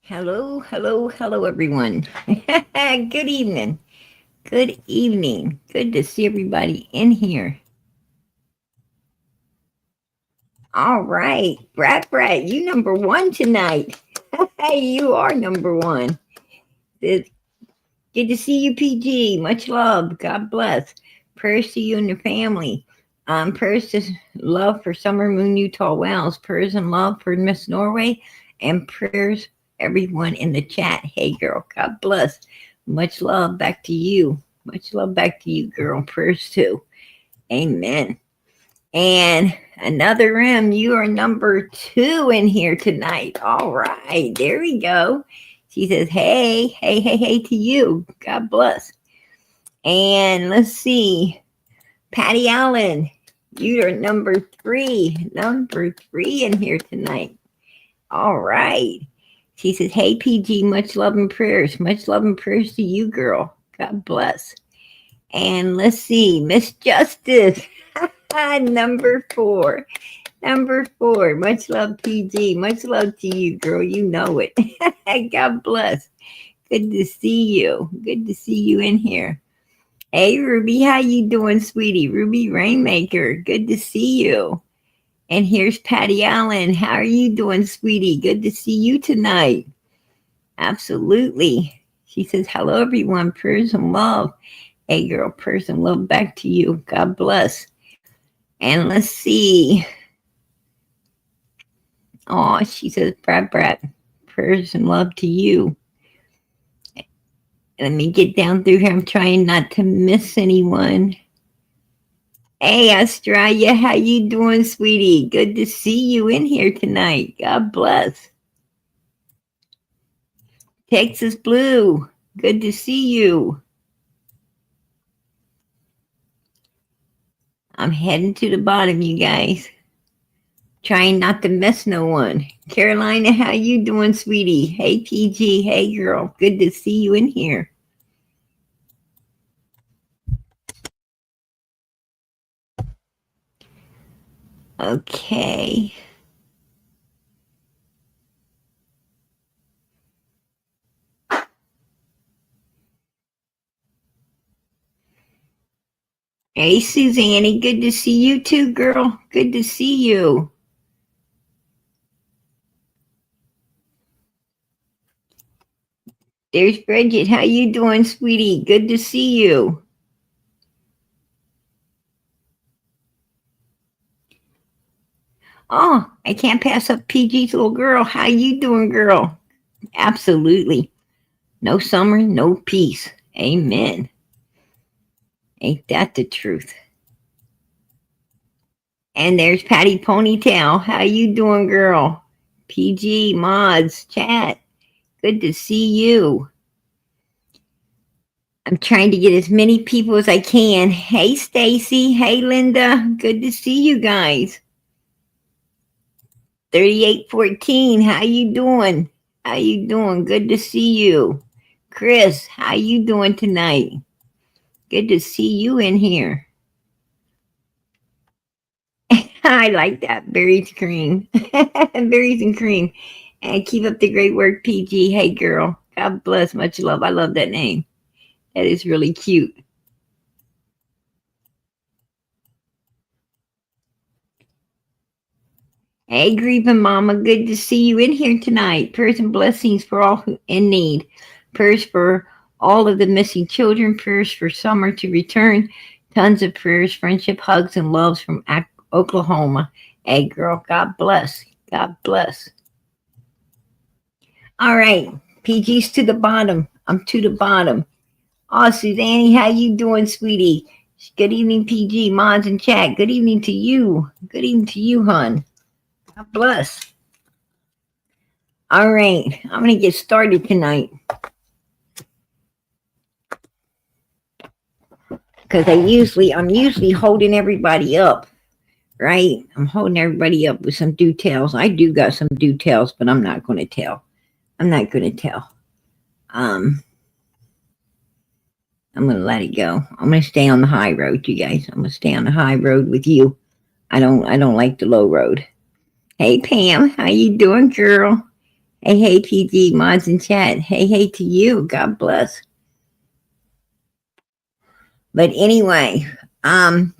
Hello, hello, hello, everyone. Good evening. Good evening. Good to see everybody in here. All right, Brat, you number one tonight. Hey, you are number one. It's good to see you, PG. Much love. God bless. Prayers to you and your family. Prayers to love for Summer Moon Utah Wells. Prayers and love for Miss Norway, and prayers everyone in the chat. Hey, girl. God bless. Much love back to you. Much love back to you, girl. Prayers too. Amen. And another M, you are number two in here tonight. All right, there we go. She says, hey to you. God bless. And let's see, Patty Allen, you are number three in here tonight. All right. She says, hey, PG, much love and prayers. Much love and prayers to you, girl. God bless. And let's see, Miss Justice, number four. Number four, much love, PG. Much love to you, girl. You know it. God bless. Good to see you. Good to see you in here. Hey, Ruby, how you doing, sweetie? Ruby Rainmaker, good to see you. And here's Patty Allen. How are you doing, sweetie? Good to see you tonight. Absolutely. She says, hello, everyone. Prayers and love. Hey, girl, prayers and love back to you. God bless. And let's see. Oh, she says, Brat, prayers and love to you. Let me get down through here. I'm trying not to miss anyone. Hey, Australia, how you doing, sweetie? Good to see you in here tonight. God bless. Texas Blue, good to see you. I'm heading to the bottom, you guys. Trying not to miss no one. Carolina, how you doing, sweetie? Hey, PG. Hey, girl. Good to see you in here. Okay. Hey, Suzanne, good to see you too, girl. Good to see you. There's Bridget. How you doing, sweetie? Good to see you. Oh, I can't pass up PG's little girl. How you doing, girl? Absolutely. No summer, no peace. Amen. Ain't that the truth? And there's Patty Ponytail. How you doing, girl? PG, mods, chat. Good to see you. I'm trying to get as many people as I can. Hey, Stacy. Hey, Linda. Good to see you guys. 3814. How you doing? How you doing? Good to see you. Chris, how you doing tonight? Good to see you in here. I like that. Berries and cream. Berries and cream. And keep up the great work, PG. Hey, girl. God bless. Much love. I love that name. That is really cute. Hey, Grieving Mama. Good to see you in here tonight. Prayers and blessings for all who in need. Prayers for all of the missing children. Prayers for summer to return. Tons of prayers, friendship, hugs, and loves from Oklahoma. Hey, girl. God bless. God bless. All right. PG's to the bottom. I'm to the bottom. Oh, Suzanne, how you doing, sweetie? Good evening, PG, mods and chat. Good evening to you. Good evening to you, hon. God bless. All right, I'm gonna get started tonight because I'm usually holding everybody up, right? I'm holding everybody up with some details. I do got some details, but I'm not gonna tell. I'm not gonna tell. I'm gonna let it go. I'm gonna stay on the high road, you guys. I'm gonna stay on the high road with you. I don't like the low road. Hey Pam, how you doing, girl? Hey, hey, PG, mods in chat. Hey, hey to you. God bless. But anyway, um,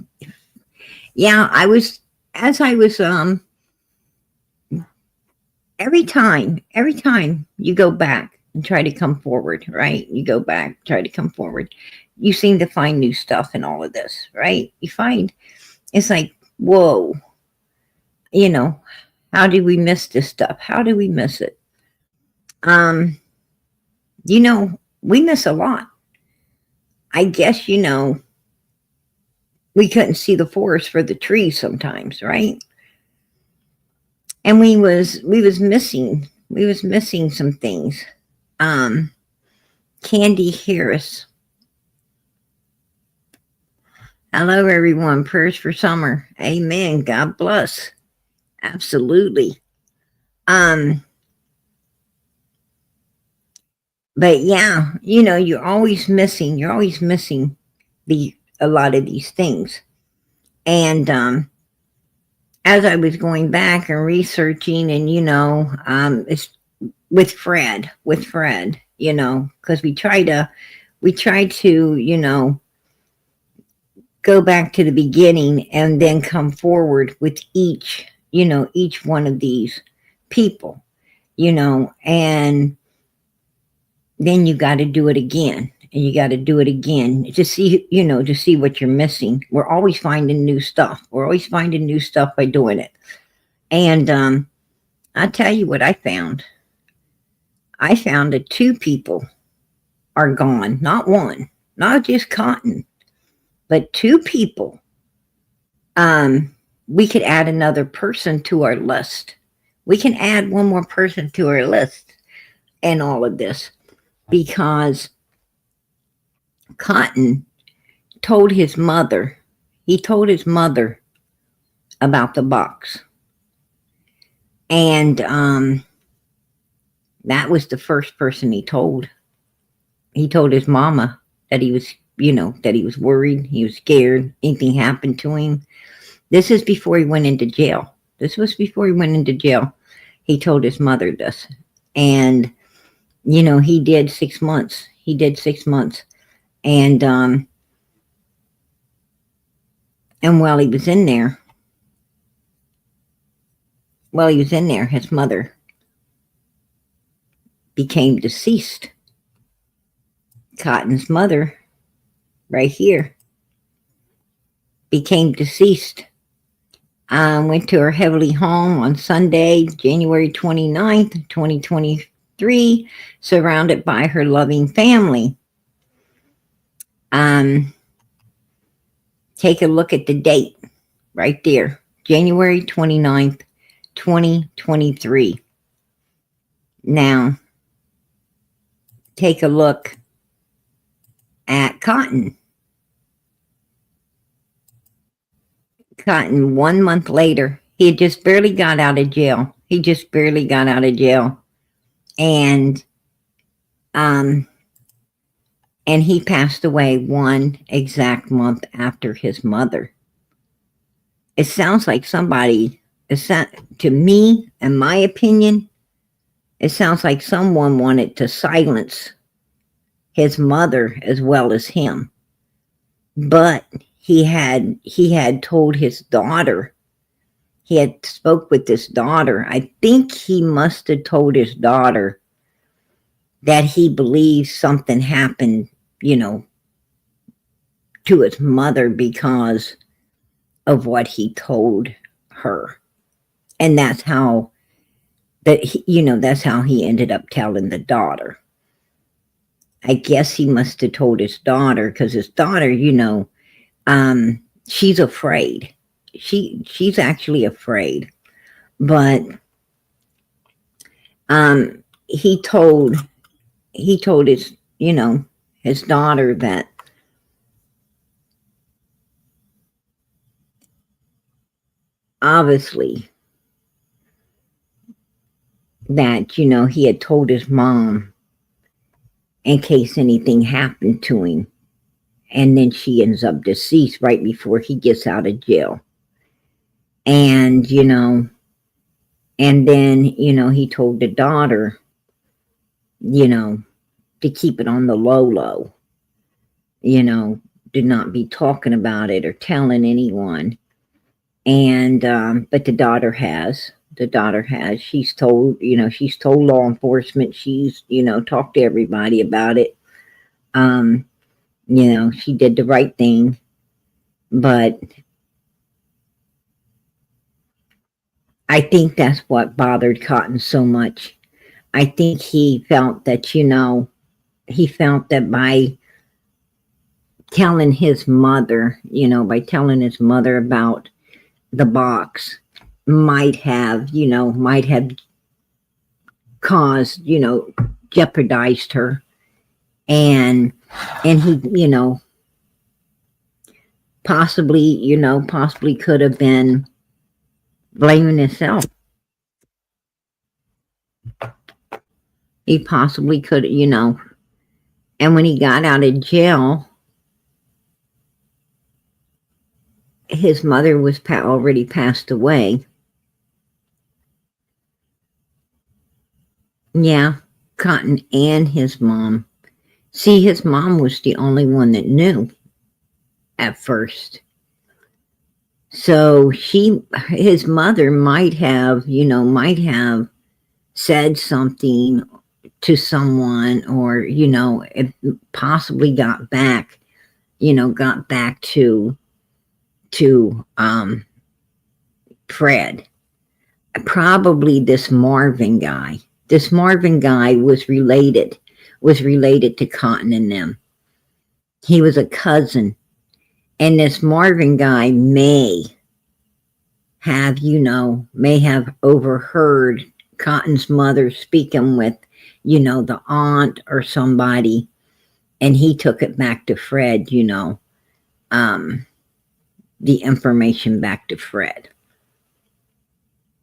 yeah, as I was, every time you go back and try to come forward, right? You go back, try to come forward. You seem to find new stuff in all of this, right? You find it's like, whoa, you know, how did we miss this stuff? How did we miss it? Um, we miss a lot. I guess, we couldn't see the forest for the trees sometimes, right? And we was missing some things. Um, Candy Harris. Hello everyone. Prayers for summer. Amen. God bless. Absolutely. Um, but yeah, you're always missing a lot of these things. And as I was going back and researching, and it's with Fred, because we try to, go back to the beginning and then come forward with each one of these people, and then you got to do it again. And you got to do it again to see what you're missing. We're always finding new stuff. We're always finding new stuff by doing it. And I'll tell you what I found. I found that two people are gone, not one, not just Cotton, but two people. We could add another person to our list. We can add one more person to our list in all of this, because Cotton told his mother, about the box. And that was the first person he told. He told his mama that he was worried, he was scared, anything happened to him. This is before he went into jail. This was before he went into jail. He told his mother this. And, he did 6 months. He did 6 months. And while he was in there, his mother became deceased. Cotton's mother, right here, became deceased. Went to her heavenly home on Sunday, January 29th, 2023, surrounded by her loving family. Take a look at the date right there, January 29th, 2023. Now, take a look at Cotton. Cotton, 1 month later, he had just barely got out of jail. And he passed away 1 exact month after his mother. It sounds like to me, in my opinion, it sounds like someone wanted to silence his mother as well as him. But he had told his daughter, he had spoke with his daughter. I think he must have told his daughter that he believes something happened, to his mother because of what he told her. And that's how he ended up telling the daughter. I guess he must have told his daughter, because his daughter, she's afraid. She's actually afraid. But he told his daughter that obviously that he had told his mom in case anything happened to him, and then she ends up deceased right before he gets out of jail. And And then, he told the daughter, to keep it on the low, to not be talking about it or telling anyone. And, but the daughter has. She's told, she's told law enforcement. She's, talked to everybody about it. She did the right thing. But I think that's what bothered Cotton so much. I think he felt that, by telling his mother, about the box might have caused, jeopardized her. And he, possibly could have been blaming himself. He possibly could, and when he got out of jail, his mother was already passed away. Yeah, Cotton and his mom. See, his mom was the only one that knew at first. So his mother might have said something to someone, or, it possibly got back to Fred. Probably this Marvin guy was related to Cotton and them. He was a cousin. And this Marvin guy may have overheard Cotton's mother speaking with, the aunt or somebody, and he took it back to Fred, the information back to Fred.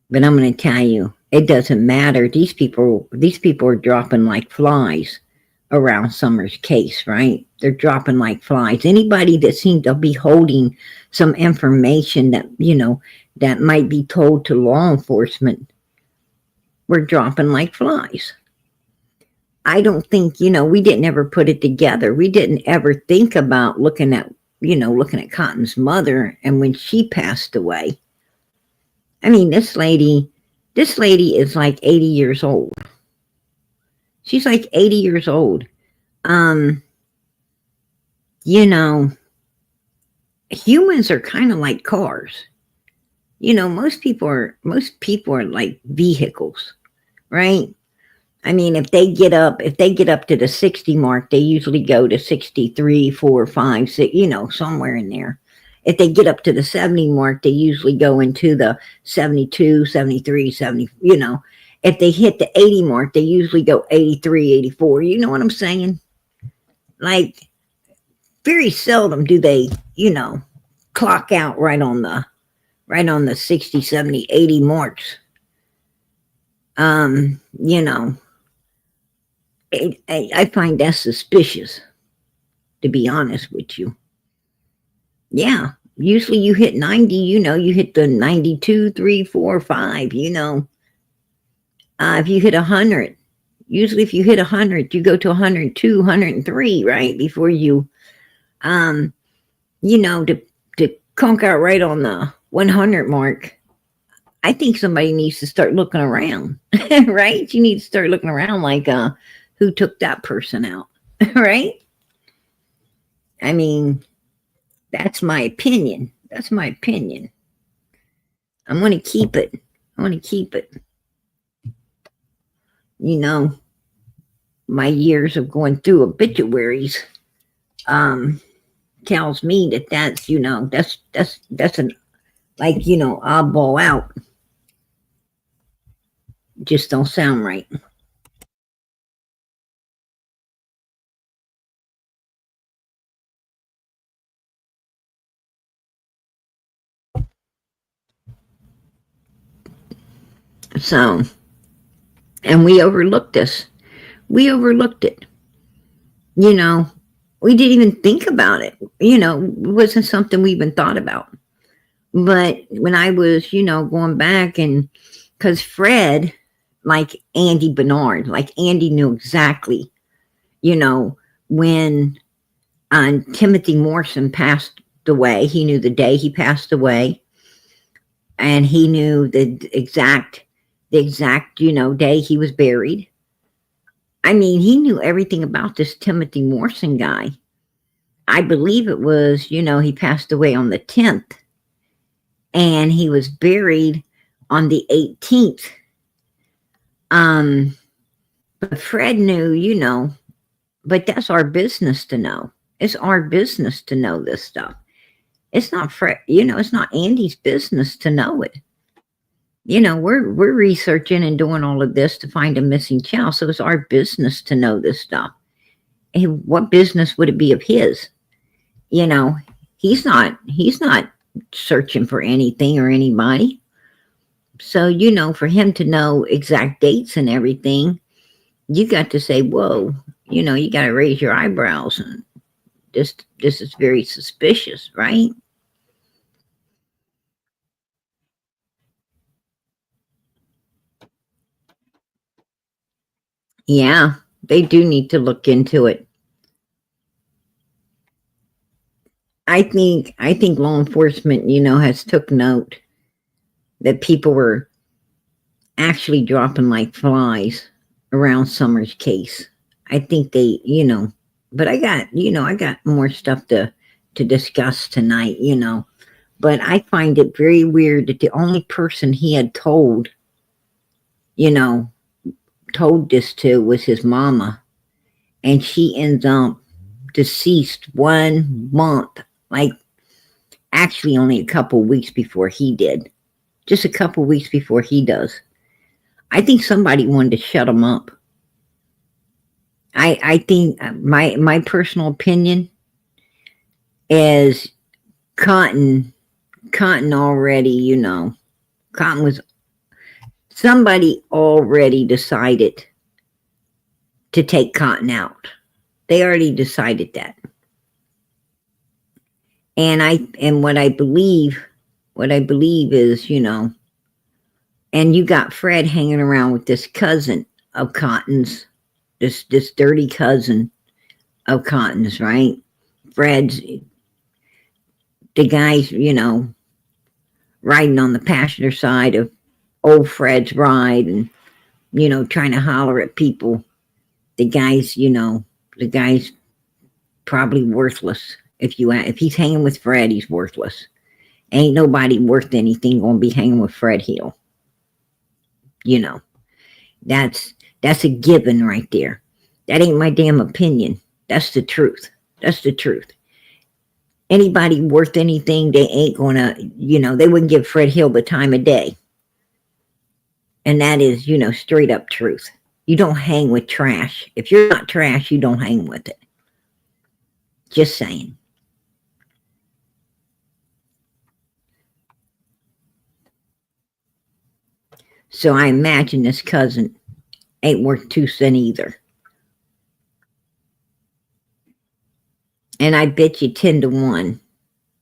But I'm going to tell you, it doesn't matter. These people are dropping like flies around Summer's case, right? They're dropping like flies. Anybody that seemed to be holding some information that, that might be told to law enforcement, we're dropping like flies. I don't think, we didn't ever put it together. We didn't ever think about looking at Cotton's mother and when she passed away. I mean, this lady is like 80 years old. She's like 80 years old. Humans are kind of like cars. Most people are like vehicles, right? I mean, if they get up to the 60 mark, they usually go to 63, 4, 5, 6, somewhere in there. If they get up to the 70 mark, they usually go into the 72, 73, 70, If they hit the 80 mark, they usually go 83, 84. You know what I'm saying? Like, very seldom do they, clock out right on the 60, 70, 80 marks. I find that suspicious, to be honest with you. Yeah, usually you hit 90, you hit the 92, 3, 4, 5, if you hit 100, usually if you hit 100, you go to 102, 103, right? Before you, to conk out right on the 100 mark. I think somebody needs to start looking around, right? You need to start looking around like, who took that person out, right? I mean, that's my opinion. I'm going to keep it. My years of going through obituaries tells me that's an oddball out. Just don't sound right. So, and we overlooked this. We overlooked it. We didn't even think about it. It wasn't something we even thought about. But when I was, going back and Because Fred, like Andy Bernard, like Andy knew exactly, you know, when Timothy Morrison passed away, he knew the day he passed away, and he knew the exact, day he was buried. I mean, he knew everything about this Timothy Morrison guy. I believe it was, he passed away on the 10th, and he was buried on the 18th. But Fred knew, but that's our business to know. It's our business to know this stuff. It's not Fred, it's not Andy's business to know it. We're researching and doing all of this to find a missing child, so it's our business to know this stuff. And what business would it be of his? You know, he's not searching for anything or anybody. So, for him to know exact dates and everything, you got to say, whoa, you got to raise your eyebrows. And this is very suspicious, right? Yeah, they do need to look into it. I think law enforcement, has took note that people were actually dropping like flies around Summer's case. I think they, but I got more stuff to discuss tonight, But I find it very weird that the only person he had you know, told this to was his mama, and she ends up deceased 1 month, like actually only a couple weeks before he did. Just a couple weeks before he does. I think somebody wanted to shut him up. I think my personal opinion is Cotton Cotton already, Cotton was somebody already decided to take Cotton out. They already decided that. And what I believe is, and you got Fred hanging around with this cousin of Cotton's, this dirty cousin of Cotton's, right? Fred's the guy's, riding on the passenger side of old Fred's ride and, trying to holler at people. The guy's probably worthless. If he's hanging with Fred, he's worthless. Ain't nobody worth anything gonna be hanging with Fred Hill. You know, that's a given right there. That ain't my damn opinion. That's the truth. That's the truth. Anybody worth anything, they ain't gonna, they wouldn't give Fred Hill the time of day. And that is, straight up truth. You don't hang with trash. If you're not trash, you don't hang with it. Just saying. So I imagine this cousin ain't worth 2 cents either. And I bet you 10 to 1,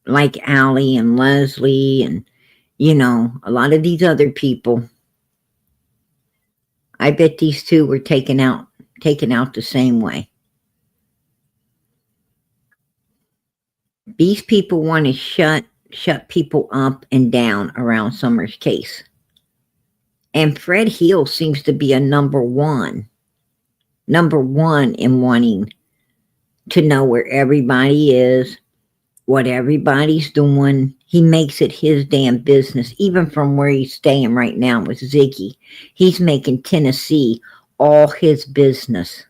like Allie and Leslie and, a lot of these other people. I bet these two were taken out the same way. These people want to shut people up and down around Summer's case. And Fred Hill seems to be a number one in wanting to know where everybody is, what everybody's doing. He makes it his damn business, even from where he's staying right now with Ziggy. He's making Tennessee all his business.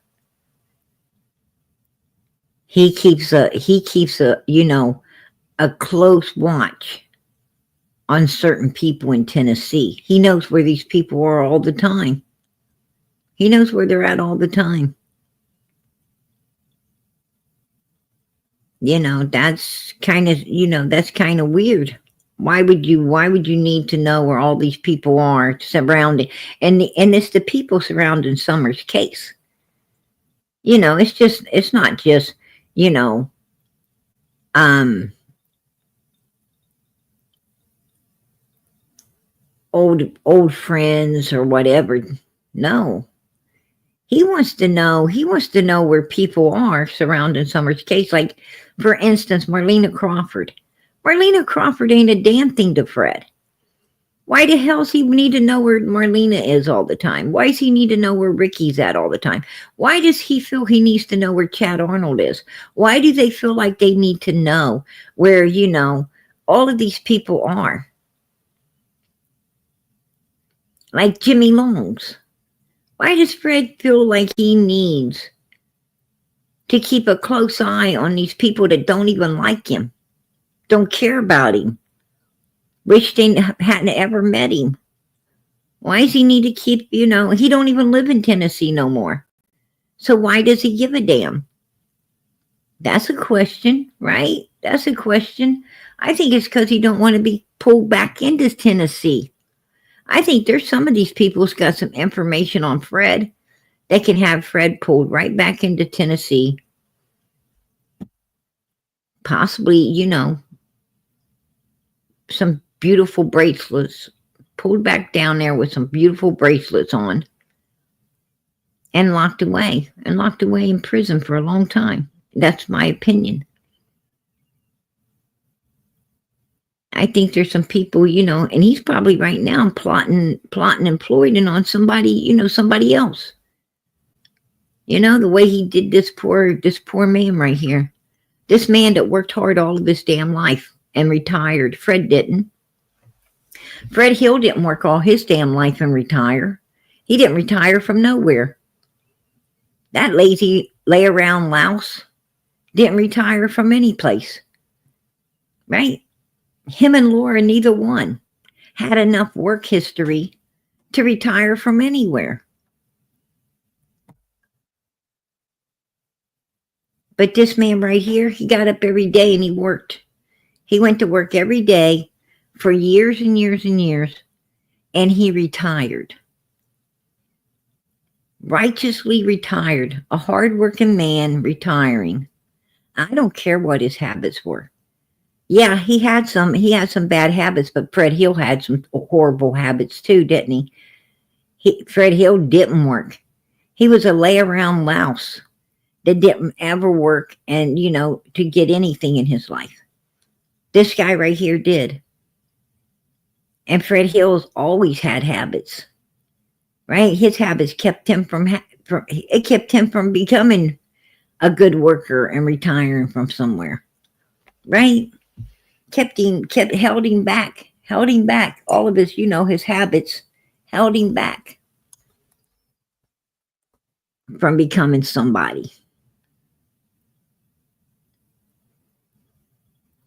He keeps a close watch on certain people in Tennessee. He knows where these people are all the time. He knows where they're at all the time. That's kind of weird. Why would you need to know where all these people are surrounding? And it's the people surrounding Summer's case. It's not just, um old friends or whatever. No. He wants to know where people are surrounding Summer's case. Like, for instance, Marlena Crawford. Marlena Crawford ain't a damn thing to Fred. Why the hell does he need to know where Marlena is all the time? Why does he need to know where Ricky's at all the time? Why does he feel he needs to know where Chad Arnold is? Why do they feel like they need to know where, all of these people are? Like Jimmy Longs. Why does Fred feel like he needs to keep a close eye on these people that don't even like him, don't care about him, wish they hadn't ever met him? Why does he need to keep, he don't even live in Tennessee no more. So why does he give a damn? That's a question, right? That's a question. I think it's because he don't want to be pulled back into Tennessee. I think there's some of these people's got some information on Fred. They can have Fred pulled right back into Tennessee. Possibly, some beautiful bracelets, pulled back down there with some beautiful bracelets on, and locked away in prison for a long time. That's my opinion. I think there's some people, and he's probably right now plotting and plodding on somebody, somebody else. The way he did this poor man right here. This man that worked hard all of his damn life and retired. Fred didn't. Fred Hill didn't work all his damn life and retire. He didn't retire from nowhere. That lazy lay around louse didn't retire from any place. Right? Him and Laura, neither one had enough work history to retire from anywhere. But this man right here, he got up every day and he worked. He went to work every day for years and years and years, and he retired. Righteously retired. A hardworking man retiring. I don't care what his habits were. Yeah, he had some bad habits, but Fred Hill had some horrible habits too, didn't he? Fred Hill didn't work. He was a lay around louse that didn't ever work and, to get anything in his life. This guy right here did. And Fred Hill's always had habits, right? His habits kept him from becoming a good worker and retiring from somewhere, right? Held him back. All of his, his habits held him back from becoming somebody.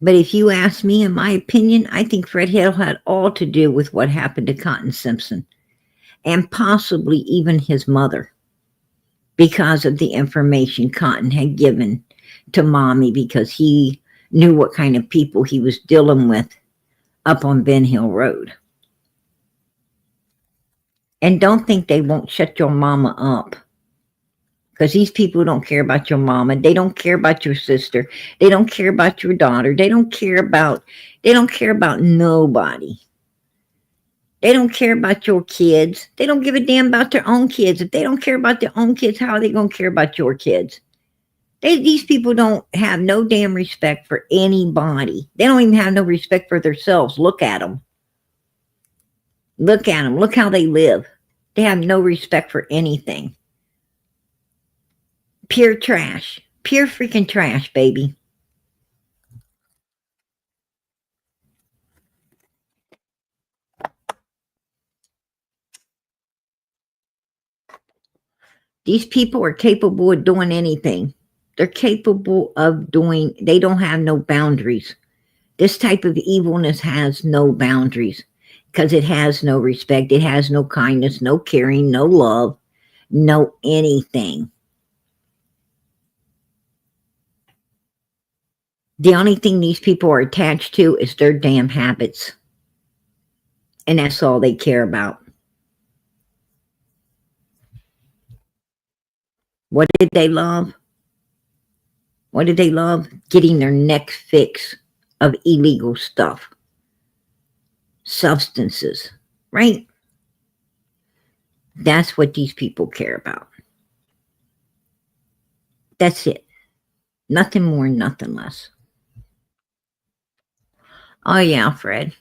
But if you ask me, in my opinion, I think Fred Hill had all to do with what happened to Cotton Simpson, and possibly even his mother, because of the information Cotton had given to Mommy, because he knew what kind of people he was dealing with up on Ben Hill Road. And don't think they won't shut your mama up, because these people don't care about your mama. They don't care about your sister. They don't care about your daughter. They don't care about nobody. They don't care about your kids. They don't give a damn about their own kids. If they don't care about their own kids, how are they going to care about your kids? These people don't have no damn respect for anybody. They don't even have no respect for themselves. Look at them. Look at them. Look how they live. They have no respect for anything. Pure trash. Pure freaking trash, baby. These people are capable of doing anything. They're capable of doing, they don't have no boundaries. This type of evilness has no boundaries, because it has no respect. It has no kindness, no caring, no love, no anything. The only thing these people are attached to is their damn habits. And that's all they care about. What did they love? What did they love? Getting their next fix of illegal stuff. Substances. right? That's what these people care about. That's it. Nothing more, nothing less. Oh yeah, Fred.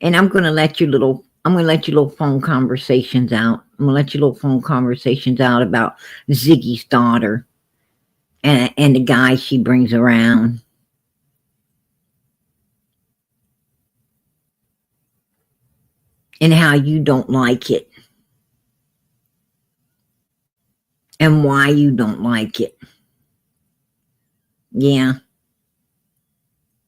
And I'm gonna let you little phone conversations out. I'm gonna let you little phone conversations out about Ziggy's daughter and the guy she brings around. And how you don't like it. And why you don't like it. Yeah.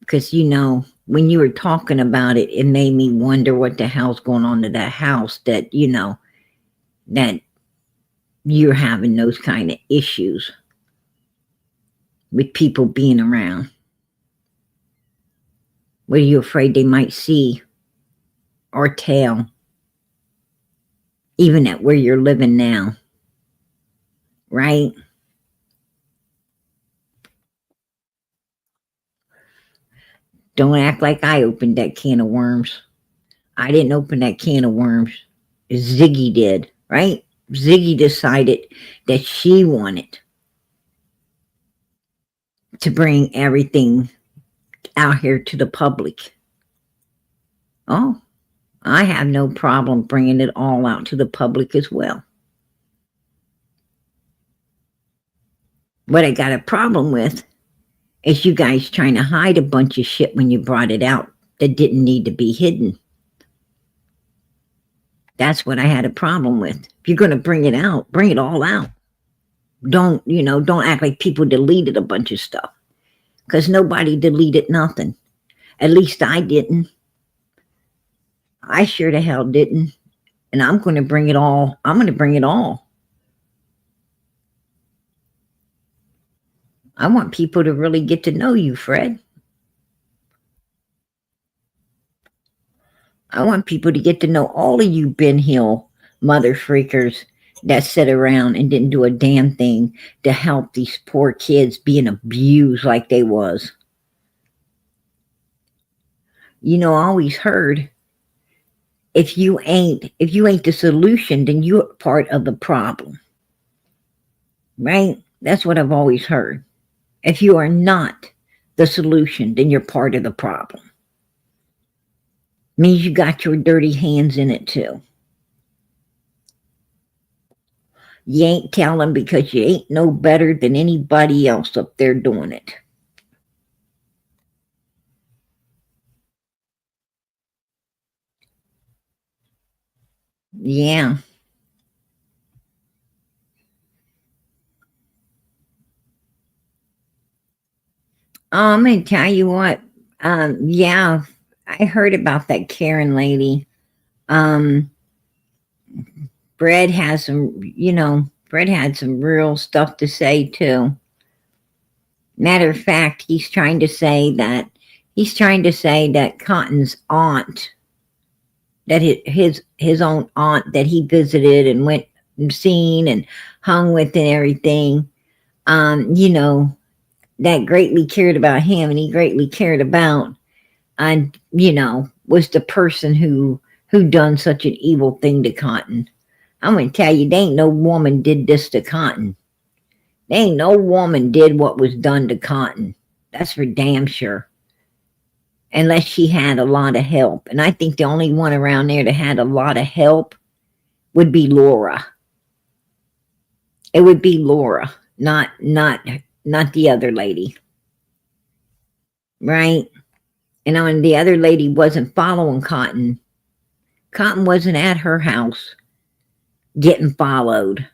Because when you were talking about it, it made me wonder what the hell's going on to that house that, that you're having those kind of issues with people being around. What are you afraid they might see or tell? Even at where you're living now. Right? Don't act like I opened that can of worms. I didn't open that can of worms. Ziggy did, right? Ziggy decided that she wanted to bring everything out here to the public. Oh, I have no problem bringing it all out to the public as well. What I got a problem with is you guys trying to hide a bunch of shit when you brought it out that didn't need to be hidden. That's what I had a problem with. If you're going to bring it out, bring it all out. Don't act like people deleted a bunch of stuff, because nobody deleted nothing. At least I didn't. I sure the hell didn't. And I'm going to bring it all. I'm going to bring it all. I want people to really get to know you, Fred. I want people to get to know all of you Ben Hill mother freakers that sit around and didn't do a damn thing to help these poor kids being abused like they was. I always heard, if you ain't the solution, then you're part of the problem. Right? That's what I've always heard. If you are not the solution, then you're part of the problem. Means you got your dirty hands in it too. You ain't telling because you ain't no better than anybody else up there doing it. Yeah. I'm gonna tell you what. Yeah, I heard about that Karen lady. Um, Brad has Brad had some real stuff to say too. Matter of fact, he's trying to say that Cotton's aunt, that his own aunt that he visited and went and seen and hung with and everything, that greatly cared about him and he greatly cared about, and was the person who done such an evil thing to Cotton. I'm gonna tell you, there ain't no woman did this to Cotton. There ain't no woman did what was done to Cotton. That's for damn sure. Unless she had a lot of help. And I think the only one around there that had a lot of help would be Laura. It would be Laura, not the other lady. Right? And when the other lady wasn't following Cotton, Cotton wasn't at her house getting followed.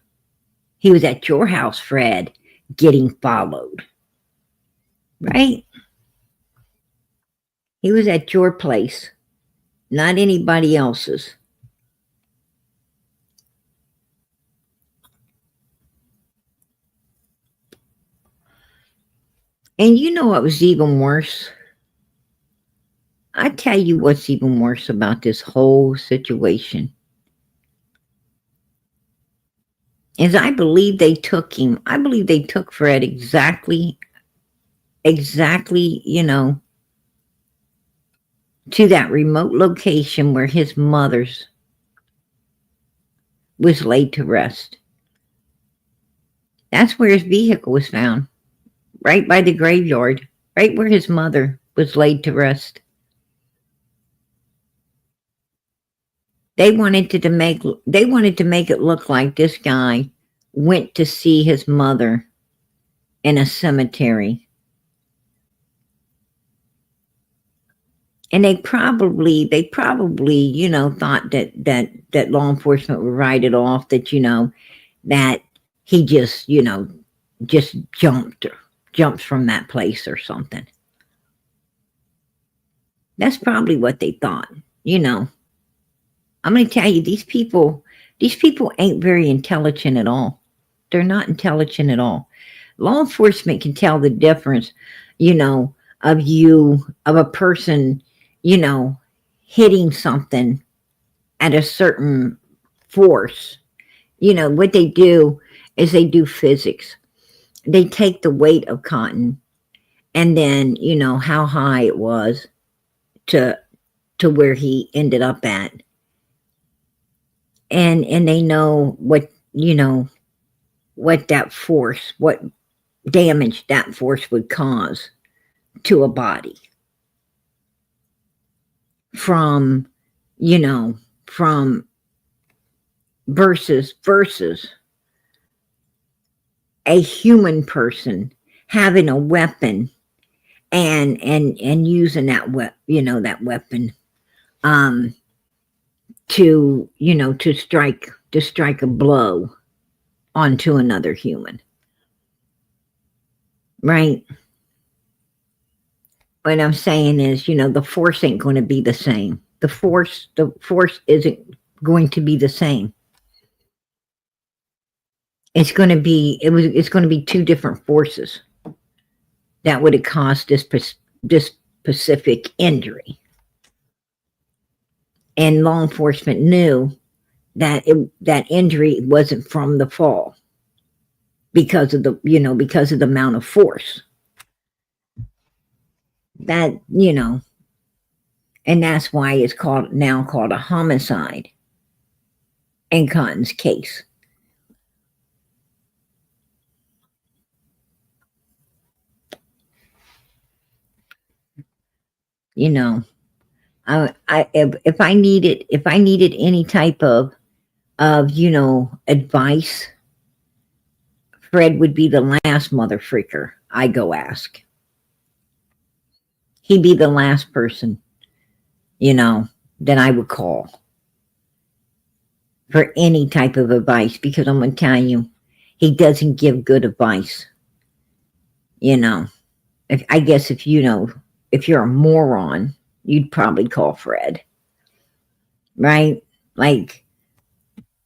He was at your house, Fred, getting followed. Right? He was at your place, not anybody else's. And you know what was even worse? I tell you what's even worse about this whole situation is I believe they took him. I believe they took Fred exactly, to that remote location where his mother's was laid to rest. That's where his vehicle was found, right by the graveyard, right where his mother was laid to rest. They wanted to make it look like this guy went to see his mother in a cemetery. And they probably, thought that law enforcement would write it off, that he just jumps from that place or something. That's probably what they thought. I'm going to tell you, these people ain't very intelligent at all. They're not intelligent at all. Law enforcement can tell the difference, of a person, hitting something at a certain force. What they do is they do physics. They take the weight of cotton and then, how high it was to where he ended up at. And they know what that force, what damage that force would cause to a body from versus a human person having a weapon and using that weapon to strike a blow onto another human. Right? What I'm saying is, the force ain't going to be the same. The force isn't going to be the same. It's going to be two different forces that would have caused this specific injury. And law enforcement knew that that injury wasn't from the fall because of the amount of force. That, and that's why it's now called a homicide in Cotton's case. If I needed any type of advice, Fred would be the last mother freaker I go ask. He'd be the last person, that I would call for any type of advice, because I'm going to tell you, he doesn't give good advice. I guess if you're a moron, you'd probably call Fred. Right? Like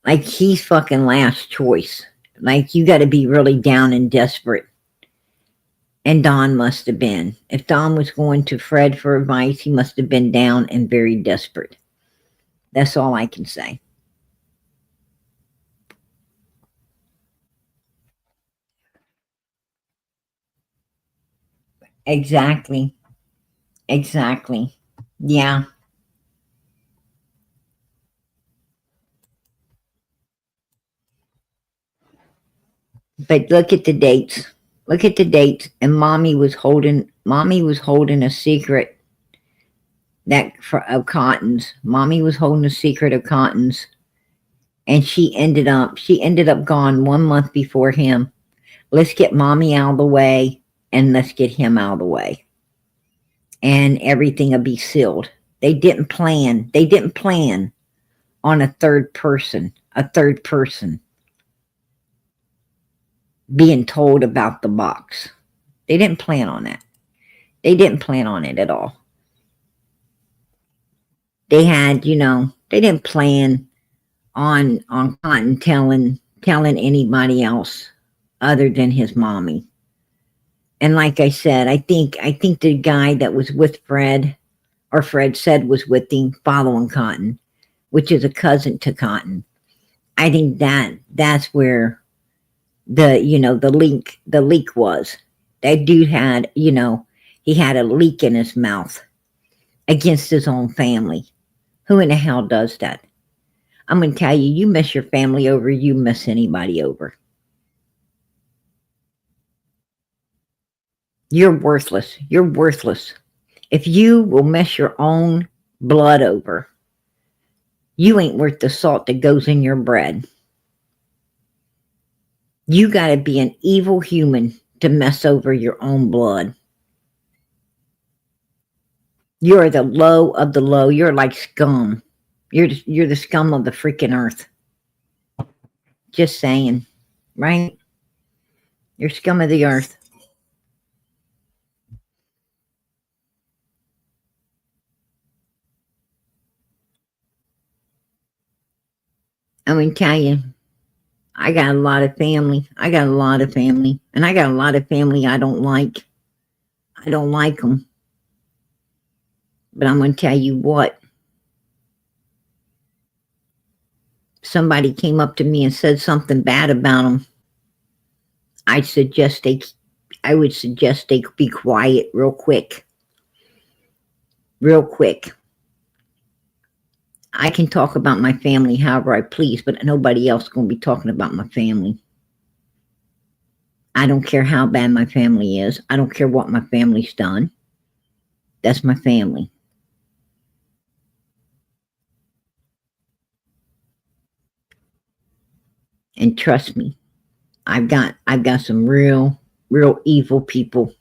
he's fucking last choice. Like, you got to be really down and desperate. And Don must have been. If Don was going to Fred for advice, he must have been down and very desperate. That's all I can say. Exactly. Yeah. But look at the dates. And mommy was holding a secret of Cotton's. Mommy was holding a secret of Cotton's. And she ended up gone 1 month before him. Let's get mommy out of the way and let's get him out of the way. And everything will be sealed. They didn't plan on a third person being told about the box. They didn't plan on that. They didn't plan on it at all. They had, they didn't plan on Cotton telling anybody else other than his mommy. And like I said, I think the guy that was with Fred, or Fred said was with him following Cotton, which is a cousin to Cotton. I think that's where the leak was. That dude had, he had a leak in his mouth. against his own family. Who in the hell does that? I'm going to tell you, you mess your family over, you mess anybody over. You're worthless. You're worthless. If you will mess your own blood over, you ain't worth the salt that goes in your bread. You got to be an evil human to mess over your own blood. You're the low of the low. You're like scum. You're the scum of the freaking earth. Just saying, right? You're scum of the earth. I'm going to tell you, I got a lot of family. I got a lot of family. And I got a lot of family I don't like. I don't like them. But I'm going to tell you what. Somebody came up to me and said something bad about them. I would suggest they be quiet real quick. Real quick. I can talk about my family however I please, but nobody else is going to be talking about my family. I don't care how bad my family is. I don't care what my family's done. That's my family. And trust me, I've got some real evil people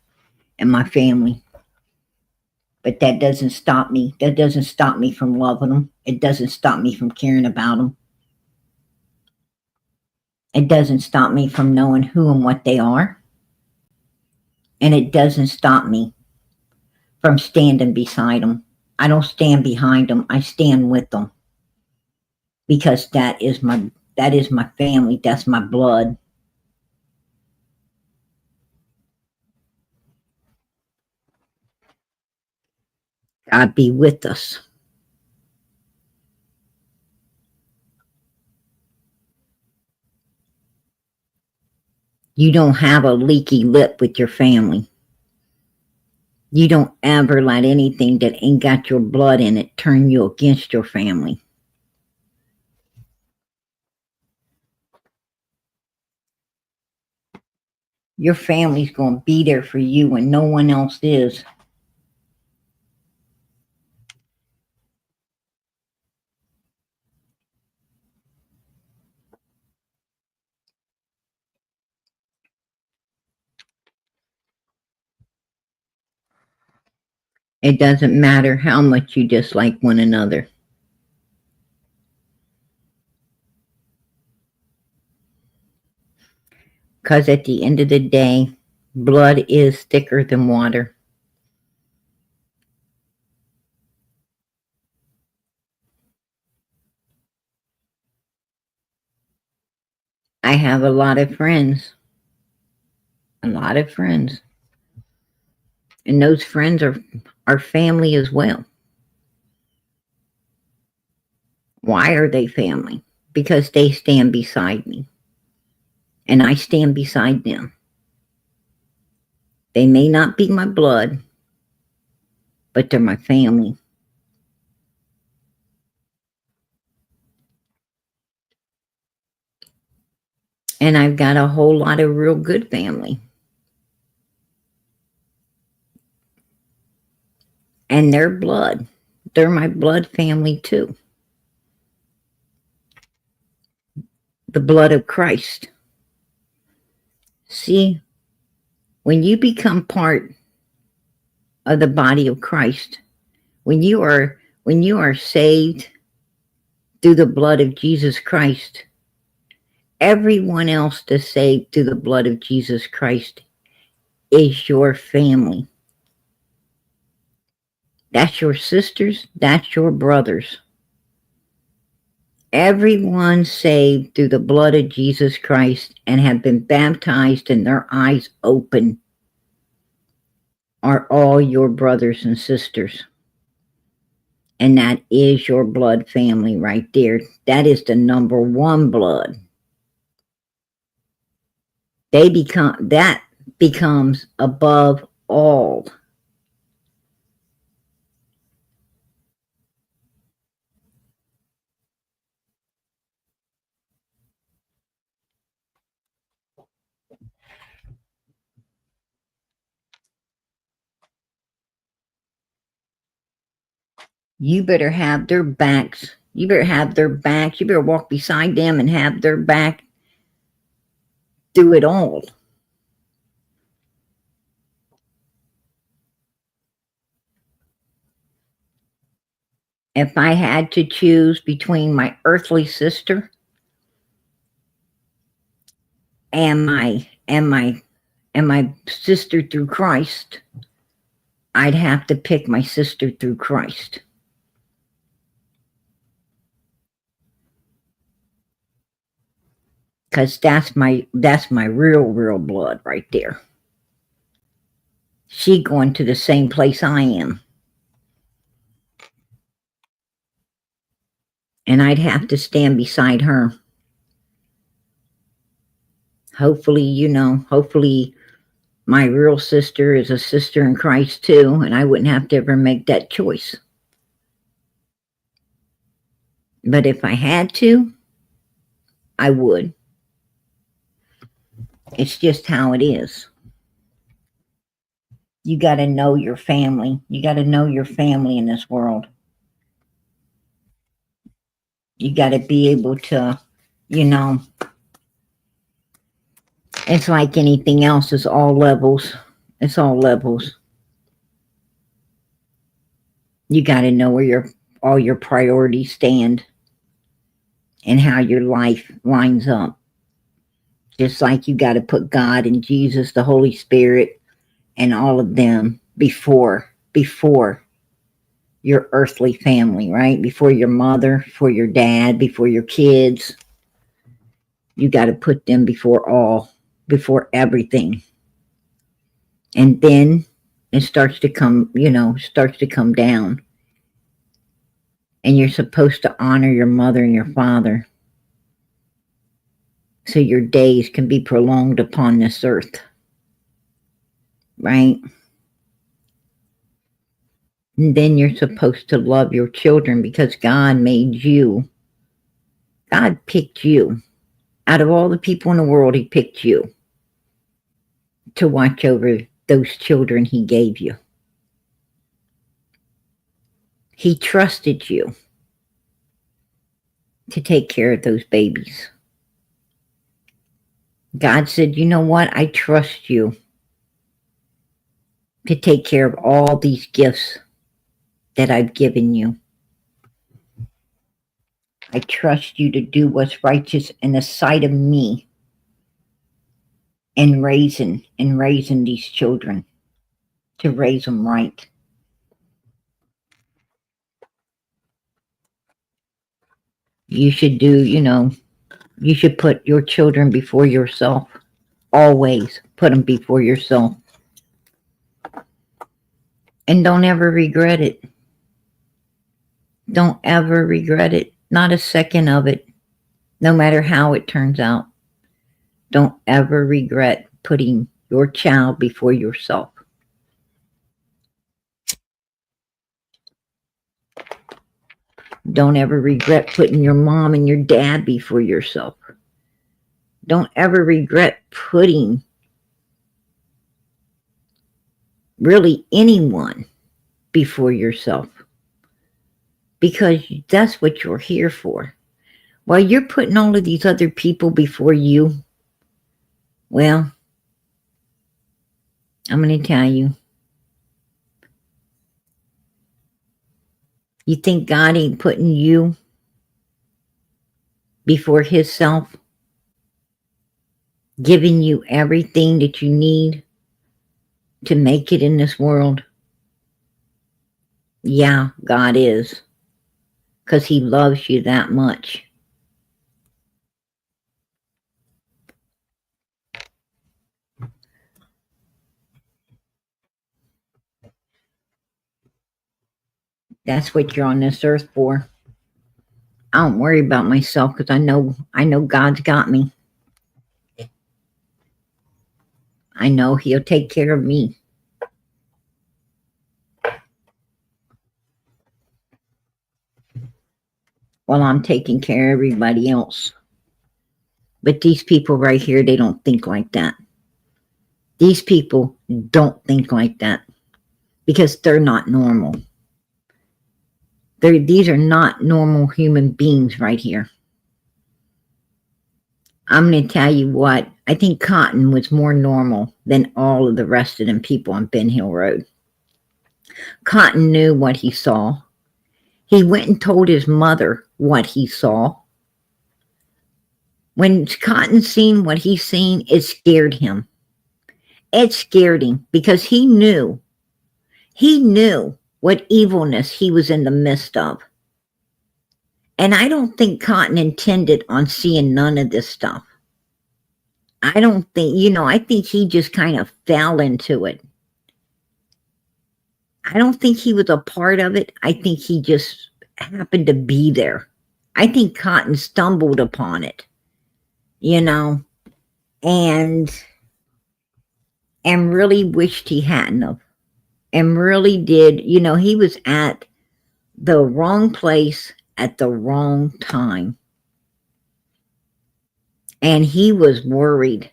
in my family. But that doesn't stop me. That doesn't stop me from loving them. It doesn't stop me from caring about them. It doesn't stop me from knowing who and what they are. And it doesn't stop me from standing beside them. I don't stand behind them. I stand with them. Because that is my family. That's my blood. God be with us. You don't have a leaky lip with your family. You don't ever let anything that ain't got your blood in it turn you against your family. Your family's going to be there for you when no one else is. It doesn't matter how much you dislike one another. Because at the end of the day, blood is thicker than water. I have a lot of friends. A lot of friends. And those friends are family as well. Why are they family? Because they stand beside me. And I stand beside them. They may not be my blood, but they're my family. And I've got a whole lot of real good family. And their blood. They're my blood family too. The blood of Christ. See, when you become part of the body of Christ, when you are saved through the blood of Jesus Christ, everyone else that's saved through the blood of Jesus Christ is your family. That's your sisters, that's your brothers. Everyone saved through the blood of Jesus Christ and have been baptized and their eyes open are all your brothers and sisters. And that is your blood family right there. That is the number one blood. That becomes above all. You better have their backs. You better have their backs. You better walk beside them and have their back through it all. If I had to choose between my earthly sister and my sister through Christ, I'd have to pick my sister through Christ. Because that's my real blood right there. She going to the same place I am. And I'd have to stand beside her. Hopefully, hopefully my real sister is a sister in Christ too, and I wouldn't have to ever make that choice. But if I had to, I would. It's just how it is. You got to know your family. You got to know your family in this world. You got to be able to, it's like anything else. It's all levels. It's all levels. You got to know where all your priorities stand and how your life lines up. Just like you got to put God and Jesus, the Holy Spirit, and all of them before your earthly family, right? Before your mother, before your dad, before your kids. You got to put them before everything. And then it starts to come down. And you're supposed to honor your mother and your father so your days can be prolonged upon this earth. Right? And then you're supposed to love your children because God made you. God picked you. Out of all the people in the world, He picked you to watch over those children He gave you. He trusted you to take care of those babies. God said, you know what? I trust you to take care of all these gifts that I've given you. I trust you to do what's righteous in the sight of me and raising these children, to raise them right. You should you should put your children before yourself. Always put them before yourself. And don't ever regret it. Don't ever regret it. Not a second of it. No matter how it turns out. Don't ever regret putting your child before yourself. Don't ever regret putting your mom and your dad before yourself. Don't ever regret putting really anyone before yourself. Because that's what you're here for. While you're putting all of these other people before you, well, I'm going to tell you. You think God ain't putting you before His self? Giving you everything that you need to make it in this world? Yeah, God is. Because He loves you that much. That's what you're on this earth for. I don't worry about myself because I know God's got me. I know He'll take care of me. While I'm taking care of everybody else. But these people right here, they don't think like that. These people don't think like that because they're not normal. These are not normal human beings right here. I'm going to tell you what, I think Cotton was more normal than all of the rest of them people on Ben Hill Road. Cotton knew what he saw. He went and told his mother what he saw. When Cotton seen what he seen, it scared him. It scared him because he knew what evilness he was in the midst of. And I don't think Cotton intended on seeing none of this stuff. I don't think, I think he just kind of fell into it. I don't think he was a part of it. I think he just happened to be there. I think Cotton stumbled upon it, and really wished he hadn't have. And really did, he was at the wrong place at the wrong time. And he was worried.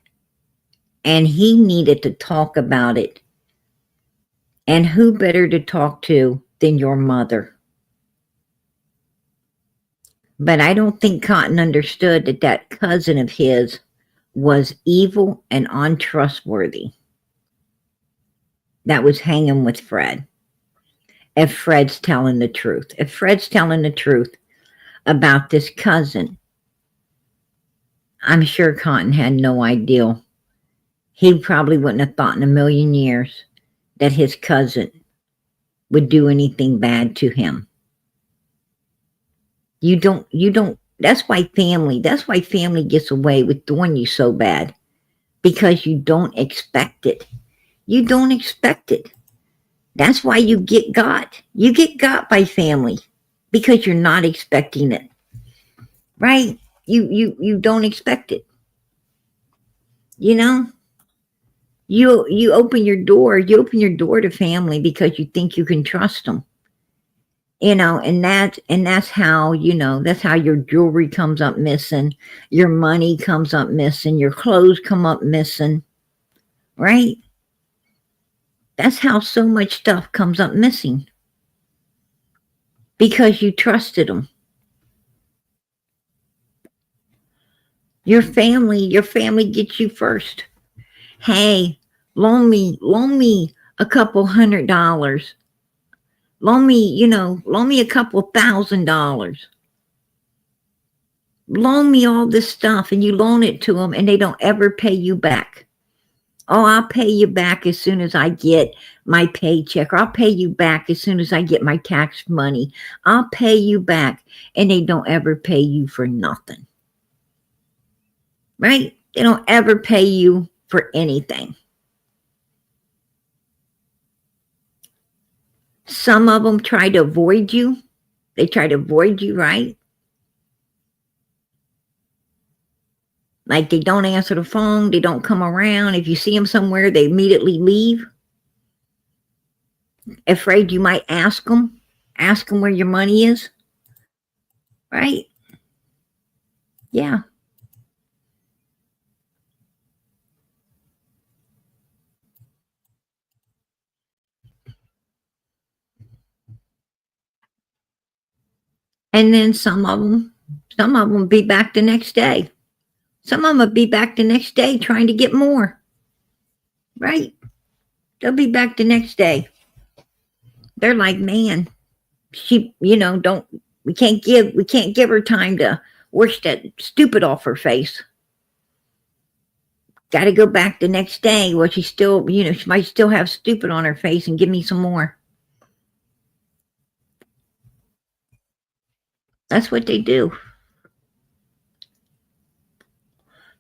And he needed to talk about it. And who better to talk to than your mother? But I don't think Cotton understood that that cousin of his was evil and untrustworthy. That was hanging with Fred. If Fred's telling the truth. If Fred's telling the truth about this cousin, I'm sure Cotton had no idea. He probably wouldn't have thought in a million years that his cousin would do anything bad to him. You don't, that's why family gets away with doing you so bad. Because you don't expect it. You don't expect it. That's why you get got. You get got by family because you're not expecting it. Right? You don't expect it. You open your door to family because you think you can trust them. And that's how, that's how your jewelry comes up missing, your money comes up missing, your clothes come up missing. Right? That's how so much stuff comes up missing. Because you trusted them. Your family gets you first. Hey, loan me a couple $100. Loan me a couple $1,000. Loan me all this stuff, and you loan it to them and they don't ever pay you back. Oh, I'll pay you back as soon as I get my paycheck. Or I'll pay you back as soon as I get my tax money. I'll pay you back. And they don't ever pay you for nothing. Right? They don't ever pay you for anything. Some of them try to avoid you. They try to avoid you, right? Like they don't answer the phone. They don't come around. If you see them somewhere, they immediately leave. Afraid you might ask them where your money is. Right? Yeah. And then some of them be back the next day. Some of them will be back the next day trying to get more. Right? They'll be back the next day. They're like, man, she, we can't give her time to wash that stupid off her face. Got to go back the next day where she still, she might still have stupid on her face and give me some more. That's what they do.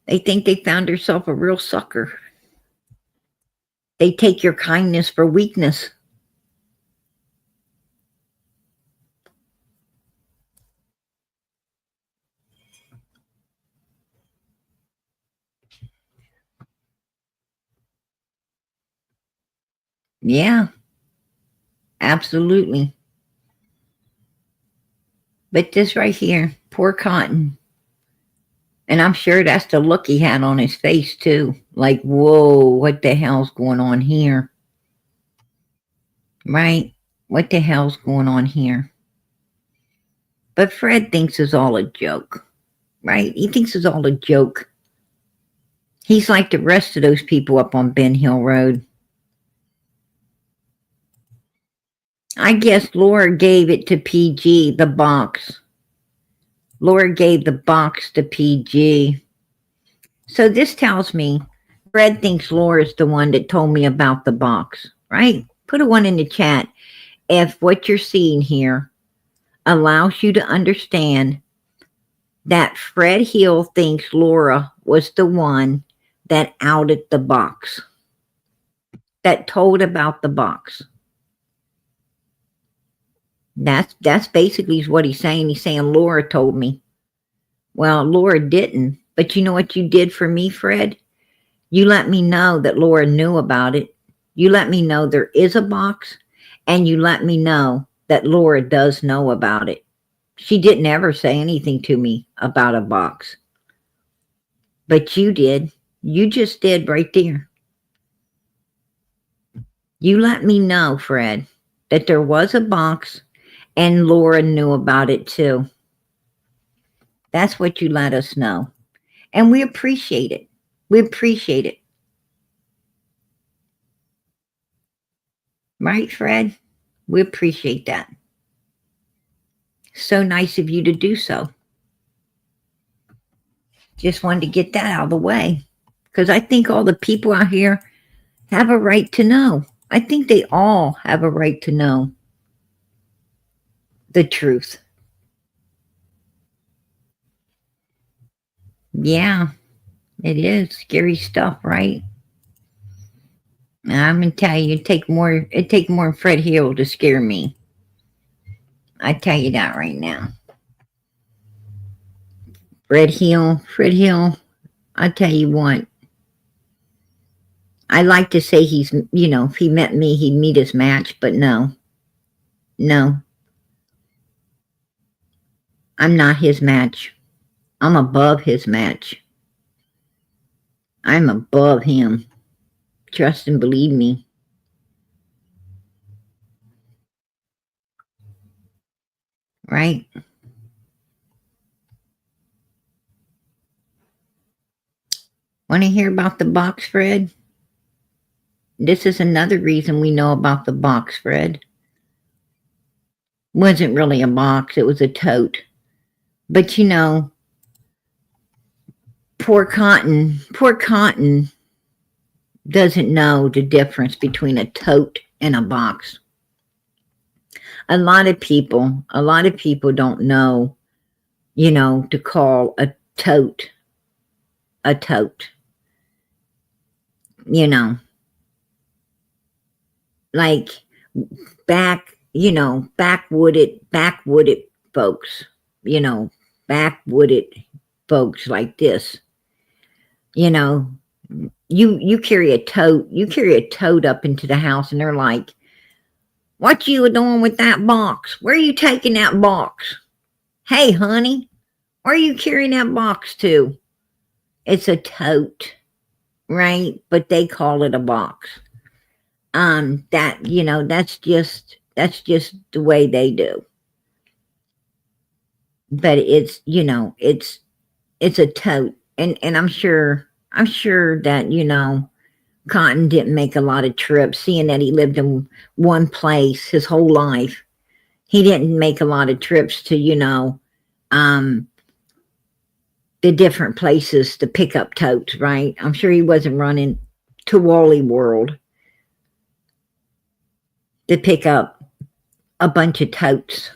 They think they found herself a real sucker. They take your kindness for weakness. Yeah, absolutely. But this right here, poor Cotton. And I'm sure that's the look he had on his face too. Like, whoa, what the hell's going on here? Right? What the hell's going on here? But Fred thinks it's all a joke, right? He thinks it's all a joke. He's like the rest of those people up on Ben Hill Road. I guess Laura gave it to PG, the box. Laura gave the box to PG. So this tells me Fred thinks Laura's the one that told me about the box, right? Put a one in the chat if what you're seeing here allows you to understand that Fred Hill thinks Laura was the one that outed the box, that told about the box. That's basically what he's saying. He's saying Laura told me. Well, Laura didn't. But you know what you did for me, Fred? You let me know that Laura knew about it. You let me know there is a box, and you let me know that Laura does know about it. She didn't ever say anything to me about a box. But you did. You just did right there. You let me know, Fred, that there was a box and Laura knew about it too. That's what you let us know. And we appreciate it. We appreciate it. Right, Fred? We appreciate that. So nice of you to do so. Just wanted to get that out of the way. Because I think all the people out here have a right to know. I think they all have a right to know the truth. Yeah, it is scary stuff, right? I'm gonna tell you, it take more than Fred Hill to scare me. I tell you that right now. Fred Hill, I tell you what. I like to say he's, if he met me, he'd meet his match, but no. No. I'm not his match. I'm above his match. I'm above him. Trust and believe me. Right? Want to hear about the box, Fred? This is another reason we know about the box, Fred. Wasn't really a box, it was a tote. But poor Cotton doesn't know the difference between a tote and a box. A lot of people don't know, to call a tote a tote. Like backwooded folks, backwooded folks like this. You carry a tote up into the house and they're like, what you doing with that box? Where are you taking that box? Hey, honey, where are you carrying that box to? It's a tote, right? But they call it a box. That's just the way they do. But it's a tote. And I'm sure that, Cotton didn't make a lot of trips, seeing that he lived in one place his whole life. He didn't make a lot of trips to, the different places to pick up totes, right? I'm sure he wasn't running to Wally World to pick up a bunch of totes,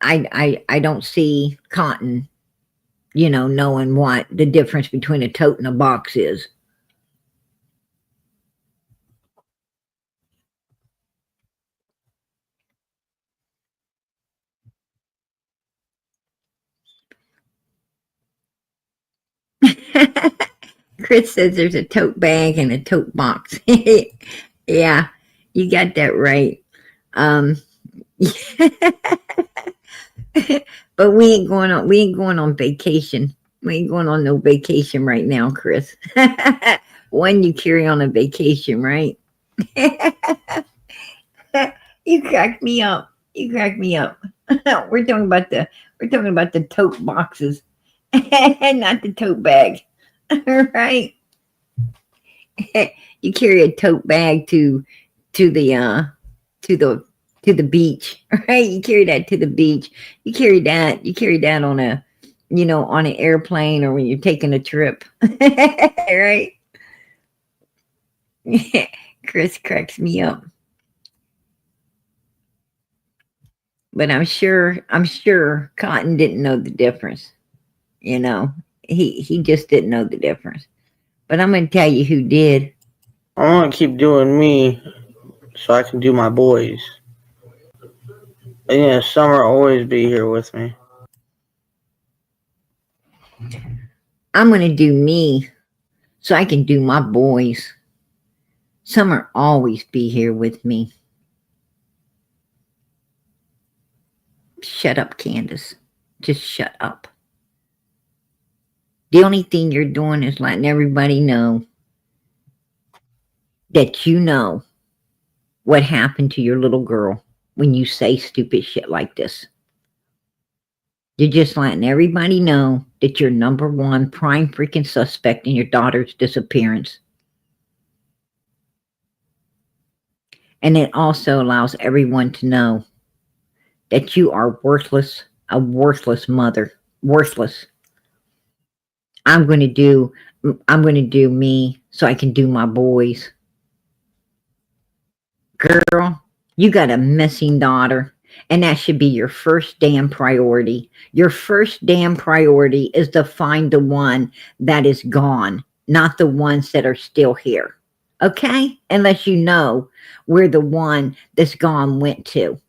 I don't see Cotton, knowing what the difference between a tote and a box is. Chris says there's a tote bag and a tote box. Yeah, you got that right. But we ain't going on vacation. We ain't going on no vacation right now, Chris. When you carry on a vacation, right? You crack me up. We're talking about the tote boxes, and not the tote bag. Right? You carry a tote bag to the to the to the beach, right? You carry that to the beach. You carry that on a on an airplane or when you're taking a trip. Right? Chris cracks me up. But I'm sure Cotton didn't know the difference. You know, he just didn't know the difference. But I'm gonna tell you who did. I want to keep doing me so I can do my boys. And yeah, Summer always be here with me. I'm gonna do me so I can do my boys. Summer always be here with me. Shut up, Candace. Just shut up. The only thing you're doing is letting everybody know that you know what happened to your little girl when you say stupid shit like this. You're just letting everybody know that you're number one prime freaking suspect in your daughter's disappearance. And it also allows everyone to know that you are worthless, a worthless mother. Worthless. I'm going to do I'm going to do me so I can do my boys. Girl, you got a missing daughter, and that should be your first damn priority. Your first damn priority is to find the one that is gone, not the ones that are still here. Okay? Unless you know where the one that's gone went to.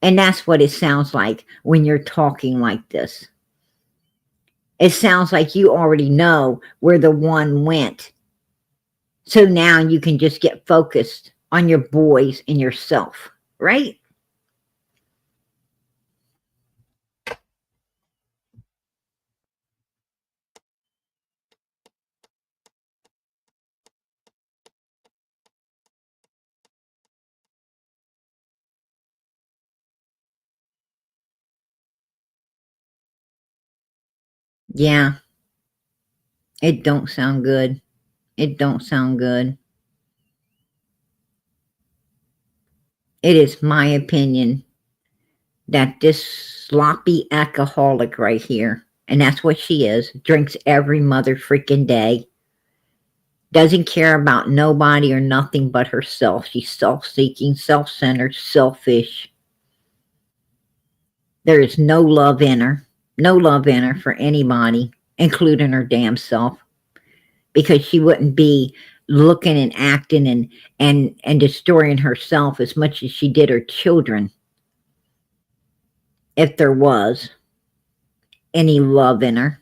And that's what it sounds like when you're talking like this. It sounds like you already know where the one went. So now you can just get focused on your boys and yourself, right? Yeah, it don't sound good. It don't sound good. It is my opinion that this sloppy alcoholic right here, and that's what she is, drinks every mother freaking day, doesn't care about nobody or nothing but herself. She's self-seeking, self-centered, selfish. There is no love in her. No love in her for anybody, including her damn self, because she wouldn't be looking and acting and destroying herself as much as she did her children if there was any love in her,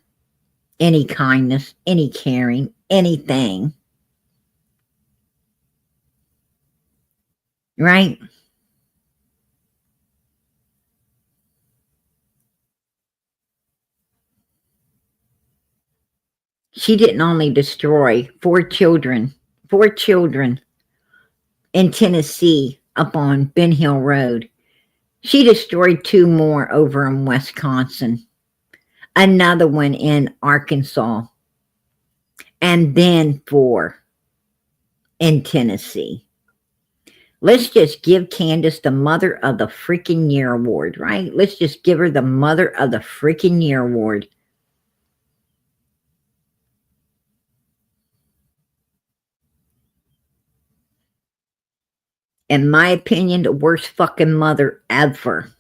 any kindness, any caring, anything. Right? She didn't only destroy four children in Tennessee up on Ben Hill Road. She destroyed two more over in Wisconsin, another one in Arkansas, and then four in Tennessee. Let's just give Candace the Mother of the Freaking Year award, right? Let's just give her the Mother of the Freaking Year award. In my opinion, the worst fucking mother ever.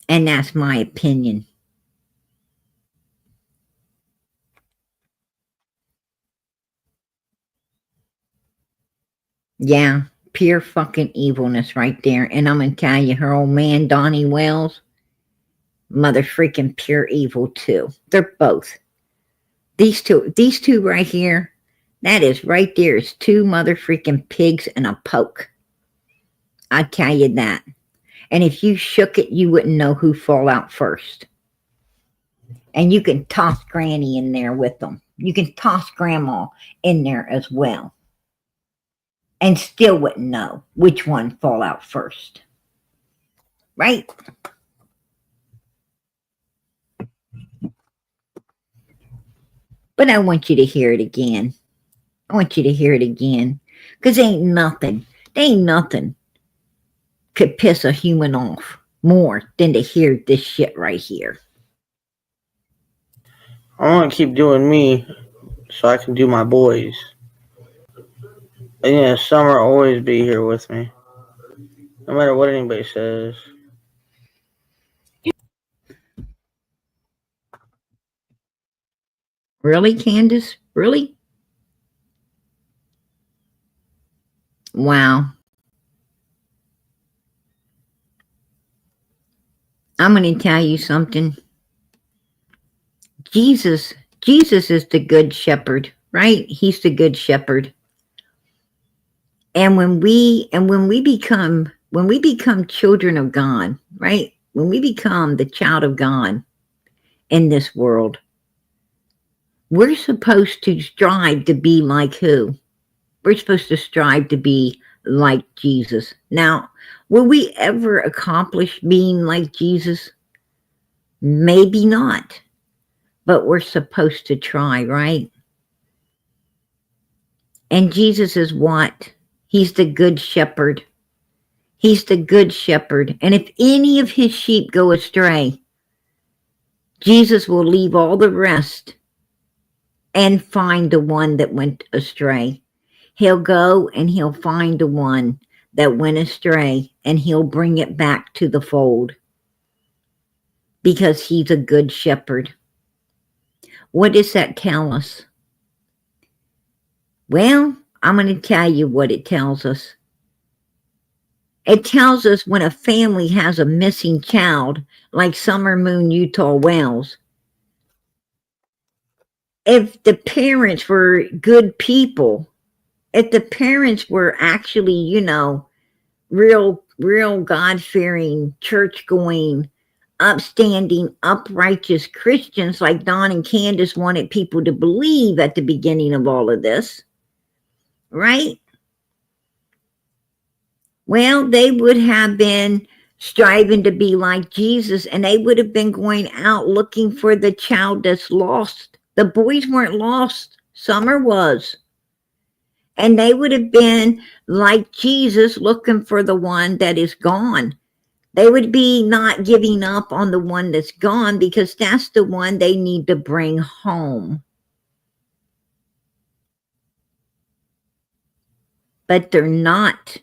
And that's my opinion. Yeah, pure fucking evilness right there. And I'm gonna tell you, her old man, Donnie Wells, mother freaking pure evil too. They're both. These two right here, that is right there is two mother freaking pigs and a poke. I tell you that. And if you shook it, you wouldn't know who fall out first. And you can toss Granny in there with them. You can toss Grandma in there as well. And still wouldn't know which one fall out first. right? But I want you to hear it again. I want you to hear it again. Because ain't nothing could piss a human off more than to hear this shit right here. I want to keep doing me so I can do my boys. And yeah, Summer will always be here with me. No matter what anybody says. Really, Candace? Really? Wow. I'm going to tell you something. Jesus is the good shepherd, right? He's the good shepherd. And when we become children of God, right? When we become the child of God in this world, we're supposed to strive to be like who? We're supposed to strive to be like Jesus. Now, will we ever accomplish being like Jesus? Maybe not. But we're supposed to try, right? And Jesus is what? He's the good shepherd. He's the good shepherd. And if any of his sheep go astray, Jesus will leave all the rest and find the one that went astray. He'll go and he'll find the one that went astray and he'll bring it back to the fold because he's a good shepherd. What does that tell us? Well, I'm going to tell you what it tells us. It tells us when a family has a missing child, like Summer Moon Utah Wells, if the parents were good people, if the parents were actually, real God-fearing, church-going, upstanding, uprighteous Christians like Don and Candace wanted people to believe at the beginning of all of this, right? Well, they would have been striving to be like Jesus, and they would have been going out looking for the child that's lost. The boys weren't lost. Summer was. And they would have been like Jesus looking for the one that is gone. They would be not giving up on the one that's gone because that's the one they need to bring home. But they're not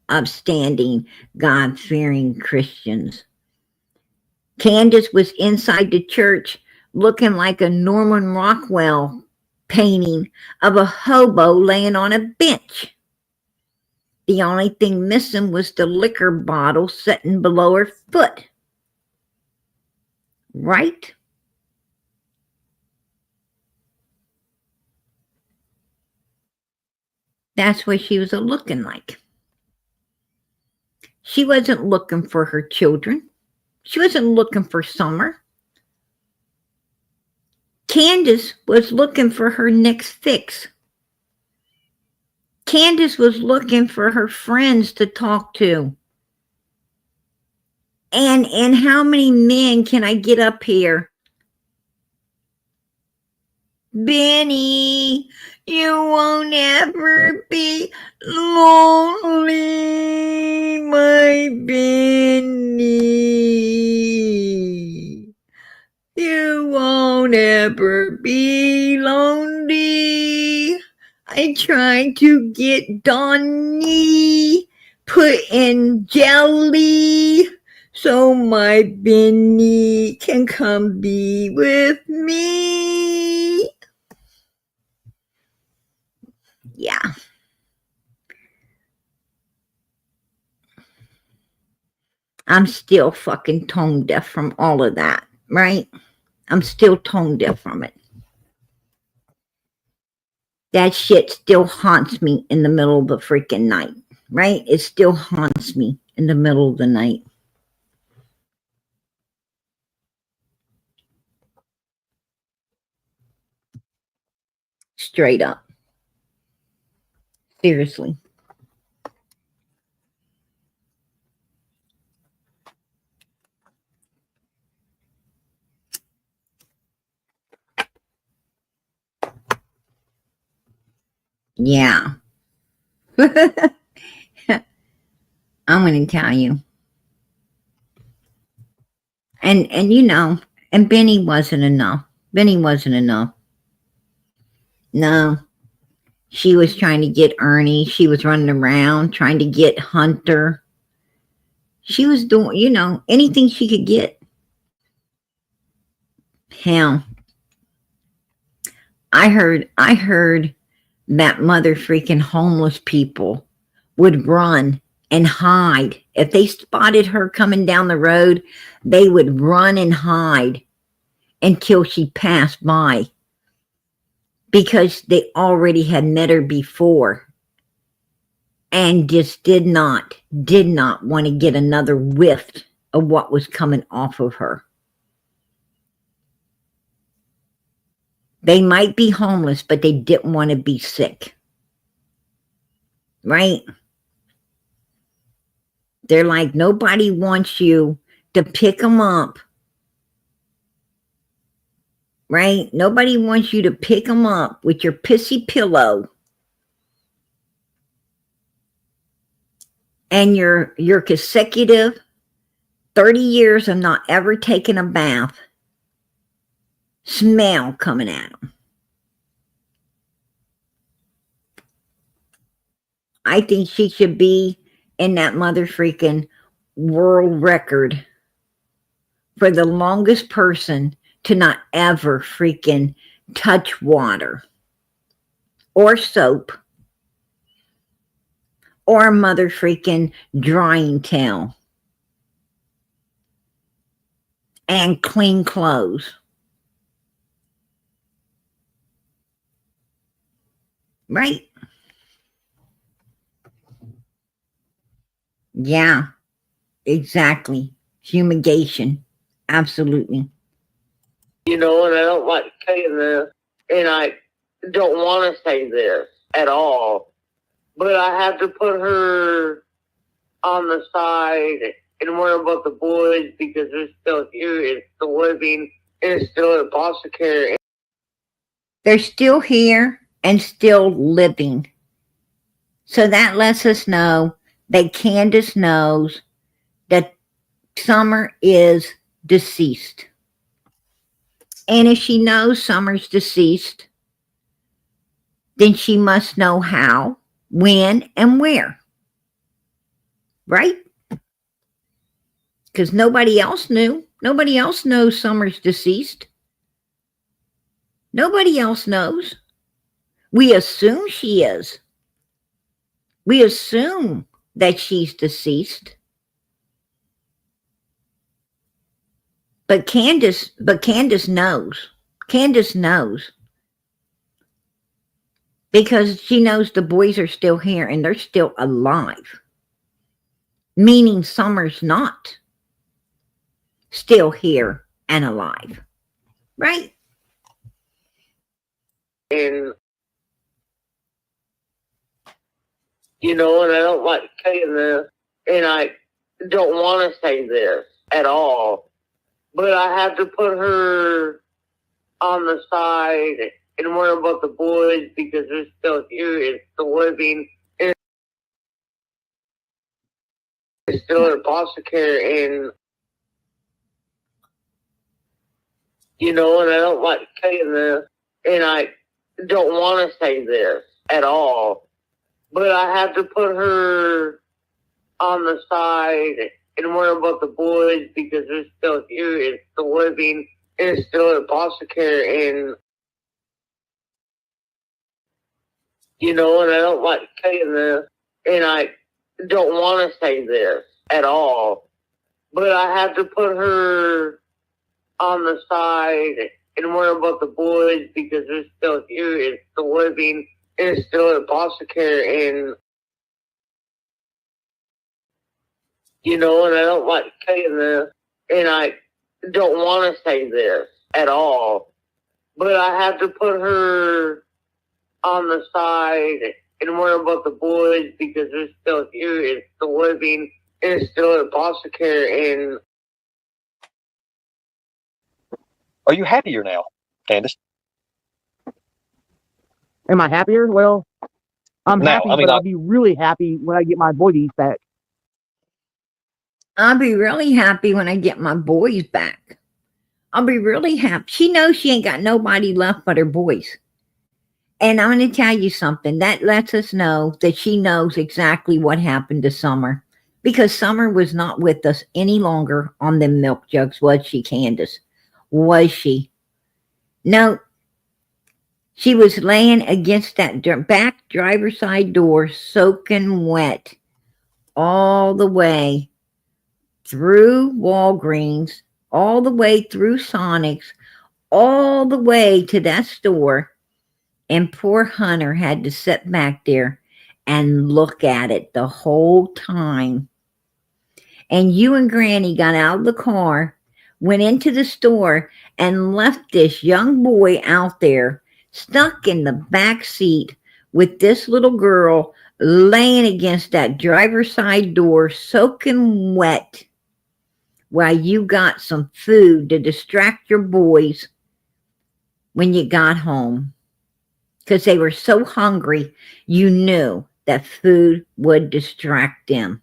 upstanding, God-fearing Christians. Candace was inside the church looking like a Norman Rockwell painting of a hobo laying on a bench. The only thing missing was the liquor bottle sitting below her foot. Right? That's what she was looking like. She wasn't looking for her children. She wasn't looking for Summer. Candace was looking for her next fix. Candace was looking for her friends to talk to. And how many men can I get up here? Benny, you won't ever be lonely, my Benny. You won't ever be lonely. I tried to get Donnie put in jelly so my Benny can come be with me. Yeah. I'm still fucking tone deaf from all of that, right? I'm still tone deaf from it. That shit still haunts me in the middle of the freaking night, right? It still haunts me in the middle of the night. Straight up. Seriously. Yeah. I'm going to tell you. And you know, and Benny wasn't enough. Benny wasn't enough. No. She was trying to get Ernie. She was running around trying to get Hunter. She was doing, you know, anything she could get. Hell, I heard that mother freaking homeless people would run and hide. If they spotted her coming down the road, they would run and hide until she passed by because they already had met her before and just did not want to get another whiff of what was coming off of her. They might be homeless, but they didn't want to be sick. Right? They're like, nobody wants you to pick them up. Right? Nobody wants you to pick them up with your pissy pillow and your consecutive 30 years of not ever taking a bath smell coming at them. I think she should be in that mother freaking world record for the longest person to not ever freaking touch water or soap or a mother freaking drying towel and clean clothes. Right? Yeah, exactly. Fumigation. Absolutely. You know, and I don't like saying this, and I don't want to say this at all, but I have to put her on the side and worry about the boys because they're still here and still living and still in foster care. They're still here and still living. So that lets us know that Candace knows that Summer is deceased. And if she knows Summer's deceased, then she must know how, when, and where. Right? Because nobody else knew. Nobody else knows Summer's deceased. Nobody else knows. We assume she is. We assume that she's deceased. But Candace knows. Candace knows. Because she knows the boys are still here and they're still alive. Meaning Summer's not still here and alive. Right? And, you know, and I don't like saying this, and I don't want to say this at all, but I have to put her on the side and worry about the boys because they're still here and still living and still in foster care. And, you know, and I don't like saying this, and I don't want to say this at all, but I have to put her on the side and worry about the boys because they're still here and still living and still in foster care. And, you know, and I don't like saying this, and I don't want to say this at all, but I have to put her on the side and worry about the boys because they're still here and still living and still in foster care. And, you know, and I don't like saying this, and I don't want to say this at all, but I have to put her on the side and worry about the boys because they're still here and still living and still in foster care. And, are you happier now, Candace? Am I happier? Well, I'm Now, happy, I mean, but I'll be really happy when I get my boys back. I'll be really happy when I get my boys back. I'll be really happy. She knows she ain't got nobody left but her boys. And I'm going to tell you something. That lets us know that she knows exactly what happened to Summer. Because Summer was not with us any longer on them milk jugs, was she, Candace? Was she? No. She was laying against that back driver's side door, soaking wet all the way through Walgreens, all the way through Sonic's, all the way to that store. And poor Hunter had to sit back there and look at it the whole time. And you and Granny got out of the car, went into the store, and left this young boy out there stuck in the back seat with this little girl laying against that driver's side door, soaking wet, while you got some food to distract your boys when you got home. Because they were so hungry, you knew that food would distract them.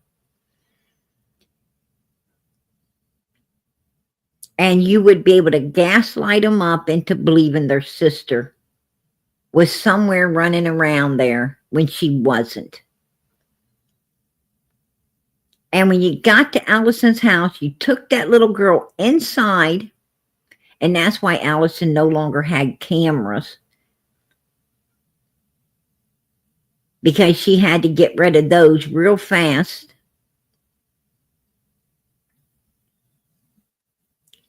And you would be able to gaslight them up into believing their sister was somewhere running around there when she wasn't. And when you got to Allison's house, you took that little girl inside, and that's why Allison no longer had cameras. Because she had to get rid of those real fast.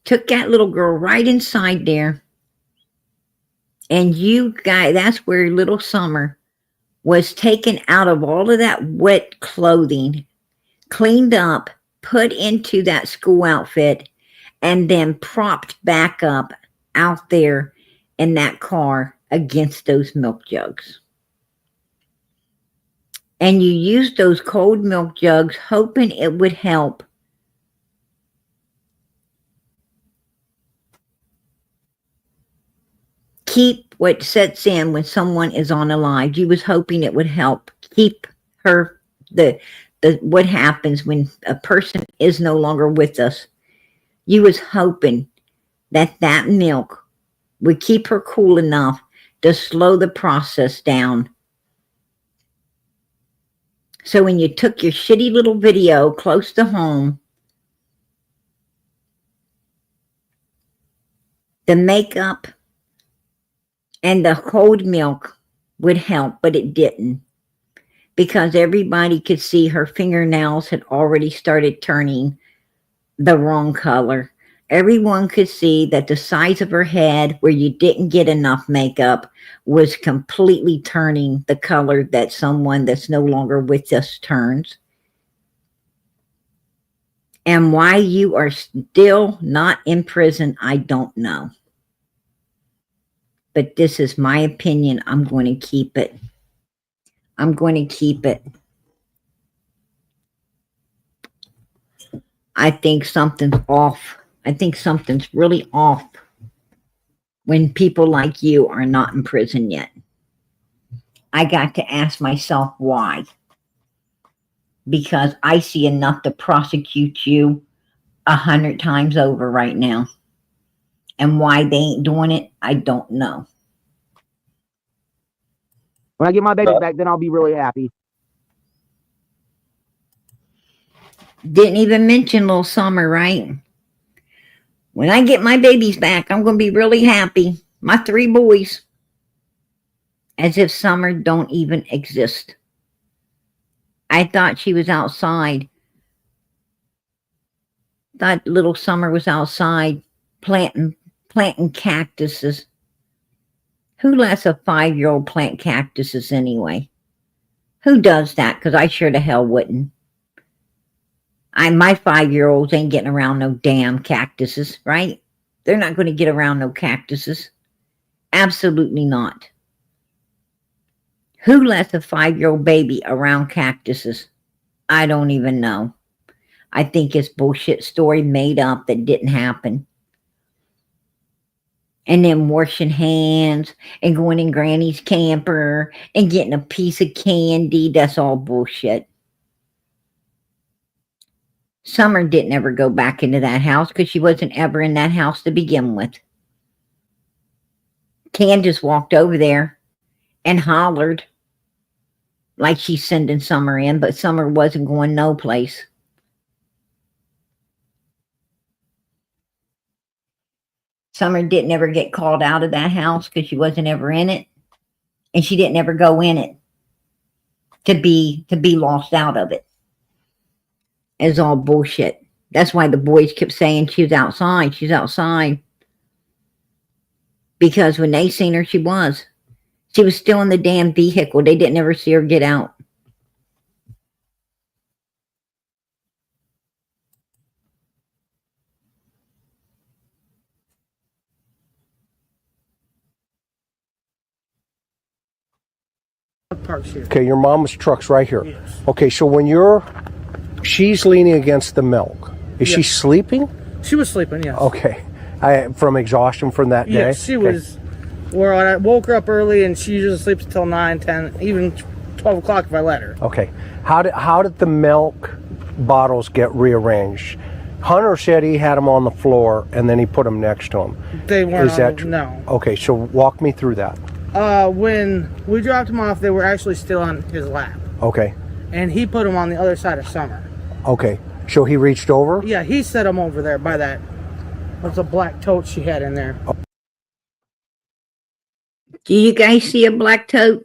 Took that little girl right inside there. And you guys, that's where little Summer was taken out of all of that wet clothing, cleaned up, put into that school outfit, and then propped back up out there in that car against those milk jugs. And you used those cold milk jugs hoping it would help keep what sets in when someone is unalive. You was hoping it would help keep her, the what happens when a person is no longer with us. You was hoping that that milk would keep her cool enough to slow the process down. So when you took your shitty little video close to home, the makeup and the cold milk would help, but it didn't. Because everybody could see her fingernails had already started turning the wrong color. Everyone could see that the size of her head, where you didn't get enough makeup, was completely turning the color that someone that's no longer with us turns. And why you are still not in prison, I don't know. But this is my opinion. I'm going to keep it. I'm going to keep it. I think something's off. I think something's really off when people like you are not in prison yet. I got to ask myself why. Because I see enough to prosecute you 100 times over right now. And why they ain't doing it, I don't know. When I get my babies back, then I'll be really happy. Didn't even mention little Summer, right? When I get my babies back, I'm going to be really happy. My 3 boys. As if Summer don't even exist. I thought she was outside. Thought little Summer was outside planting cactuses. Who lets a 5-year-old plant cactuses anyway? Who does that? Because I sure the hell wouldn't. My 5-year-olds ain't getting around no damn cactuses, right? They're not going to get around no cactuses. Absolutely not. Who lets a 5-year-old baby around cactuses? I don't even know. I think it's bullshit story made up that didn't happen. and then washing hands and going in Granny's camper and getting a piece of candy. That's all bullshit. Summer didn't ever go back into that house because she wasn't ever in that house to begin with. Candace walked over there and hollered like she's sending Summer in, but Summer wasn't going no place. Summer didn't ever get called out of that house because she wasn't ever in it, and she didn't ever go in it to be lost out of it. It's all bullshit. That's why the boys kept saying she's outside. She's outside. Because when they seen her, she was still in the damn vehicle. They didn't ever see her get out. Okay, your mom's truck's right here. Yes. Okay, so when she's leaning against the milk. Is she sleeping? She was sleeping, yes. Okay. From exhaustion from that day? Yes, she was. Where I woke her up early, and she usually sleeps until 9, 10, even 12 o'clock if I let her. Okay. How did the milk bottles get rearranged? Hunter said he had them on the floor, and then he put them next to him. They weren't. Is that true? No. Okay, so walk me through that. When we dropped them off, they were actually still on his lap. Okay. And he put them on the other side of Summer. Okay. So he reached over? Yeah, he set them over there by that. What's a black tote she had in there? Do you guys see a black tote?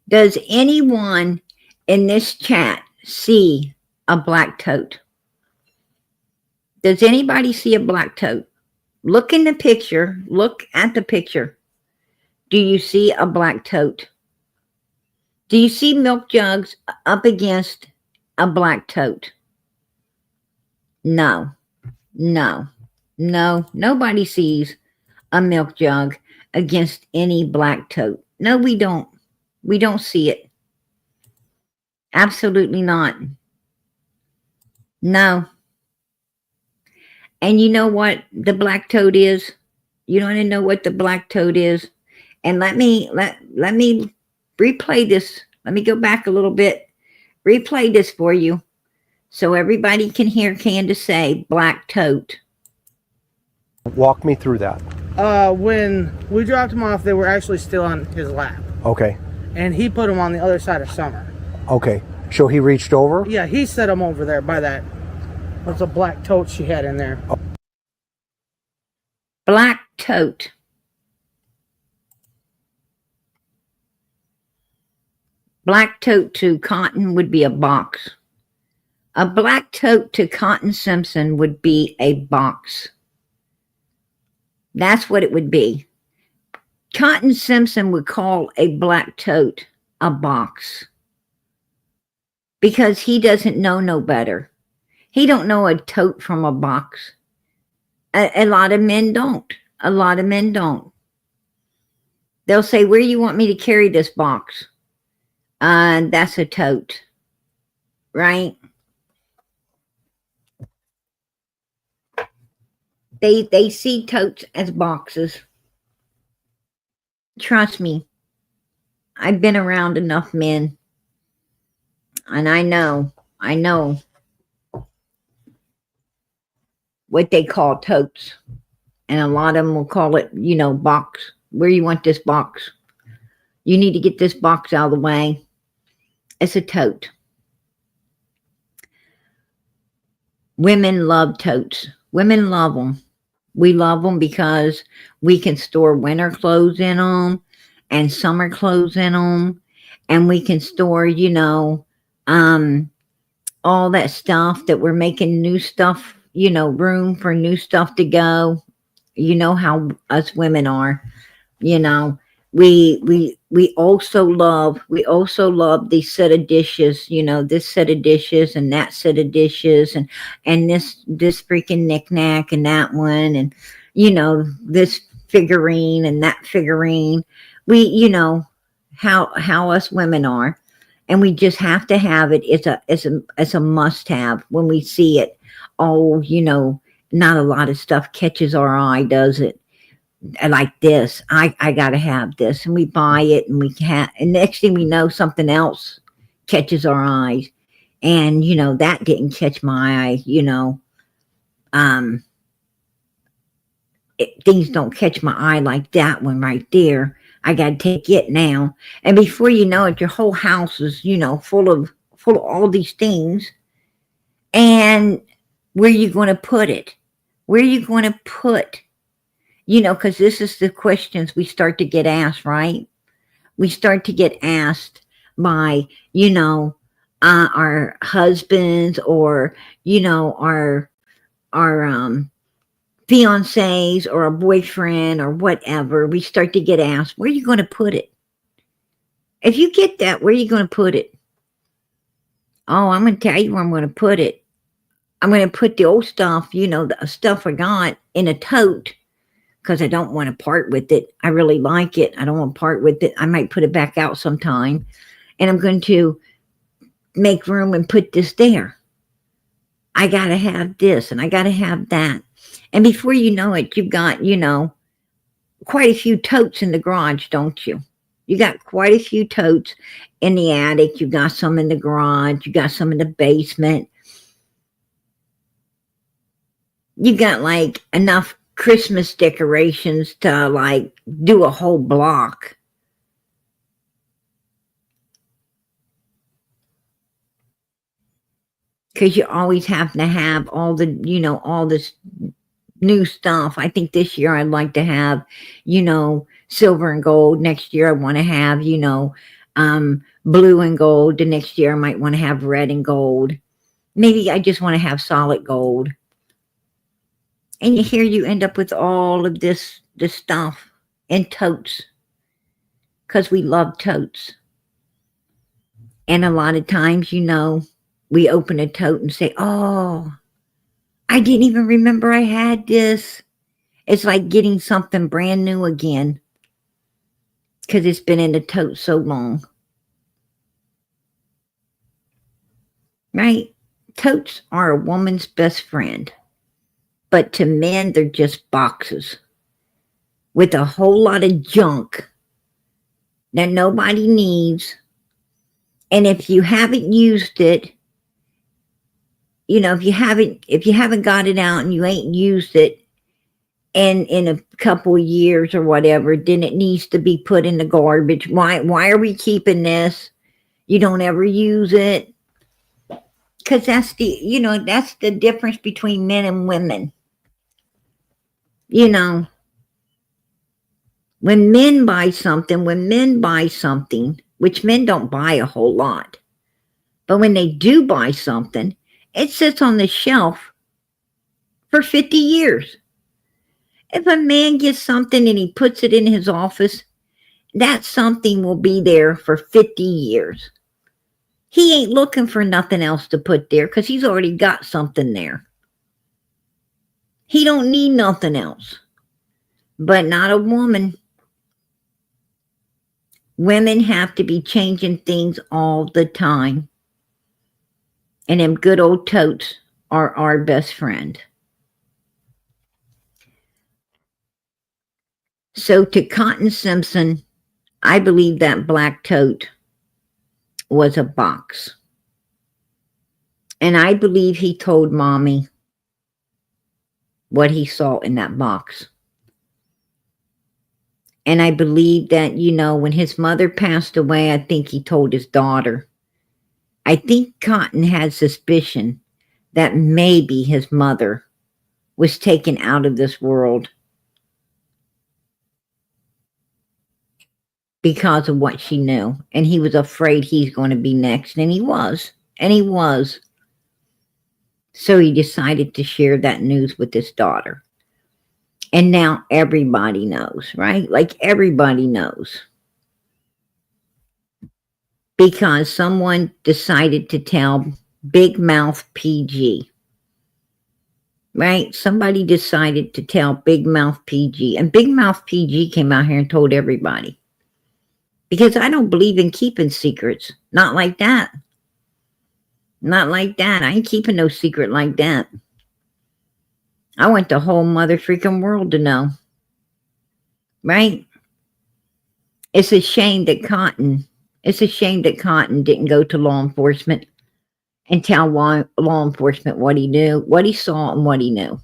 Does anyone in this chat see a black tote? Does anybody see a black tote? Look in the picture. Look at the picture. Do you see a black tote? Do you see milk jugs up against a black tote? No. No. No. Nobody sees a milk jug against any black tote. No, we don't. We don't see it. Absolutely not. No. And you know what the black tote is? You don't even know what the black tote is. And let me replay this. Let me go back a little bit. Replay this for you so everybody can hear Candace say black tote. Walk me through that. When we dropped them off, they were actually still on his lap. Okay. And he put them on the other side of Summer. Okay. So he reached over? Yeah, he set them over there by that. What's a black tote she had in there? Black tote. Black tote to Cotton would be a box. A black tote to Cotton Simpson would be a box. That's what it would be. Cotton Simpson would call a black tote a box because he doesn't know no better. He don't know a tote from a box. A lot of men don't. A lot of men don't. They'll say, where do you want me to carry this box? That's a tote, right? They see totes as boxes. Trust me, I've been around enough men, and I know what they call totes, and a lot of them will call it, box. Where you want this box? You need to get this box out of the way. It's a tote. Women love totes. Women love them. We love them because we can store winter clothes in them and summer clothes in them. And we can store, all that stuff that we're making new stuff, room for new stuff to go. You know how us women are, We also love these set of dishes, this set of dishes and that set of dishes and this freaking knickknack and that one and this figurine and that figurine. We how us women are, and we just have to have it. It's a must have when we see it. Oh, not a lot of stuff catches our eye, does it? like this. I gotta have this, and we buy it, and and next thing we know, something else catches our eyes, and that didn't catch my eye. Things don't catch my eye like that one right there. I gotta take it now, and before you know it, your whole house is full of all these things. And where are you going to put it? Where are you going to put? Because this is the questions we start to get asked, right? We start to get asked by our husbands, or our fiancés, or a boyfriend, or whatever. We start to get asked, where are you going to put it? If you get that, where are you going to put it? Oh, I'm going to tell you where I'm going to put it. I'm going to put the old stuff, the stuff I got, in a tote, because I don't want to part with it. I really like it. I don't want to part with it. I might put it back out sometime. And I'm going to make room and put this there. I got to have this, and I got to have that. And before you know it, you've got, quite a few totes in the garage, don't you? You got quite a few totes in the attic. You got some in the garage. You got some in the basement. You got like enough Christmas decorations to like do a whole block. Because you always have to have all the, all this new stuff. I think this year I'd like to have, silver and gold. Next year I want to have, blue and gold. The next year I might want to have red and gold. Maybe I just want to have solid gold. And here you end up with all of this stuff in totes, because we love totes. And a lot of times, we open a tote and say, oh, I didn't even remember I had this. It's like getting something brand new again, because it's been in the tote so long. Right? Totes are a woman's best friend. But to men, they're just boxes with a whole lot of junk that nobody needs. And if you haven't used it, if you haven't got it out and you ain't used it in a couple of years or whatever, then it needs to be put in the garbage. Why are we keeping this? You don't ever use it. Because that's the difference between men and women. When men buy something, which men don't buy a whole lot, but when they do buy something, it sits on the shelf for 50 years. If a man gets something and he puts it in his office, that something will be there for 50 years. He ain't looking for nothing else to put there, because he's already got something there. He don't need nothing else. But not a woman. Women have to be changing things all the time. And them good old totes are our best friend. So to Cotton Simpson, I believe that black tote was a box. And I believe he told Mommy what he saw in that box. And I believe that, when his mother passed away, I think he told his daughter. I think Cotton had suspicion that maybe his mother was taken out of this world because of what she knew. And he was afraid he's going to be next. And he was. So he decided to share that news with his daughter. And now everybody knows, right? Like everybody knows. Because someone decided to tell Big Mouth PG. Right? Somebody decided to tell Big Mouth PG. And Big Mouth PG came out here and told everybody. Because I don't believe in keeping secrets. Not like that. Not like that. I ain't keeping no secret like that. I want the whole mother freaking world to know. right? It's a shame that Cotton didn't go to law enforcement and tell law enforcement what he knew, what he saw, and what he knew.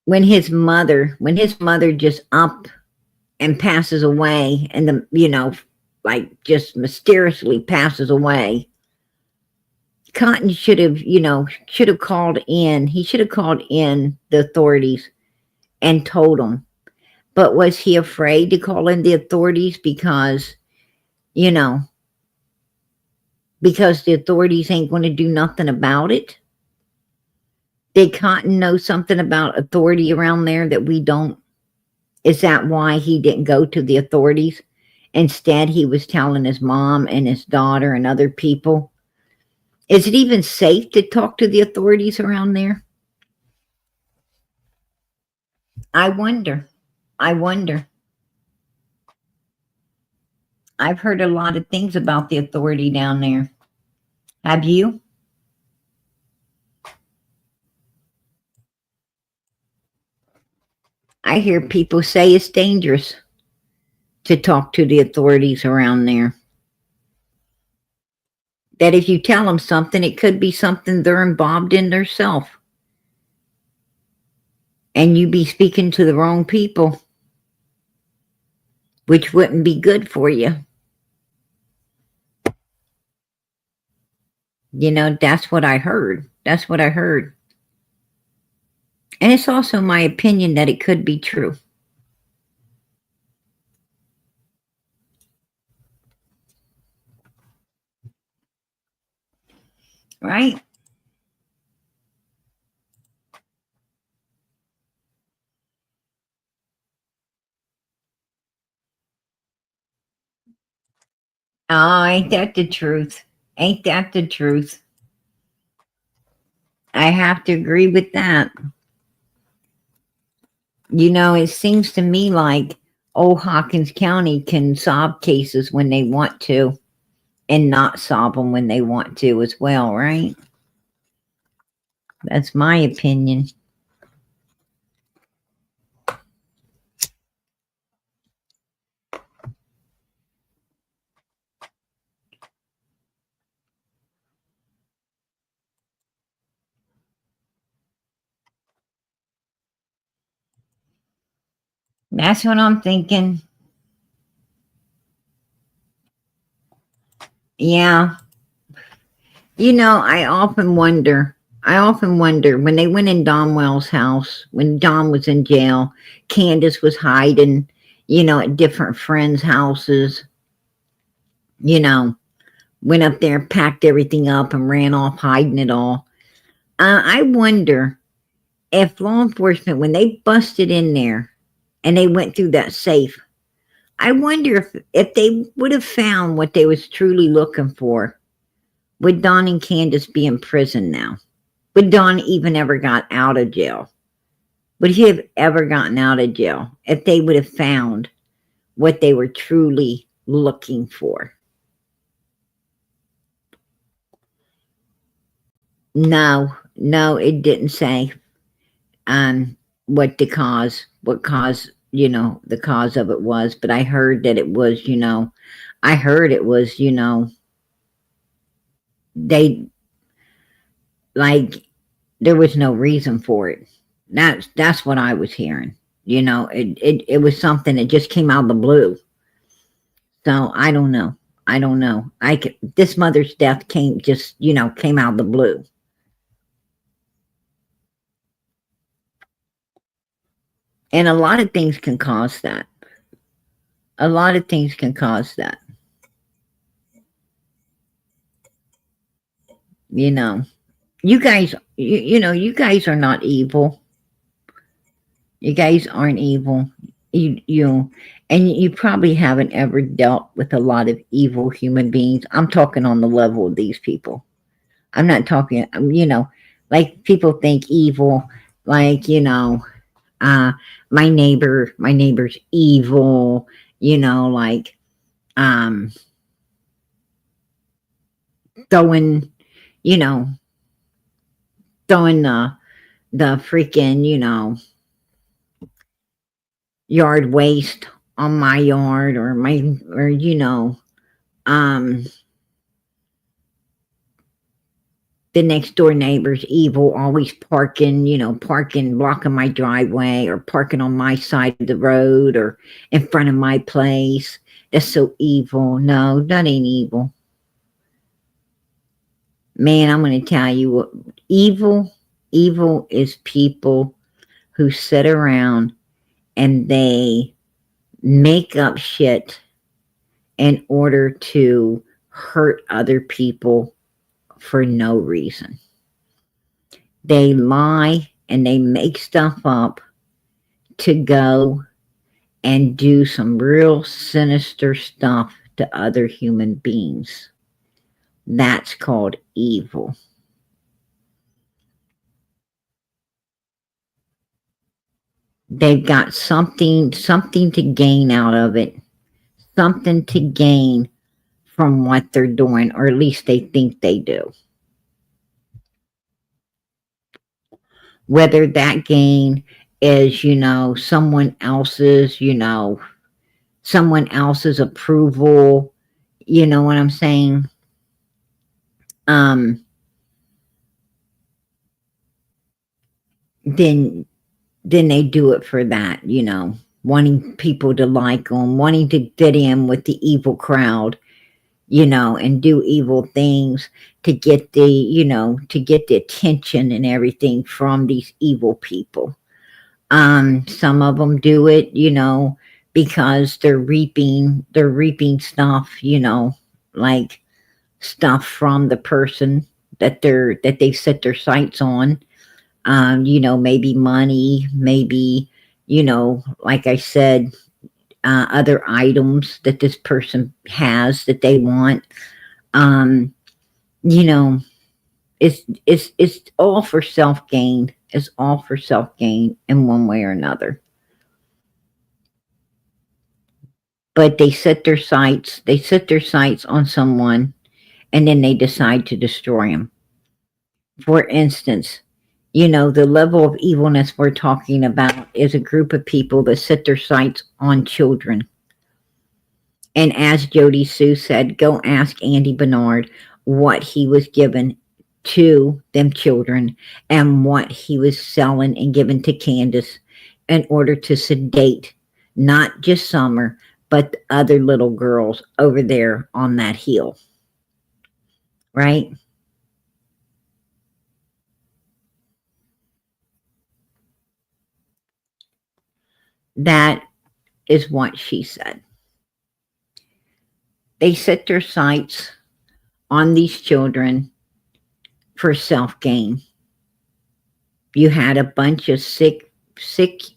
When his mother just up and passes away, and like just mysteriously passes away, Cotton should have called in. He should have called in the authorities and told them. But was he afraid to call in the authorities because the authorities ain't going to do nothing about it? Did Cotton know something about authority around there that we don't? Is that why he didn't go to the authorities? Instead, he was telling his mom and his daughter and other people. Is it even safe to talk to the authorities around there? I wonder. I've heard a lot of things about the authority down there. Have you? I hear people say it's dangerous to talk to the authorities around there. That if you tell them something, it could be something they're involved in themselves. And you be speaking to the wrong people, which wouldn't be good for you. That's what I heard. And it's also my opinion that it could be true. Right? Oh, ain't that the truth? Ain't that the truth? I have to agree with that. It seems to me like old Hawkins County can solve cases when they want to and not solve them when they want to as well, right? That's my opinion. That's what I'm thinking. Yeah. I often wonder when they went in Don Wells' house, when Don was in jail, Candace was hiding, at different friends' houses, went up there, packed everything up and ran off hiding it all. I wonder if law enforcement, when they busted in there and they went through that safe, I wonder if they would have found what they was truly looking for. Would Don and Candace be in prison now? Would Don even ever got out of jail? Would he have ever gotten out of jail if they would have found what they were truly looking for? No, it didn't say what the cause the cause of it was, but I heard that it was, they like there was no reason for it. That's what I was hearing. It was something that just came out of the blue. So I don't know. This mother's death came out of the blue. And a lot of things can cause that. You guys, you guys are not evil. You guys aren't evil. And you probably haven't ever dealt with a lot of evil human beings. I'm talking on the level of these people. I'm not talking, like people think evil, like, my neighbor's evil, like, throwing, throwing the freaking, yard waste on my yard, or um, the next door neighbor's evil, always parking, blocking my driveway, or parking on my side of the road, or in front of my place. That's so evil. No, that ain't evil. Man, I'm going to tell you what evil is people who sit around and they make up shit in order to hurt other people for no reason. They lie and they make stuff up to go and do some real sinister stuff to other human beings. That's called evil. They've got something to gain out of it, something to gain from what they're doing, or at least they think they do. Whether that gain is, someone else's, someone else's approval, you know what I'm saying? Then they do it for that, wanting people to like them, wanting to fit in with the evil crowd, and do evil things to get the attention and everything from these evil people. Some of them do it, because they're reaping stuff, like stuff from the person that they set their sights on. Maybe money, maybe, like I said, other items that this person has that they want. It's all for self-gain. It's all for self-gain in one way or another. But they set their sights on someone, and then they decide to destroy them. For instance, the level of evilness we're talking about is a group of people that set their sights on children. And as Jody Sue said, go ask Andy Bernard what he was given to them children and what he was selling and giving to Candace in order to sedate not just Summer, but the other little girls over there on that hill. Right? That is what she said. They set their sights on these children for self-gain. You had a bunch of sick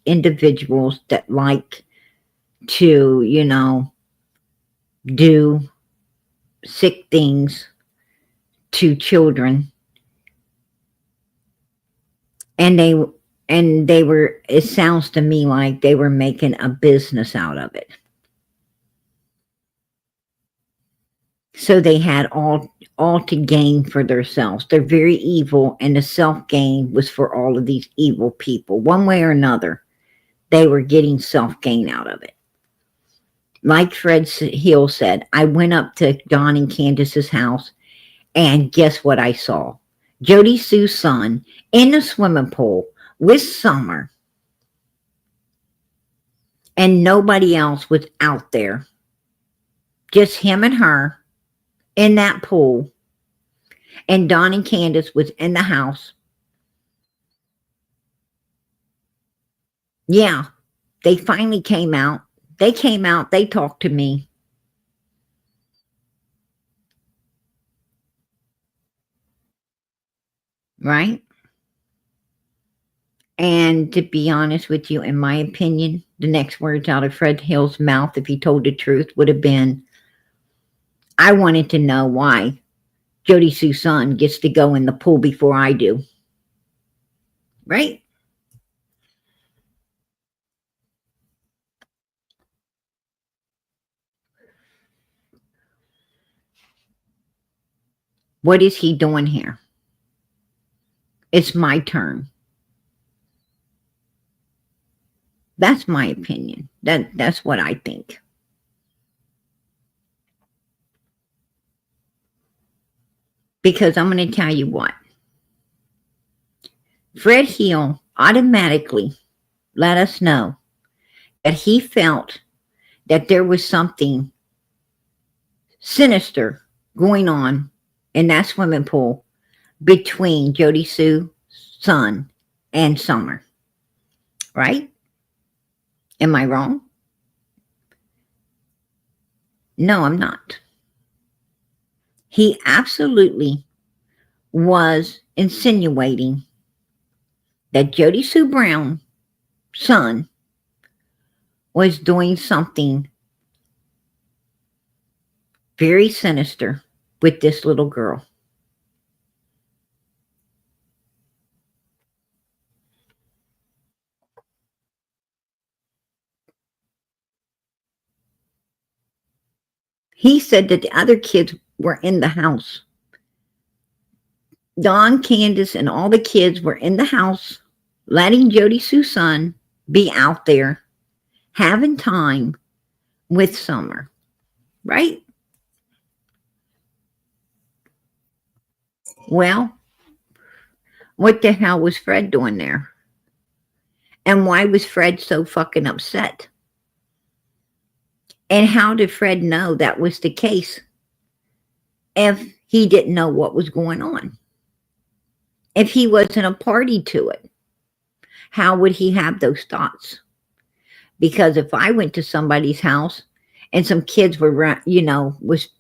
individuals that like to, do sick things to children. And they were, it sounds to me like they were making a business out of it. So they had all to gain for themselves. They're very evil, and the self-gain was for all of these evil people. One way or another, they were getting self-gain out of it. Like Fred Hill said, I went up to Don and Candace's house, and guess what I saw? Jody Sue's son in the swimming pool with Summer, and nobody else was out there. Just him and her in that pool, and Don and Candace was in the house. Yeah, they finally came out. They talked to me. Right? And to be honest with you, in my opinion, the next words out of Fred Hill's mouth, if he told the truth, would have been, I wanted to know why Jody Sue's son gets to go in the pool before I do. Right? What is he doing here? It's my turn. That's my opinion. That's what I think. Because I'm going to tell you what. Fred Hill automatically let us know that he felt that there was something sinister going on in that swimming pool between Jody Sue's son and Summer. Right? Am I wrong? No, I'm not. He absolutely was insinuating that Jody Sue Brown's son was doing something very sinister with this little girl. He said that the other kids were in the house. Don, Candace, and all the kids were in the house, letting Jody Sue's son be out there having time with Summer. Right? Well, what the hell was Fred doing there? And why was Fred so fucking upset? And how did Fred know that was the case if he didn't know what was going on? If he wasn't a party to it, how would he have those thoughts? Because if I went to somebody's house and some kids were, was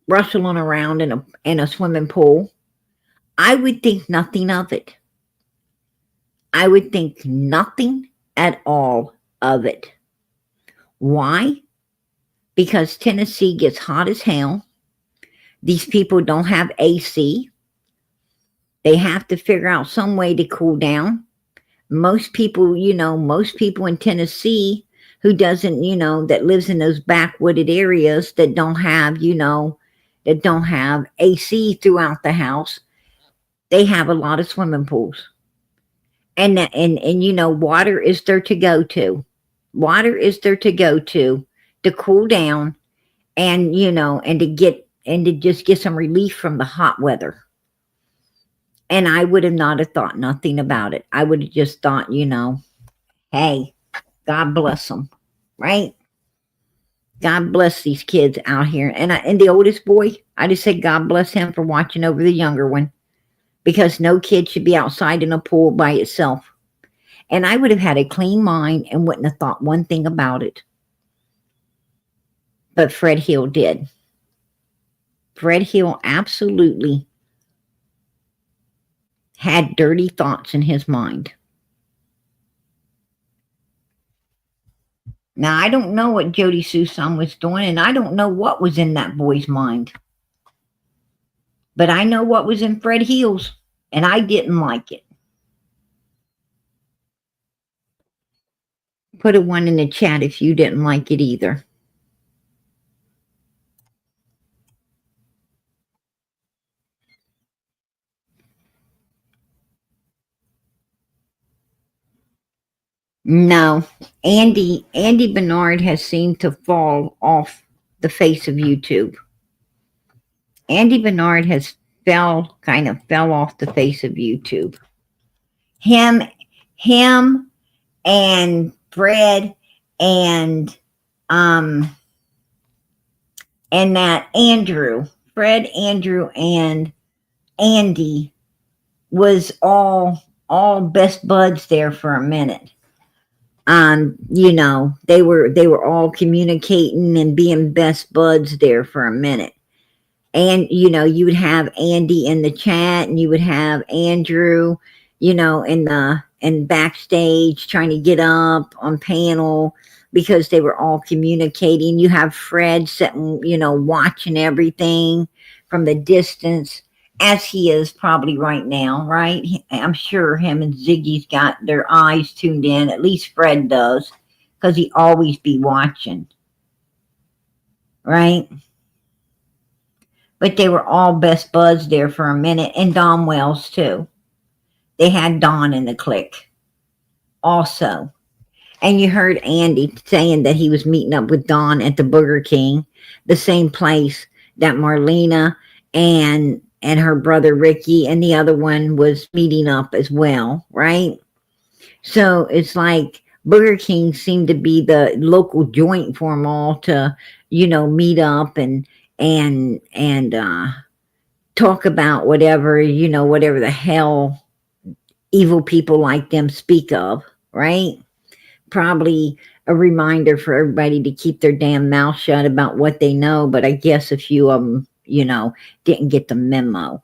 rustling around in a swimming pool, I would think nothing of it. I would think nothing at all of it. Why? Because Tennessee gets hot as hell. These people don't have AC. They have to figure out some way to cool down. Most people in Tennessee who doesn't, that lives in those backwooded areas that don't have, that don't have AC throughout the house, they have a lot of swimming pools. And water is there to go to. Water is there to go to cool down and, and to just get some relief from the hot weather. And I would have not have thought nothing about it. I would have just thought, hey, God bless them, right? God bless these kids out here. And the oldest boy, I just said God bless him for watching over the younger one. Because no kid should be outside in a pool by itself. And I would have had a clean mind and wouldn't have thought one thing about it. But Fred Hill did. Fred Hill absolutely had dirty thoughts in his mind. Now, I don't know what Jody Sue's son was doing, and I don't know what was in that boy's mind. But I know what was in Fred Hill's, and I didn't like it. Put a 1 in the chat if you didn't like it either. No, Andy Bernard has seemed to fall off the face of YouTube. Andy Bernard has fell off the face of YouTube. Him and Fred and that Andrew, Fred, Andrew, and Andy was all best buds there for a minute. They were all communicating and being best buds there for a minute. And, you would have Andy in the chat and you would have Andrew, in backstage trying to get up on panel because they were all communicating. You have Fred sitting, watching everything from the distance as he is probably right now, right? I'm sure him and Ziggy's got their eyes tuned in. At least Fred does because he always be watching, right? But they were all best buds there for a minute, and Don Wells too. They had Don in the clique also. And you heard Andy saying that he was meeting up with Don at the Burger King, the same place that Marlena and her brother Ricky and the other one was meeting up as well, right? So it's like Burger King seemed to be the local joint for them all to, meet up and talk about whatever, whatever the hell evil people like them speak of, right? Probably a reminder for everybody to keep their damn mouth shut about what they know, but I guess a few of them, didn't get the memo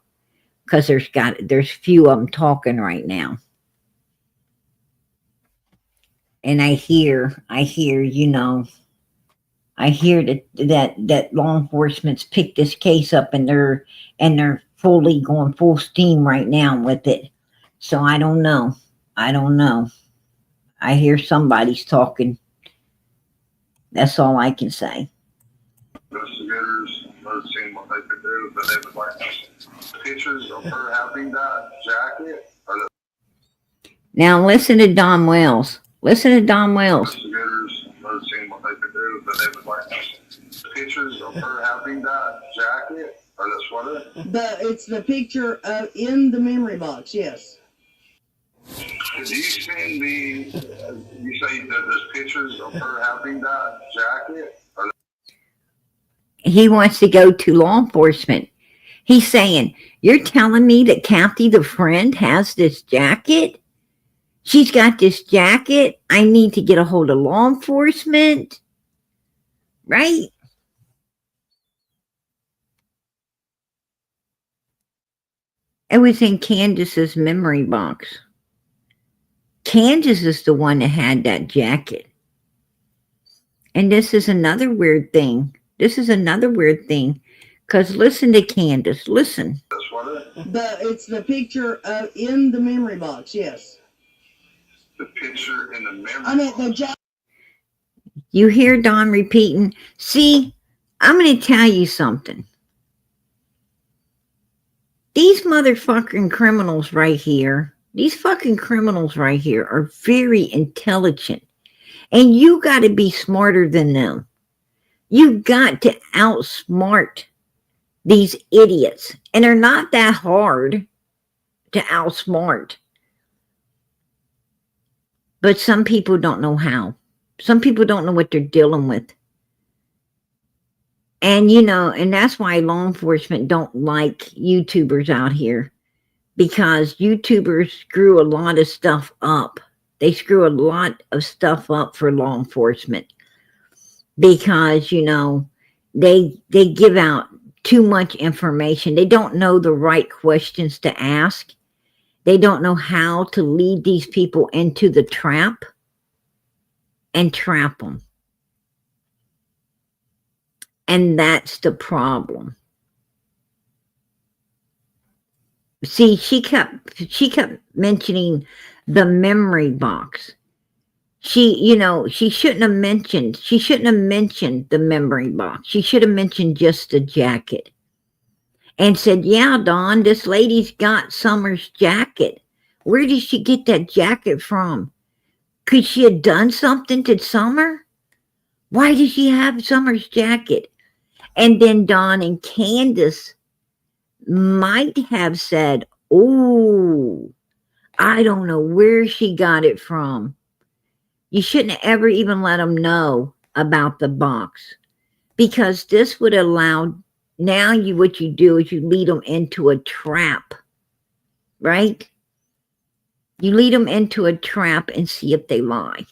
because there's few of them talking right now. And I hear, I hear that law enforcement's picked this case up and they're fully going full steam right now with it. So I don't know. I hear somebody's talking. That's all I can say. Investigators have seen what they could do, but they would like pictures of her having that jacket. Now listen to Don Wells. Investigators have seen what they could do, but they would like pictures of her having that jacket or the sweater. It's the picture in the memory box, yes. Did you send me, you say that there's pictures of her having that jacket? He wants to go to law enforcement. He's saying, you're telling me that Kathy, the friend, has this jacket? She's got this jacket. I need to get a hold of law enforcement. Right? It was in Candace's memory box. Candace is the one that had that jacket. And this is another weird thing. Because listen to Candace. Listen. It's the picture in the memory box, yes. The picture in the memory box? The jacket. You hear Don repeating. See, I'm going to tell you something. These motherfucking criminals right here, are very intelligent. And you got to be smarter than them. You got to outsmart these idiots. And they're not that hard to outsmart. But some people don't know how. Some people don't know what they're dealing with. And, and that's why law enforcement don't like YouTubers out here. Because YouTubers screw a lot of stuff up. They screw a lot of stuff up for law enforcement. Because, they give out too much information. They don't know the right questions to ask. They don't know how to lead these people into the trap and trap them. And that's the problem. See, she kept mentioning the memory box. She shouldn't have mentioned the memory box. She should have mentioned just the jacket. And said, yeah, Dawn, this lady's got Summer's jacket. Where did she get that jacket from? Could she have done something to Summer? Why did she have Summer's jacket? And then Dawn and Candace might have said, oh, I don't know where she got it from. You shouldn't ever even let them know about the box. Because this would allow, what you do is you lead them into a trap. Right? You lead them into a trap and see if they lie.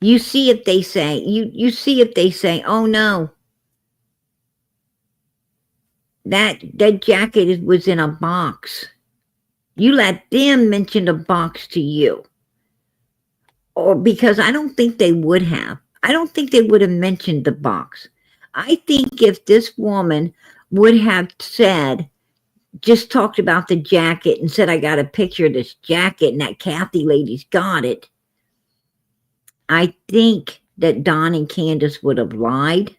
You see if they say, oh no, that jacket was in a box. You let them mention the box to you. Or because I don't think they would have. I don't think they would have mentioned the box. I think if this woman would have just talked about the jacket and said, I got a picture of this jacket and that Kathy lady's got it, I think that Don and Candace would have lied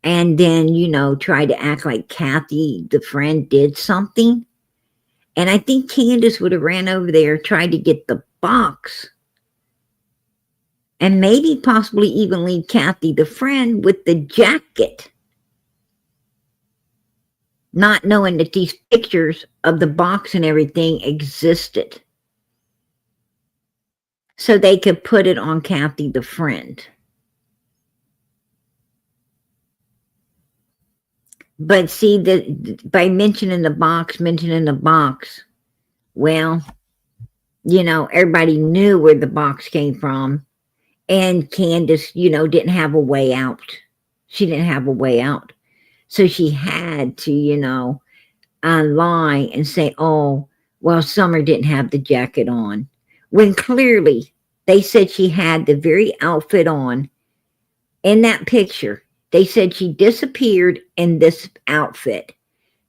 and then, try to act like Kathy, the friend, did something. And I think Candace would have ran over there, tried to get the box, and maybe possibly even leave Kathy, the friend, with the jacket, not knowing that these pictures of the box and everything existed, so they could put it on Kathy, the friend. But see, by mentioning the box, well, everybody knew where the box came from. And Candace, didn't have a way out. She didn't have a way out. So she had to, lie and say, oh, well, Summer didn't have the jacket on. When clearly they said she had the very outfit on in that picture. They said she disappeared in this outfit.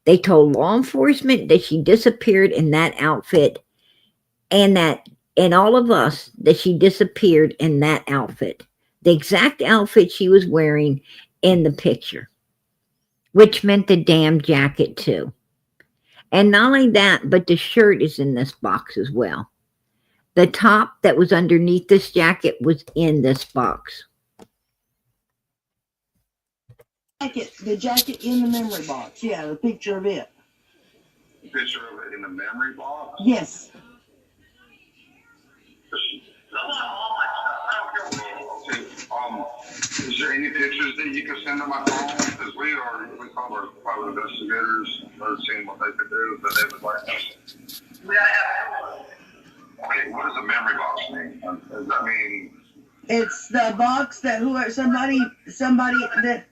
They told law enforcement that she disappeared in that outfit, and all of us that she disappeared in that outfit. The exact outfit she was wearing in the picture, which meant the damn jacket too. And not only that, but the shirt is in this box as well. The top that was underneath this jacket was in this box. The jacket in the memory box. Yeah, the picture of it. The picture of it in the memory box? Yes. Okay, is there any pictures that you can send to my phone? Because we called our private investigators, seeing what they could do, but they would like us. Okay, what does a memory box mean? Does that mean? It's the box that somebody that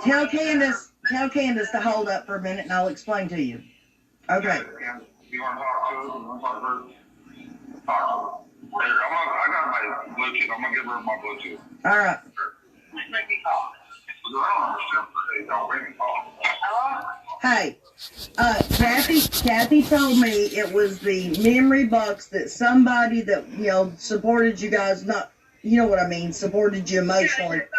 tell Candace to hold up for a minute and I'll explain to you. Okay. You want to talk to her? You want to talk to her? Talk to her. I got my Bluetooth. I'm going to give her my Bluetooth. All right. Hey, Kathy told me it was the memory box that somebody that, supported you guys, not, you know what I mean, supported you emotionally. It's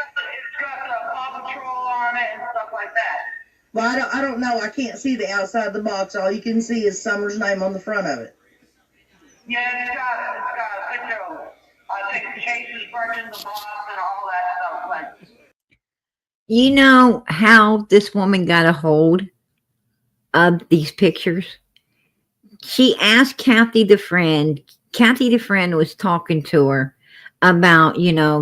got the Paw Patrol on it and stuff like that. Well, I don't know. I can't see the outside of the box. All you can see is Summer's name on the front of it. Yeah, it's got a picture of, I think, Chase's burning the box and all that stuff. Like, you know how this woman got a hold of these pictures? She asked Kathy the friend. Kathy the friend was talking to her about,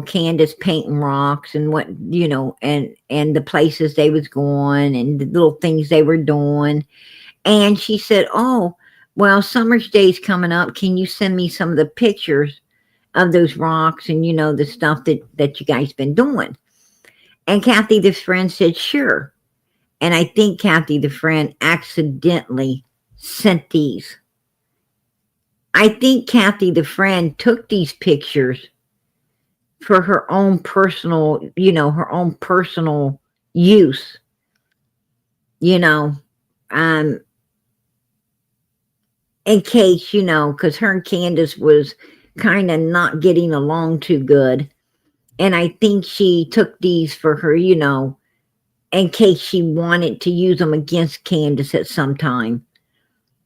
Candace painting rocks and what, and the places they was going and the little things they were doing. And she said, oh, well, Summer's Day's coming up. Can you send me some of the pictures of those rocks and, the stuff that you guys been doing? And Kathy the friend said, sure. And I think Kathy the friend accidentally sent these. I think Kathy the friend took these pictures for her own personal, use, in case, because her and Candace was kind of not getting along too good. And I think she took these for her, in case she wanted to use them against Candace at some time.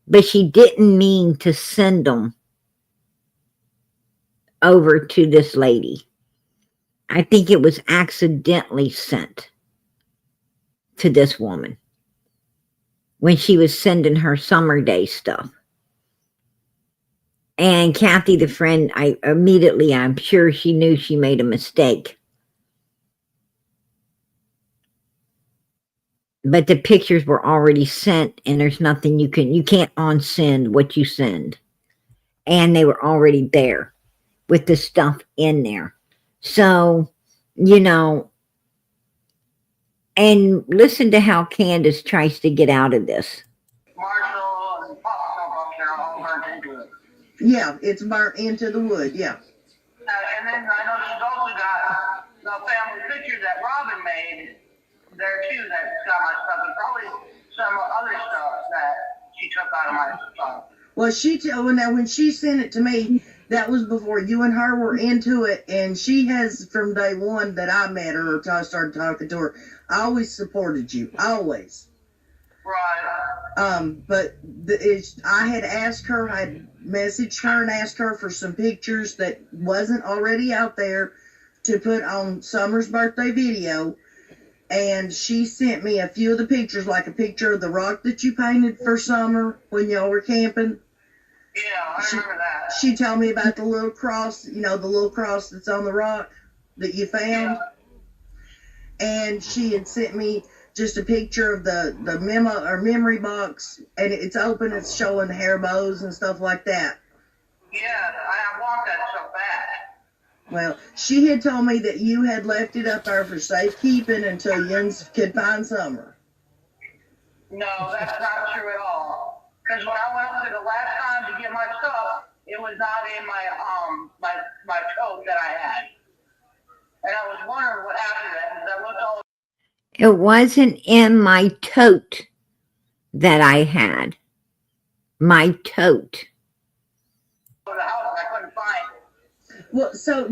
But she didn't mean to send them over to this lady. I think it was accidentally sent to this woman when she was sending her Summer Day stuff. And Kathy, the friend, I'm sure she knew she made a mistake. But the pictures were already sent, and there's nothing you can't unsend what you send. And they were already there with the stuff in there. So, and listen to how Candace tries to get out of this. Marshall and Pop up there all burnt into it. Yeah, it's burnt into the wood, yeah. And then I know she's also got the family picture that Robin made there too that's got my stuff and probably some other stuff that she took out of my stuff. Well, when she sent it to me, That was before you and her were into it, and she has, from day one that I met her or I started talking to her, I always supported you, always. Right. But I had asked her, I had messaged her and asked her for some pictures that wasn't already out there to put on Summer's birthday video, and she sent me a few of the pictures, like a picture of the rock that you painted for Summer when y'all were camping. Yeah, I remember that. She told me about the little cross, the little cross that's on the rock that you found. Yeah. And she had sent me just a picture of the memo or memory box, and it's open, it's showing hair bows and stuff like that. Yeah, I want that so bad. Well, she had told me that you had left it up there for safekeeping until Jens could find Summer. No, that's not true at all. Because when I went up there the last time to get my stuff, it was not in my coat that I had. And I was wondering what happened to that, because I looked all. It wasn't in my tote that I had. My tote. over the house and I couldn't find it. Well, so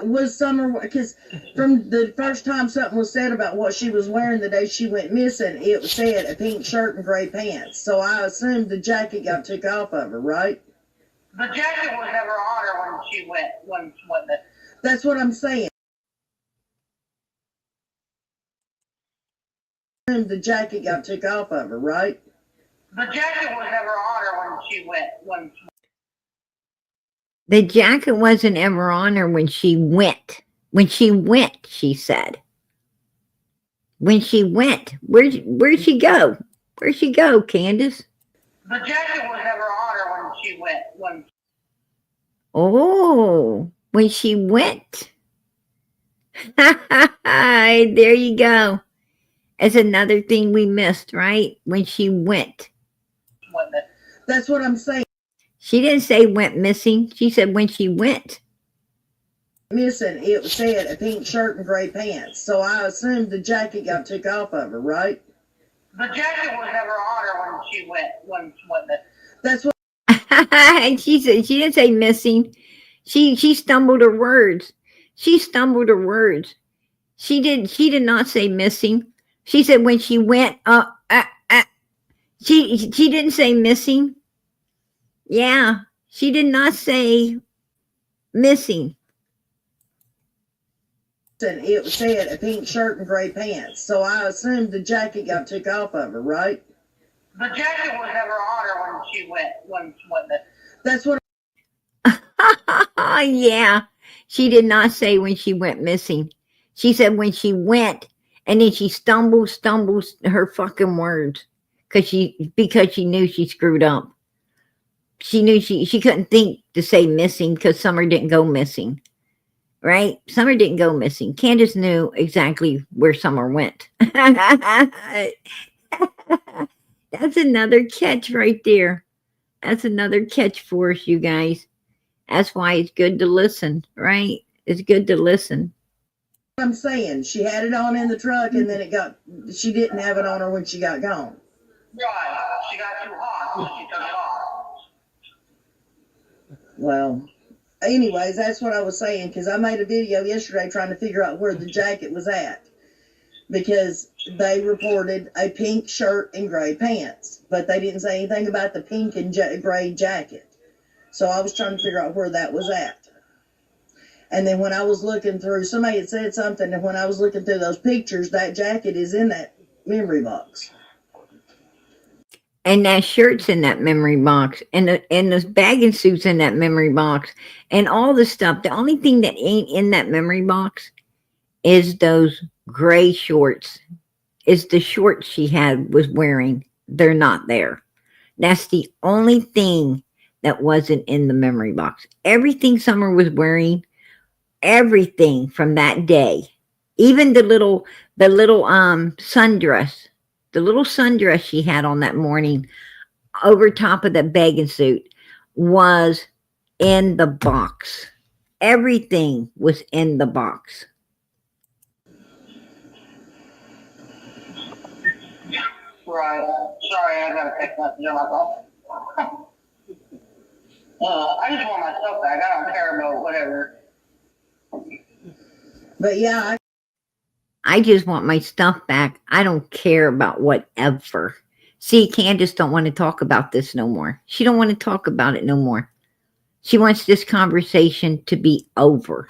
was Summer, because from the first time something was said about what she was wearing the day she went missing, it said a pink shirt and gray pants. So I assumed the jacket got took off of her, right? The jacket was never on her when she went. That's what I'm saying. The jacket got took off of her, right? The jacket was never on her when she went. The jacket wasn't ever on her when she went. When she went, she said. When she went. Where'd she go? Where'd she go, Candace? The jacket was never on her when she went. Oh, when she went. There you go. That's another thing we missed, right? When she went. That's what I'm saying. She didn't say went missing. She said when she went. Missing, it said a pink shirt and gray pants. So I assumed the jacket got took off of her, right? The jacket was never on her when she went. That's what. And she said she didn't say missing. She stumbled her words. She stumbled her words. She did not say missing. She said when she went she didn't say missing. Yeah, she did not say missing. It said a pink shirt and gray pants. So I assumed the jacket got took off of her, right? The jacket was never on her when she went. That's what. Yeah, she did not say when she went missing. She said when she went, and then she stumbles her fucking words because she knew she screwed up. She knew she couldn't think to say missing because Summer didn't go missing, right? Summer didn't go missing. Candace knew exactly where Summer went. That's another catch right there. That's another catch for us, you guys. That's why it's good to listen, right? It's good to listen. I'm saying she had it on in the truck, and then she didn't have it on her when she got gone. Right. She got too hot, so she took it off. Well, anyways, that's what I was saying, because I made a video yesterday trying to figure out where the jacket was at, because they reported a pink shirt and gray pants, but they didn't say anything about the pink and gray jacket. So I was trying to figure out where that was at. And then when I was looking through, somebody had said something, and when I was looking through those pictures, that jacket is in that memory box. And that shirt's in that memory box, and the bagging suit's in that memory box, and all the stuff. The only thing that ain't in that memory box is those gray shorts. Is the shorts she was wearing. They're not there. That's the only thing that wasn't in the memory box. Everything Summer was wearing, everything from that day, even the little sundress, the little sundress she had on that morning over top of that bathing suit was in the box. Everything was in the box. Right. Sorry, I gotta take that job off. I just want my stuff back. I don't care about whatever. But yeah, I just want my stuff back. I don't care about whatever. See, Candace don't want to talk about this no more. She don't want to talk about it no more. She wants this conversation to be over.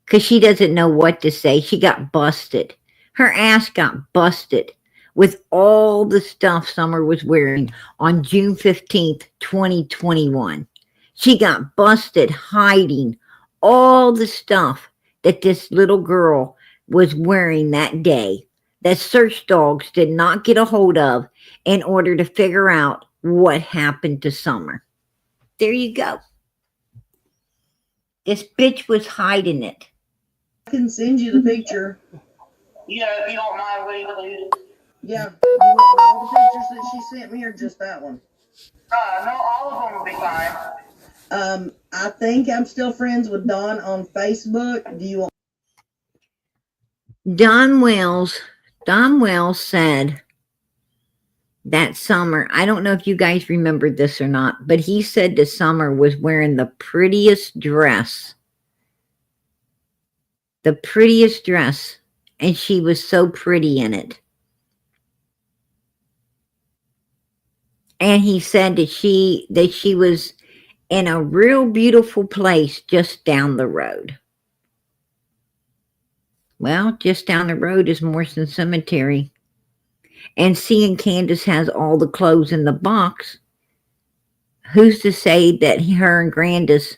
Because she doesn't know what to say. She got busted. Her ass got busted with all the stuff Summer was wearing on June 15th, 2021. She got busted hiding all the stuff that this little girl was wearing that day that search dogs did not get a hold of in order to figure out what happened to Summer. There you go. This bitch was hiding it. I can send you the picture. Yeah, if you don't mind, will you please? Yeah, you want all the pictures that she sent me or just that one? No, all of them will be fine. I think I'm still friends with Dawn on Facebook. Do you want? Don Wells said that Summer, I don't know if you guys remember this or not, but he said that Summer was wearing the prettiest dress. The prettiest dress. And she was so pretty in it. And he said that she was in a real beautiful place just down the road. Well, just down the road is Morrison Cemetery. And seeing Candace has all the clothes in the box, who's to say that her and Candace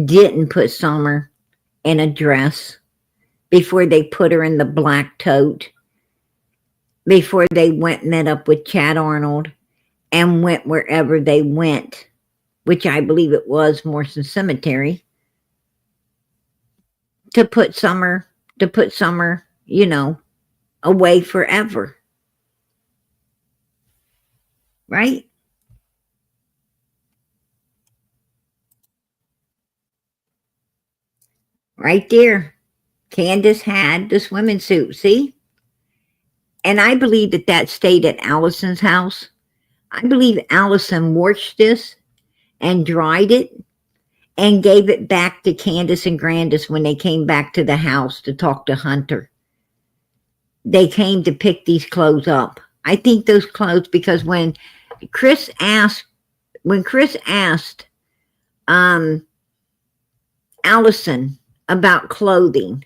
didn't put Summer in a dress before they put her in the black tote, before they went and met up with Chad Arnold and went wherever they went, which I believe it was Morrison Cemetery, to put Summer, you know, away forever. Right? Right there. Candace had the swimming suit, see? And I believe that stayed at Allison's house. I believe Allison washed this and dried it and gave it back to Candace and Candace when they came back to the house to talk to Hunter. They came to pick these clothes up. I think those clothes, because when Chris asked Allison about clothing,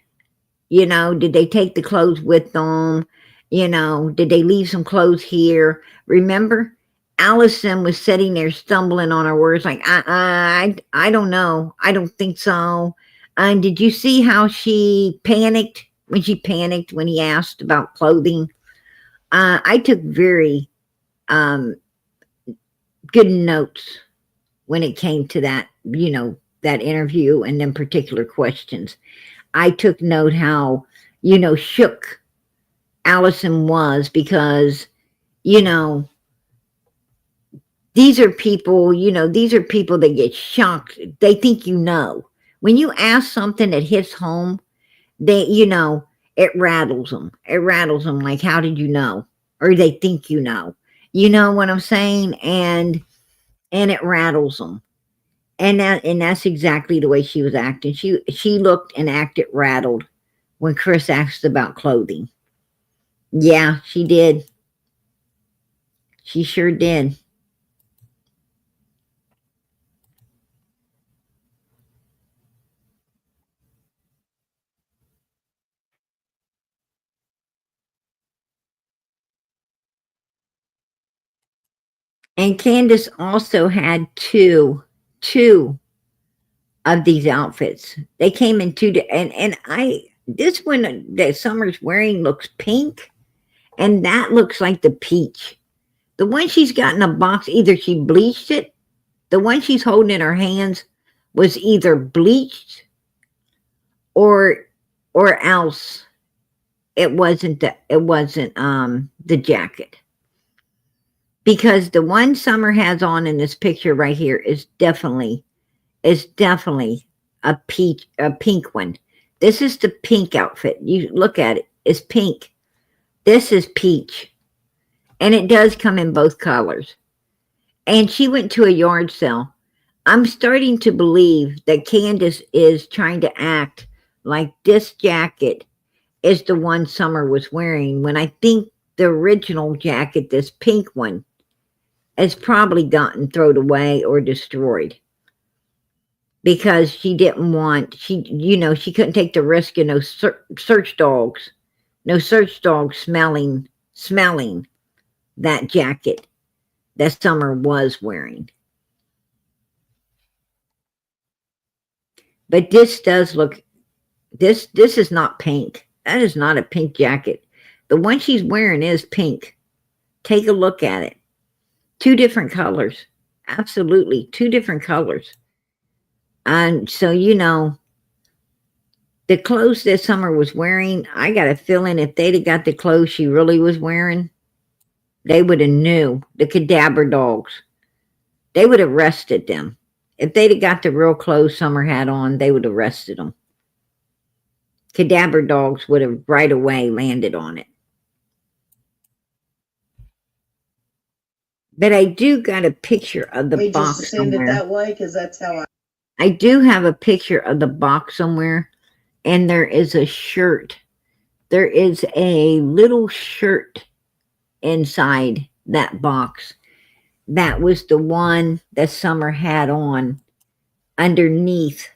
you know, did they take the clothes with them? You know, did they leave some clothes here? Remember, Allison was sitting there stumbling on her words like, I don't know. I don't think so. And did you see how she panicked when he asked about clothing? I took very good notes when it came to that, you know, that interview and then particular questions. I took note how, you know, shook Allison was because, you know, these are people that get shocked. They think, you know, when you ask something that hits home, they, you know, it rattles them. It rattles them like, how did you know? Or they think you know. You know what I'm saying? And it rattles them. And that's exactly the way she was acting. She looked and acted rattled when Chris asked about clothing. Yeah, she did. She sure did. And Candace also had two of these outfits. They came in two, this one that Summer's wearing looks pink, and that looks like the peach. The one she's got in a box, either she bleached it, the one she's holding in her hands was either bleached or else it wasn't the jacket. Because the one Summer has on in this picture right here is definitely a pink one. This is the pink outfit. You look at it, it's pink. This is peach. And it does come in both colors. And she went to a yard sale. I'm starting to believe that Candace is trying to act like this jacket is the one Summer was wearing, when I think the original jacket, this pink one, has probably gotten thrown away or destroyed. Because she didn't want, she couldn't take the risk of no search dogs smelling that jacket that Summer was wearing. But this does look, this is not pink. That is not a pink jacket. The one she's wearing is pink. Take a look at it. 2 different colors. Absolutely, 2 different colors. And so, the clothes that Summer was wearing, I got a feeling if they'd have got the clothes she really was wearing, they would have knew. The cadaver dogs, they would have arrested them. If they'd have got the real clothes Summer had on, they would have arrested them. Cadaver dogs would have right away landed on it. But I do got a picture of the We box just assumed it somewhere. that way because that's how I do have a picture of the box somewhere, and there is a shirt. There is a little shirt inside that box. That was the one that Summer had on underneath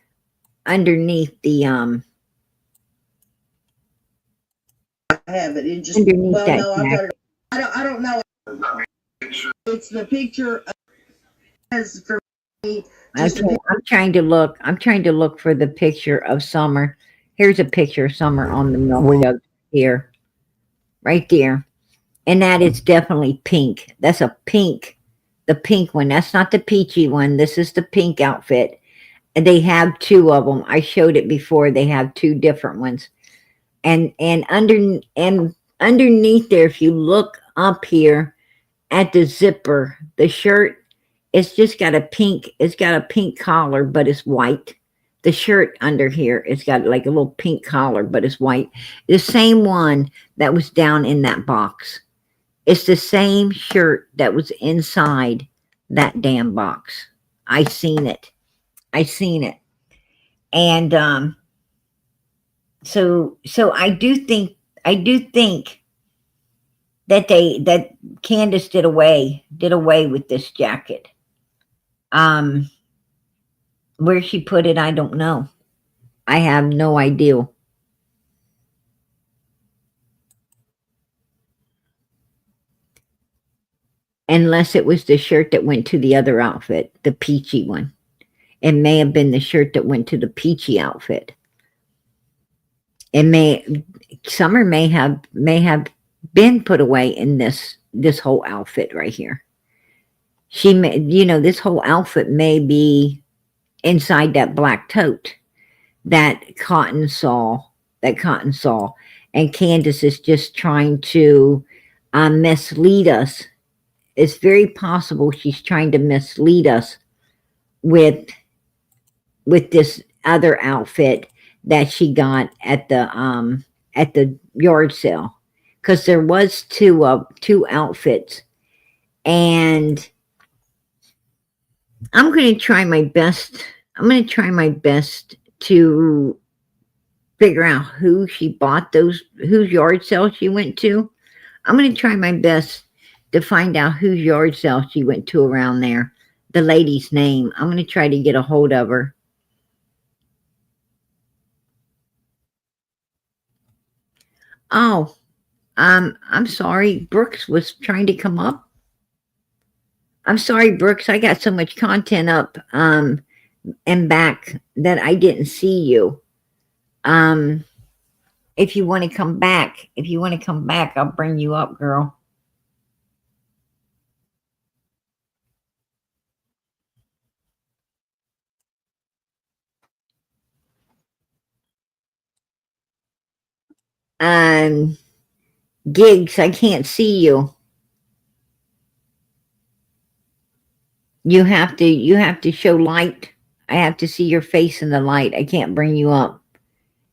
the I have it. It just underneath well, that no, I've got jacket. it. I don't know. Does that mean picture? It's the picture as for me. Just Okay, I'm trying to look for the picture of Summer. Here's a picture of Summer on the milk jug here. Right there. And that is definitely pink. That's a pink. The pink one. That's not the peachy one. This is the pink outfit. And they have 2 of them. I showed it before. They have 2 different ones. And underneath there, if you look up here at the zipper, the shirt, it's just got a pink, it's got a pink collar, but it's white. The shirt under here, it's got like a little pink collar, but it's white. The same one that was down in that box. It's the same shirt that was inside that damn box. I seen it. And so I do think that Candace did away with this jacket. Where she put it, I don't know. I have no idea. Unless it was the shirt that went to the other outfit, the peachy one. It may have been the shirt that went to the peachy outfit. Summer may have been put away in this whole outfit right here. She may, this whole outfit may be inside that black tote, that cotton saw, and Candace is just trying to mislead us. It's very possible she's trying to mislead us with this other outfit that she got at the yard sale, because there was two outfits, and I'm going to try my best. To figure out who she bought whose yard sale she went to. I'm going to try my best to find out whose yard sale she went to around there. The lady's name. I'm going to try to get a hold of her. Oh, I'm sorry. Brooks was trying to come up. I'm sorry, Brooks. I got so much content up and back that I didn't see you. If you want to come back, I'll bring you up, girl. Gigs, I can't see you. You have to show light. I have to see your face in the light. I can't bring you up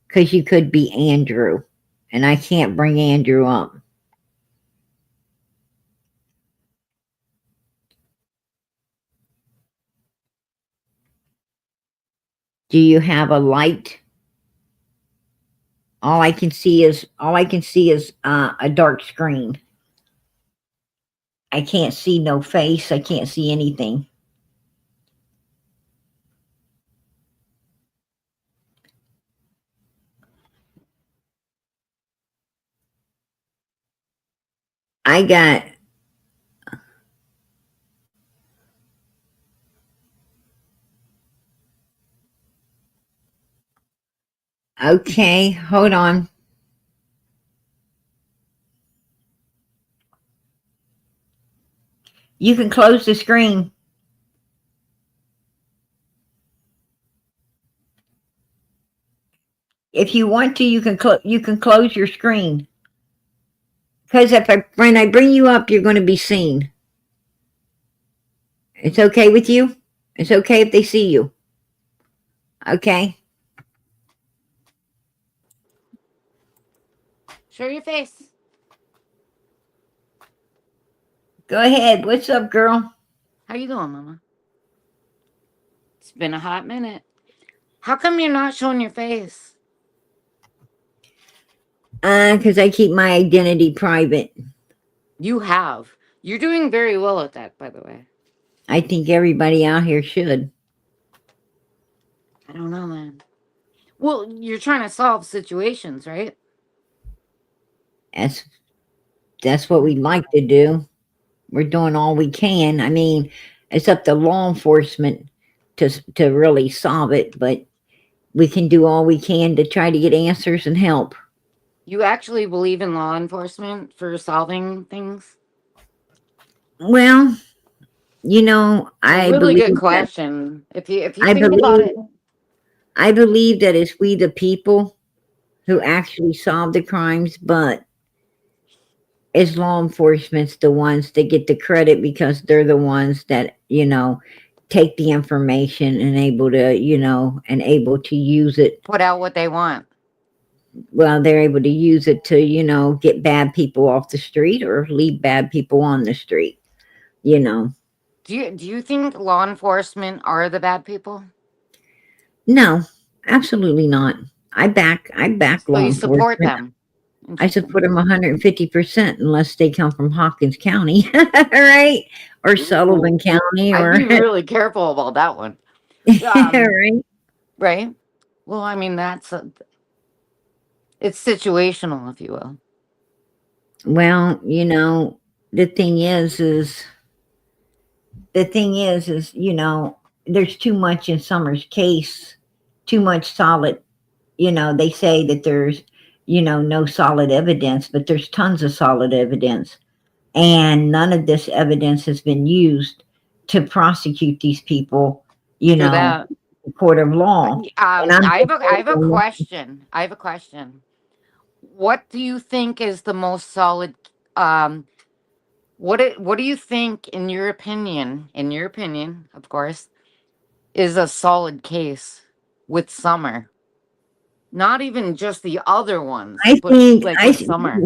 because you could be Andrew, and I can't bring Andrew up. Do you have a light? All I can see is a dark screen. I can't see no face. I can't see anything. I got okay, hold on. You can close the screen. If you want to, you can close your screen. Because when I bring you up, you're going to be seen. It's okay with you? It's okay if they see you. Okay. Show your face. Go ahead. What's up, girl? How you doing, Mama? It's been a hot minute. How come you're not showing your face? Because I keep my identity private. You have. You're doing very well at that, by the way. I think everybody out here should. I don't know, man. Well, you're trying to solve situations, right? That's what we like to do. We're doing all we can. I mean, it's up to law enforcement to really solve it, but we can do all we can to try to get answers and help. You actually believe in law enforcement for solving things? Well, you know, It's a really good question. If you think about it. I believe that it's we the people who actually solve the crimes, but it's law enforcement's the ones that get the credit because they're the ones that, take the information and able to use it. Put out what they want. Well, they're able to use it to, get bad people off the street or leave bad people on the street, Do you think law enforcement are the bad people? No, absolutely not. I back law enforcement. You support them. I support them 150% unless they come from Hawkins County, right? Or Sullivan County, or I'd be really careful about that one. right? Right? Well, I mean, it's situational, if you will. Well, the thing is, there's too much in Summer's case, too much solid. They say that there's, no solid evidence, but there's tons of solid evidence. And none of this evidence has been used to prosecute these people, in the court of law. I have a question. What do you think is the most solid? What do you think, in your opinion, of course, is a solid case with Summer? Not even just the other ones. With Summer.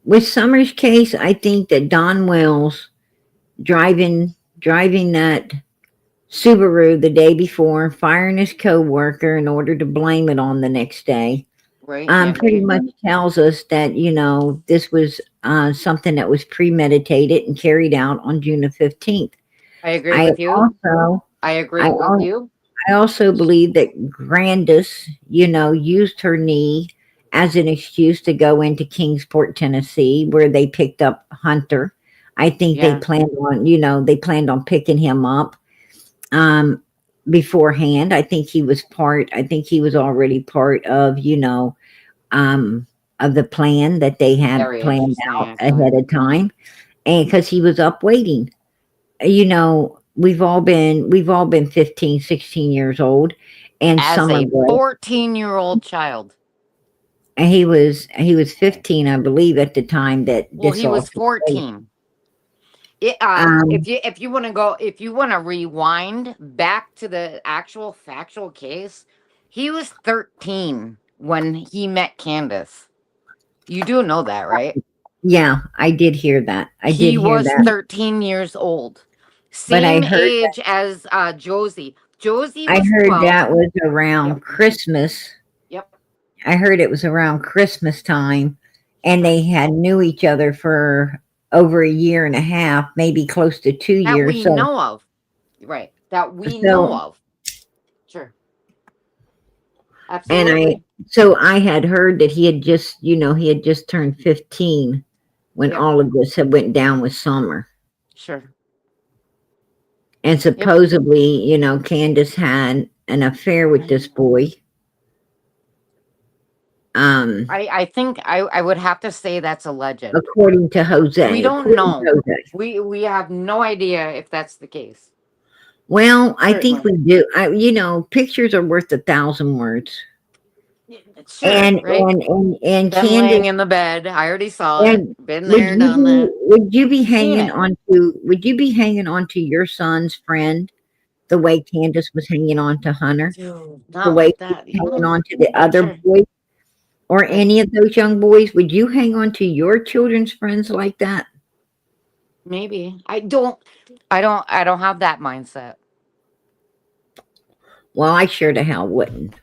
With Summer's case, I think that Don Wells driving that Subaru the day before, firing his co-worker in order to blame it on the next day, right? Pretty much tells us that, this was something that was premeditated and carried out on June the 15th. I agree with you. I agree with you. I also believe that Candace, used her knee as an excuse to go into Kingsport, Tennessee, where they picked up Hunter. I think they planned on picking him up beforehand. I think he was already part of, of the plan that they had planned out ahead of time. And because he was up waiting, we've all been 15, 16 years old. And as a 14-year-old child. And he was 15, I believe, at the time that he was 14. If you want to rewind back to the actual factual case, he was 13 when he met Candace. You do know that, right? Yeah, I did hear that. He was 13 years old. Same age as Josie. Josie I was heard 12. that was around Yep. Christmas. Yep. I heard it was around Christmas time, and they had knew each other for over a year and a half, maybe close to 2 That years. we So, know of. Right. That we know so, of. Sure. and Absolutely. I had heard that he had just, he had just turned 15 when Yep. all of this had went down with Summer. Sure. And supposedly, Candace had an affair with this boy. I think I would have to say that's alleged. According to Jose. We don't know. We have no idea if that's the case. Well, I think we do. Pictures are worth 1,000 words. Sure, And right? and Them Candace, laying in the bed. I already saw it. Been there, would done that. would you be hanging it. on to your son's friend the way Candace was hanging on to Hunter? Dude, The not way like she that. was hanging on to the other Sure. boys? Or any of those young boys? Would you hang on to your children's friends like that? Maybe. I don't have that mindset. Well, I sure to hell wouldn't.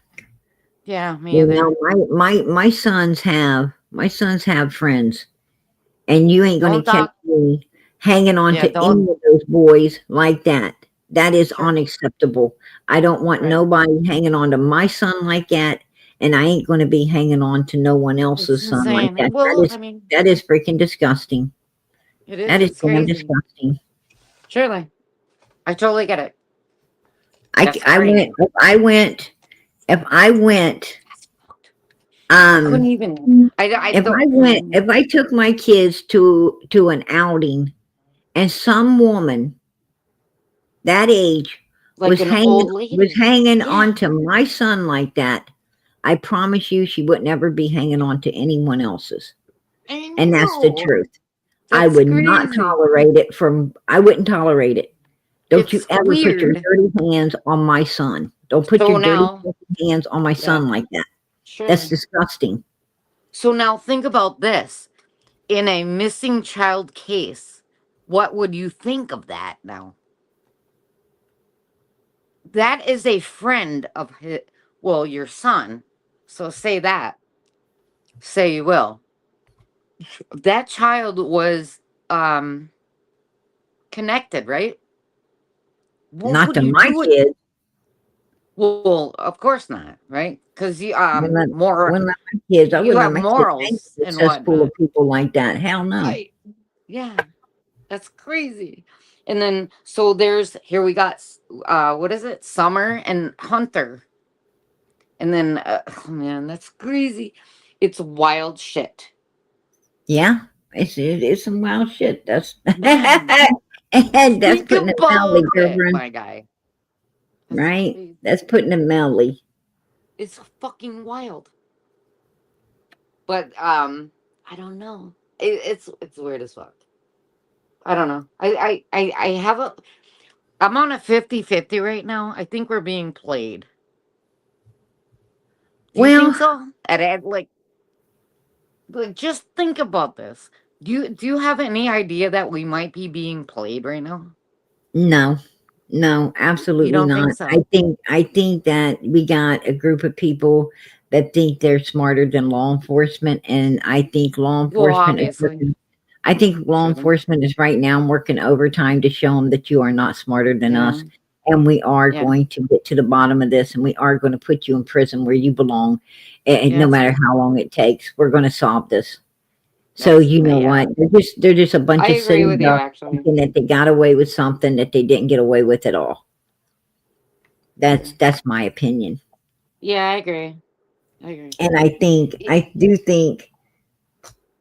Yeah, me either. My sons have friends, and you ain't gonna catch me hanging on to any of those boys like that. That is unacceptable. I don't want nobody hanging on to my son like that, and I ain't gonna be hanging on to no one else's son like that. Well, that is freaking disgusting. It is. That is It's damn crazy. disgusting. Surely. I totally get it. If I went, I couldn't even. if I took my kids to an outing, and some woman that age like was hanging onto my son like that, I promise you she would never be hanging on to anyone else's. And that's the truth. I would not tolerate it I wouldn't tolerate it. Don't you ever put your dirty hands on my son. Don't put your dirty hands on my son like that. Sure. That's disgusting. So now think about this. In a missing child case, what would you think of that now? That is a friend of your son. So say that. Say you will. That child was connected, right? Not to my kids. Well, of course not, right? Because you my kids. I wouldn't let my morals kids and full of people like that. Hell no. Right. Yeah, that's crazy. And then so we got what is it? Summer and Hunter. And then oh man, that's crazy. It's wild shit. Yeah, it's some wild shit. That's and that's putting it mildly, girlfriend. My guy. That's right? Crazy. That's putting it mildly. It's fucking wild. But I don't know. It's weird as fuck. I don't know. I'm on a 50-50 right now. I think we're being played. Do you think so? Like just think about this. Do you have any idea that we might be being played right now? No, absolutely not. Think so? I think that we got a group of people that think they're smarter than law enforcement, and I think law enforcement enforcement is right now working overtime to show them that you are not smarter than us, and we are going to get to the bottom of this, and we are going to put you in prison where you belong, and no matter how long it takes, we're going to solve this. So you know what? They're just a bunch of silly ducks thinking that they got away with something that they didn't get away with at all. That's my opinion. Yeah, I agree. And I do think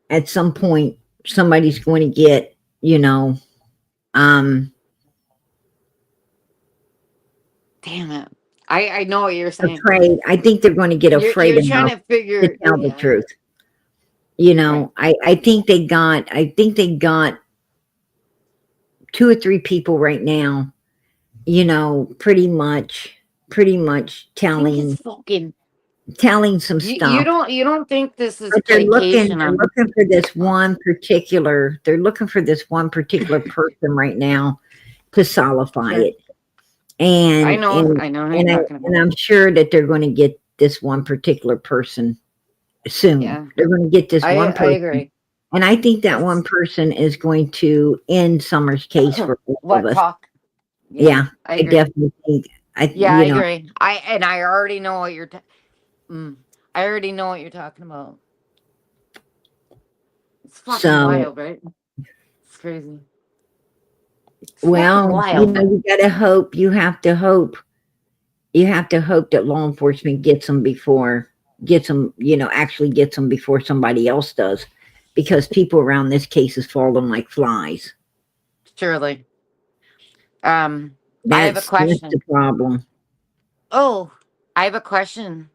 at some point somebody's going to get, damn it. I know what you're saying. Afraid. I think they're going to get afraid enough to tell the truth. I think they got 2 or 3 people right now, pretty much telling some stuff. You don't think this is they're looking for this one particular person right now to solidify it. And I know who you're talking and about. I'm sure that they're going to get this one particular person soon. Yeah. They're going to get this one I person. agree. And I think that It's one person is going to end Summer's case for all of what us. talk. Yeah, I I agree. definitely think. Yeah, I agree. I already know what you're. I already know what you're talking about. It's fucking So, wild, right? It's crazy. It's fucking well, wild. you gotta hope. You have to hope. You have to hope that law enforcement gets them, actually gets them before somebody else does, because people around this case is falling like flies. Surely. I have a That's the question. problem. Oh, I have a question.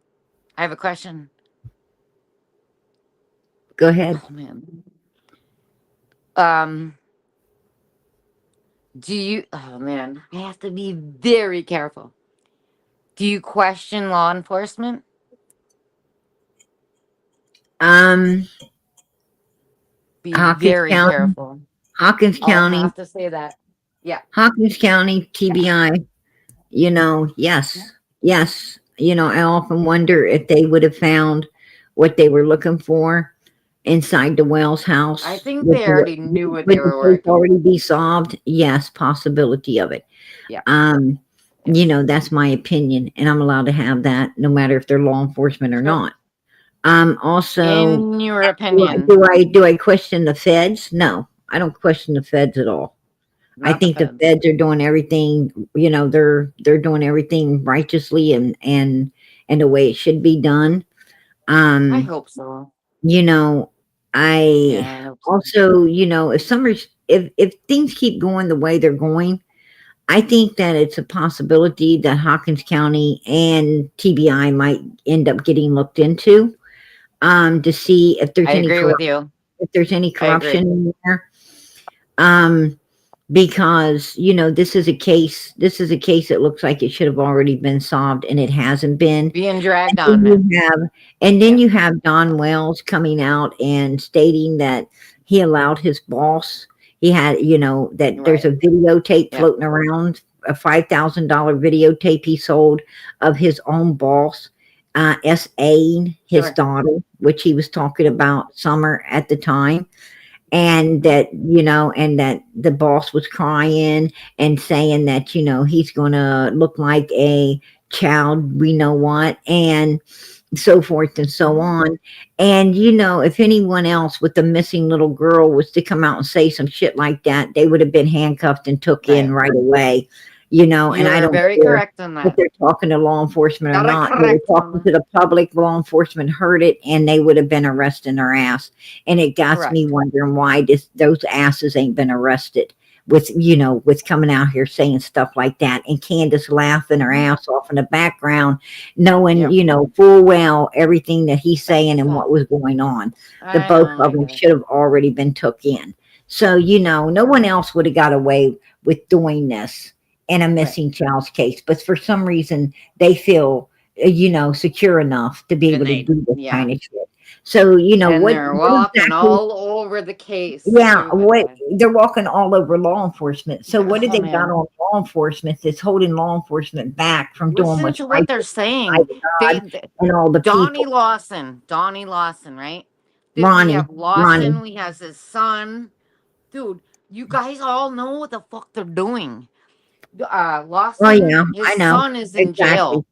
I have a question. Go ahead. Oh man. Um, do you? Oh man, I have to be very careful. Do you question law enforcement? Um, Be Hawkins very County, careful. Hawkins I'll County, have to say that. Yeah. Hawkins County, TBI. Yes, yes. I often wonder if they would have found what they were looking for inside the Wells house. I think they already knew what they Would the were case working. already be solved? Yes, possibility of it. Yeah. That's my opinion, and I'm allowed to have that, no matter if they're law enforcement or Sure. not. Also, In your opinion, do I question the feds? No, I don't question the feds at all. I not the think the feds. feds are doing everything, they're doing everything righteously and the way it should be done. I hope so. Yeah, I I hope so. also, if things keep going the way they're going, I think that it's a possibility that Hawkins County and TBI might end up getting looked into, to see if there's I agree with you. if there's any I agree. corruption in there. Because this is a case that looks like it should have already been solved, and it hasn't been. Being dragged And on. then you have Don Wells coming out and stating that he allowed his boss, he had, that there's a videotape floating around, a $5,000 videotape he sold of his own boss, S.A.ing his daughter, which he was talking about Summer at the time. And that, and that the boss was crying and saying that, he's going to look like a child, we know what, and so forth and so on. And, if anyone else with the missing little girl was to come out and say some shit like that, they would have been handcuffed and took in right away. And I don't very care correct on if that. they're talking to law enforcement or Gotta not. They were correct talking to the public. Law enforcement heard it, and they would have been arresting their ass. And it got me wondering why those asses ain't been arrested with coming out here saying stuff like that. And Candace laughing her ass off in the background, knowing full well everything that he's saying and what was going on. The both of them should have already been took in. So no one else would have got away with doing this in a missing child's case, but for some reason they feel secure enough to be able to do this kind of shit. So and what they're walking exactly, all over the case. they're walking all over law enforcement. So what do they got on law enforcement that's holding law enforcement back from doing what's to right? what they're saying. And all the Donnie people. Lawson, right? We Ronnie, have Lawson. We has his son. Dude, you guys all know what the fuck they're doing. Lawson, his son is in jail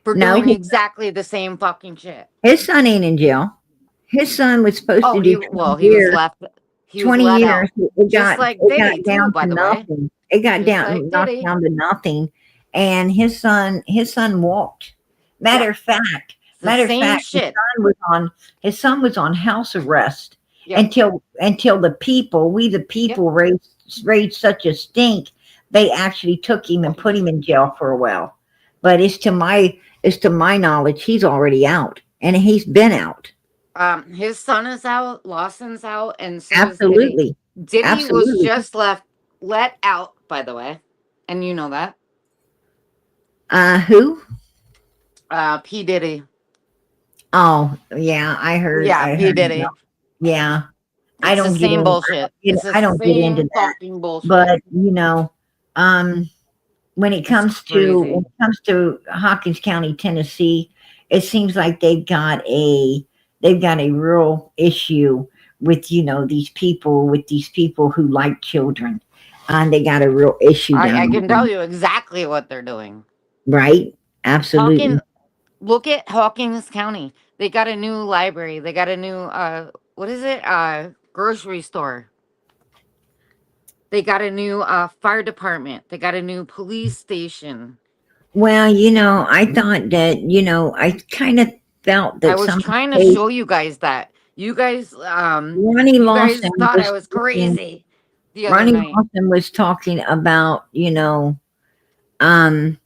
for doing exactly the same fucking shit. His son ain't in jail. His son was supposed to do 20 he years. was left. He was 20 let years. out. It Just got, like it Diddy, got down too, by to the way. nothing. It got Just down, like knocked Diddy. down to nothing. And his son walked. Matter of fact, shit. his son was on house arrest until the people, raised such a stink. They actually took him and put him in jail for a while. But it's to my knowledge, he's already out, and he's been out. His son is out, Lawson's out, and so Absolutely. is Diddy. Diddy was just let out, by the way, and you know that. Who? P. Diddy. Oh yeah, I heard. Yeah, P. Diddy. Yeah, I don't get bullshit. I don't get into that. Bullshit. But when it It's comes crazy. to Hawkins County, Tennessee, it seems like they've got a real issue with these people who like children, and they got a real issue I down can there, tell you exactly what they're doing. right? Absolutely. Hawkins, look at Hawkins County. They got a new library. They got a new what is it? Grocery store. They got a new fire department. They got a new police station. Well, I thought that I kind of felt I that was some trying to state show you guys that. Ronnie You guys Lawson thought I was was talking. crazy the other Ronnie night. Lawson was talking about um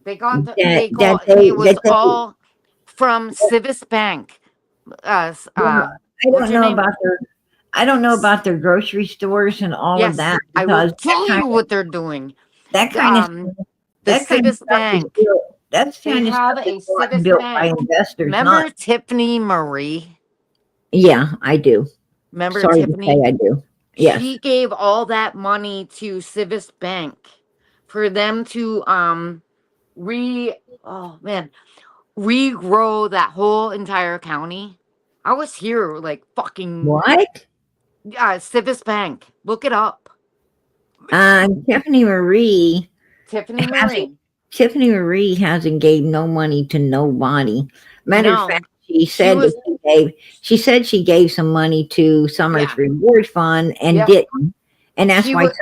They got the, that they that got they it was that they all from Civis Bank. well, I What's don't your know name? about their I don't know about their grocery stores and all of Yes, that, I will because tell you what they're doing. that kind of Um, stuff the that kind of Civis stuff is Bank. built that's They kind of have stuff is a not Civis built by Bank. investors, not. Remember Tiffany Marie? Yeah, I do. Remember Sorry to say Tiffany? I do. Yes. She gave all that money to Civis Bank for them to re oh man regrow that whole entire county. I was here like fucking What? Civis Bank. Look it up. Tiffany Marie Tiffany hasn't Marie. Tiffany Marie hasn't gave no money to nobody. Matter of No, fact, she she said that was. she gave some money to Summer's Yeah. Reward Fund and Yep. didn't. And that's She why was.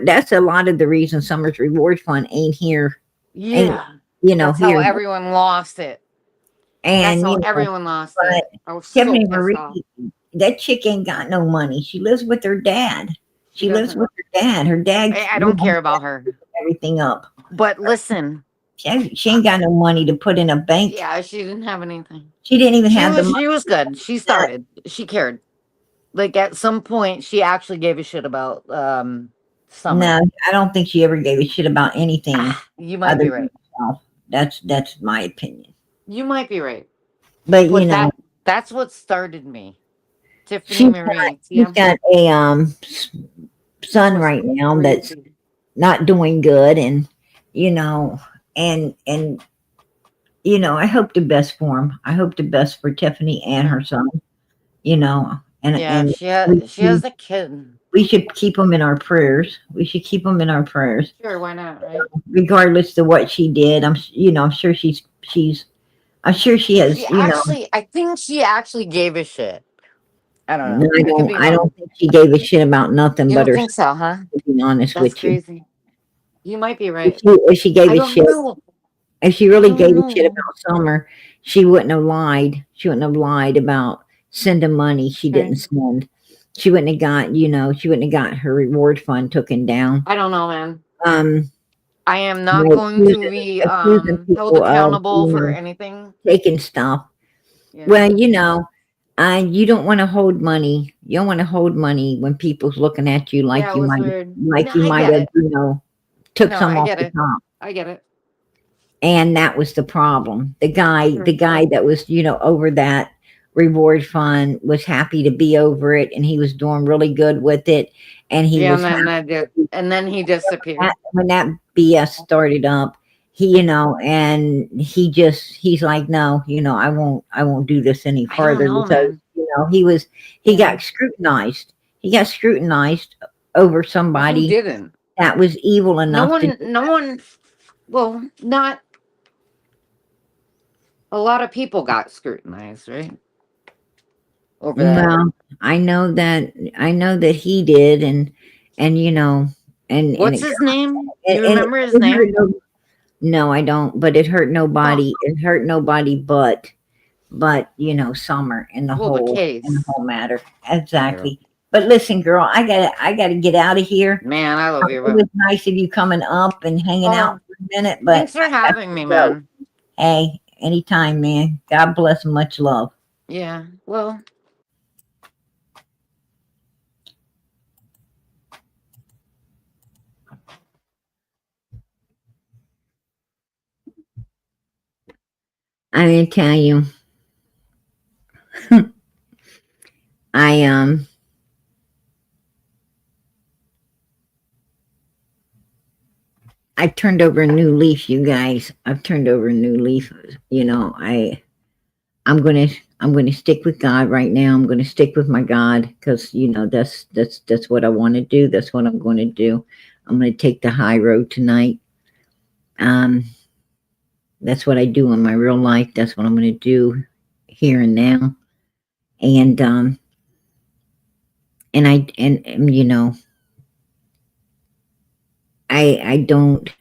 That's a lot of the reason Summer's Reward Fund ain't Yeah. That's how here. everyone lost it. That's And how everyone lost but it. I was so Tiffany pissed Marie, off. that chick ain't got no money. She lives with her dad. She She lives doesn't. with her dad. Her dad I don't care about her. everything up. But listen, She ain't got no money to put in a bank. yeah, she didn't have anything. She didn't even have the money. She was good. She started. She cared. Like at some point, she actually gave a shit about Summer. No, I don't think she ever gave a shit about anything You might other be than right. herself. That's my opinion. You might be right. But But that's what started me. Tiffany she's Marie. she's got a son Was right now that's crazy. not doing good, and you know, and I hope the best for him. I hope the best for Tiffany and her son. Yeah, And she has a kid. we should keep them in our prayers. We should keep them in our prayers, Sure, why not, right? regardless of what she did. I'm sure I'm sure she has. I think she actually gave a shit. I don't No, know. I could be I wrong. don't think she gave a shit about nothing You but don't her. think so, huh? To be honest That's with you, crazy. You might be if right. she gave I a don't shit, know. if she I really don't gave a shit know. about Summer, she wouldn't have lied. She wouldn't have lied about sending money she Okay. didn't send. She wouldn't have got, she wouldn't have got her reward fund taken down. I don't know, man. Um, I am not by going to be accusing held people of, accountable for anything. taking stuff. Yeah. Well, you don't want to hold money. You don't want to hold money when people's looking at you like Yeah, it you was might, weird. like No, you I might get have, it. took No, some I off get the it. top. I get it. And that was the problem. The guy, Sure. the guy that was, over that reward fund was happy to be over it, and he was doing really good with it. And he Yeah, was and then he disappeared. when that BS started up, and he's like, no, I won't do this any I don't further, know, because man. he got scrutinized. He got scrutinized over Who somebody didn't? that was evil enough to. No one. Well, not a lot of people got scrutinized, right? Over that. Well, I know that he did, and and What's it, his name? and You it, remember his it hurt name? no, I don't, but it hurt Oh, nobody. It hurt nobody but Summer in the well, the whole case. matter. Yeah. Exactly. But listen, girl, I gotta get out of here. Man, I love you, It bro. was nice of you coming up and hanging out Oh, for a minute, but thanks for I got having to me, go. man. Hey, anytime, man. God bless and much love. Yeah. Well, I'm gonna tell you, I I've turned over a new leaf, you guys. I've turned over a new leaf. You know, I'm gonna stick with God right now. I'm gonna stick with my God because you know that's what I want to do. That's what I'm going to do. I'm gonna take the high road tonight. Um, that's what I do in my real life. That's what I'm gonna do here and now. And and you know, I don't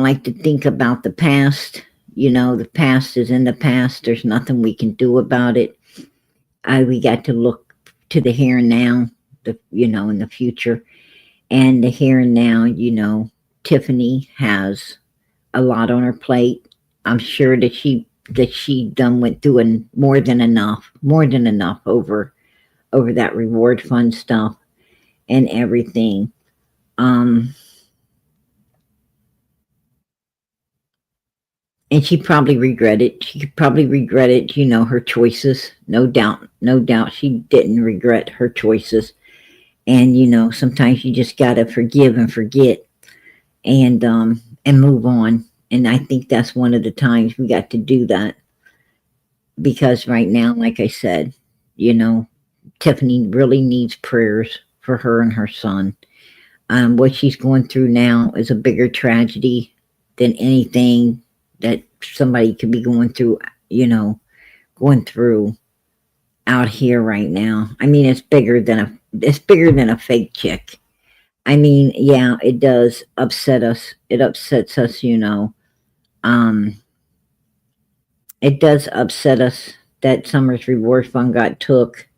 like to think about the past. You know, the past is in the past. There's nothing we can do about it. We got to look to the here and now, you know, in the future. And the here and now, you know, Tiffany has a lot on her plate. I'm sure that she done went through more than enough over that reward fund stuff and everything. And she probably regretted. She could probably regretted, you know, her choices. No doubt, no doubt, she didn't regret her choices. And you know, sometimes you just gotta forgive and forget, and move on. And I think that's one of the times we got to do that because right now, like I said, you know, Tiffany really needs prayers for her and her son. What she's going through now is a bigger tragedy than anything that somebody could be going through, you know, going through out here right now. I mean, it's bigger than a fake chick. I mean, yeah, it does upset us. It upsets us, you know. Um, it does upset us that Summer's reward fund got took,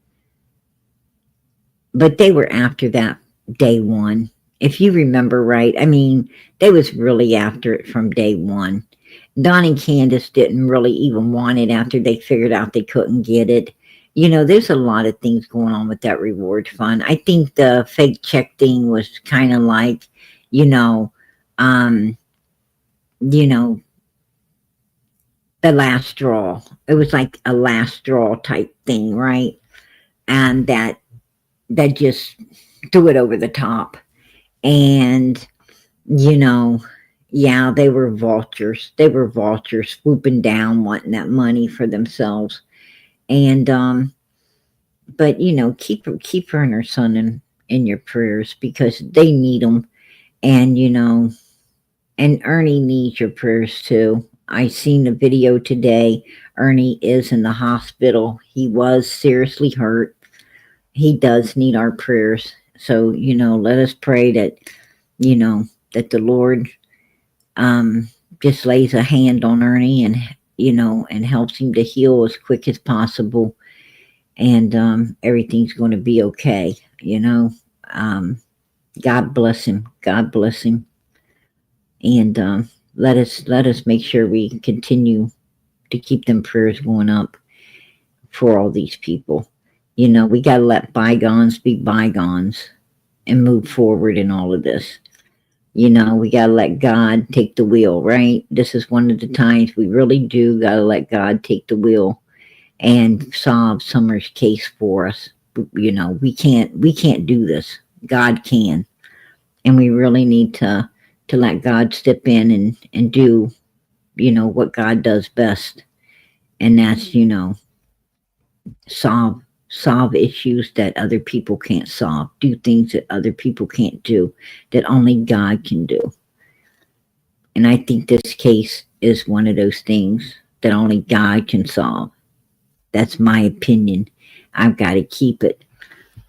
but they were after that day one. If you remember right, I mean, they was really after it from day one. Don and Candace didn't really even want it after they figured out they couldn't get it. You know, there's a lot of things going on with that reward fund. I think the fake check thing was kind of like, you know, um, you know, the last straw. It was like a last straw type thing, right? And that just threw it over the top. And you know, yeah, they were vultures. They were vultures swooping down, wanting that money for themselves. And but you know, keep her and her son in your prayers because they need them. And you know, and Ernie needs your prayers too. I seen the video today. Ernie is in the hospital. He was seriously hurt. He does need our prayers. So you know, let us pray that you know that the Lord just lays a hand on Ernie and you know and helps him to heal as quick as possible, and everything's going to be okay. You know, God bless him. God bless him, and let us make sure we continue to keep them prayers going up for all these people. You know, we got to let bygones be bygones and move forward in all of this. You know, we got to let God take the wheel, right? This is one of the times we really do got to let God take the wheel and solve Summer's case for us. You know, we can't do this. God can. And we really need to let God step in and do, you know, what God does best. And that's, you know, solve issues that other people can't solve, do things that other people can't do, that only God can do. And I think this case is one of those things that only God can solve. That's my opinion. I've got to keep it.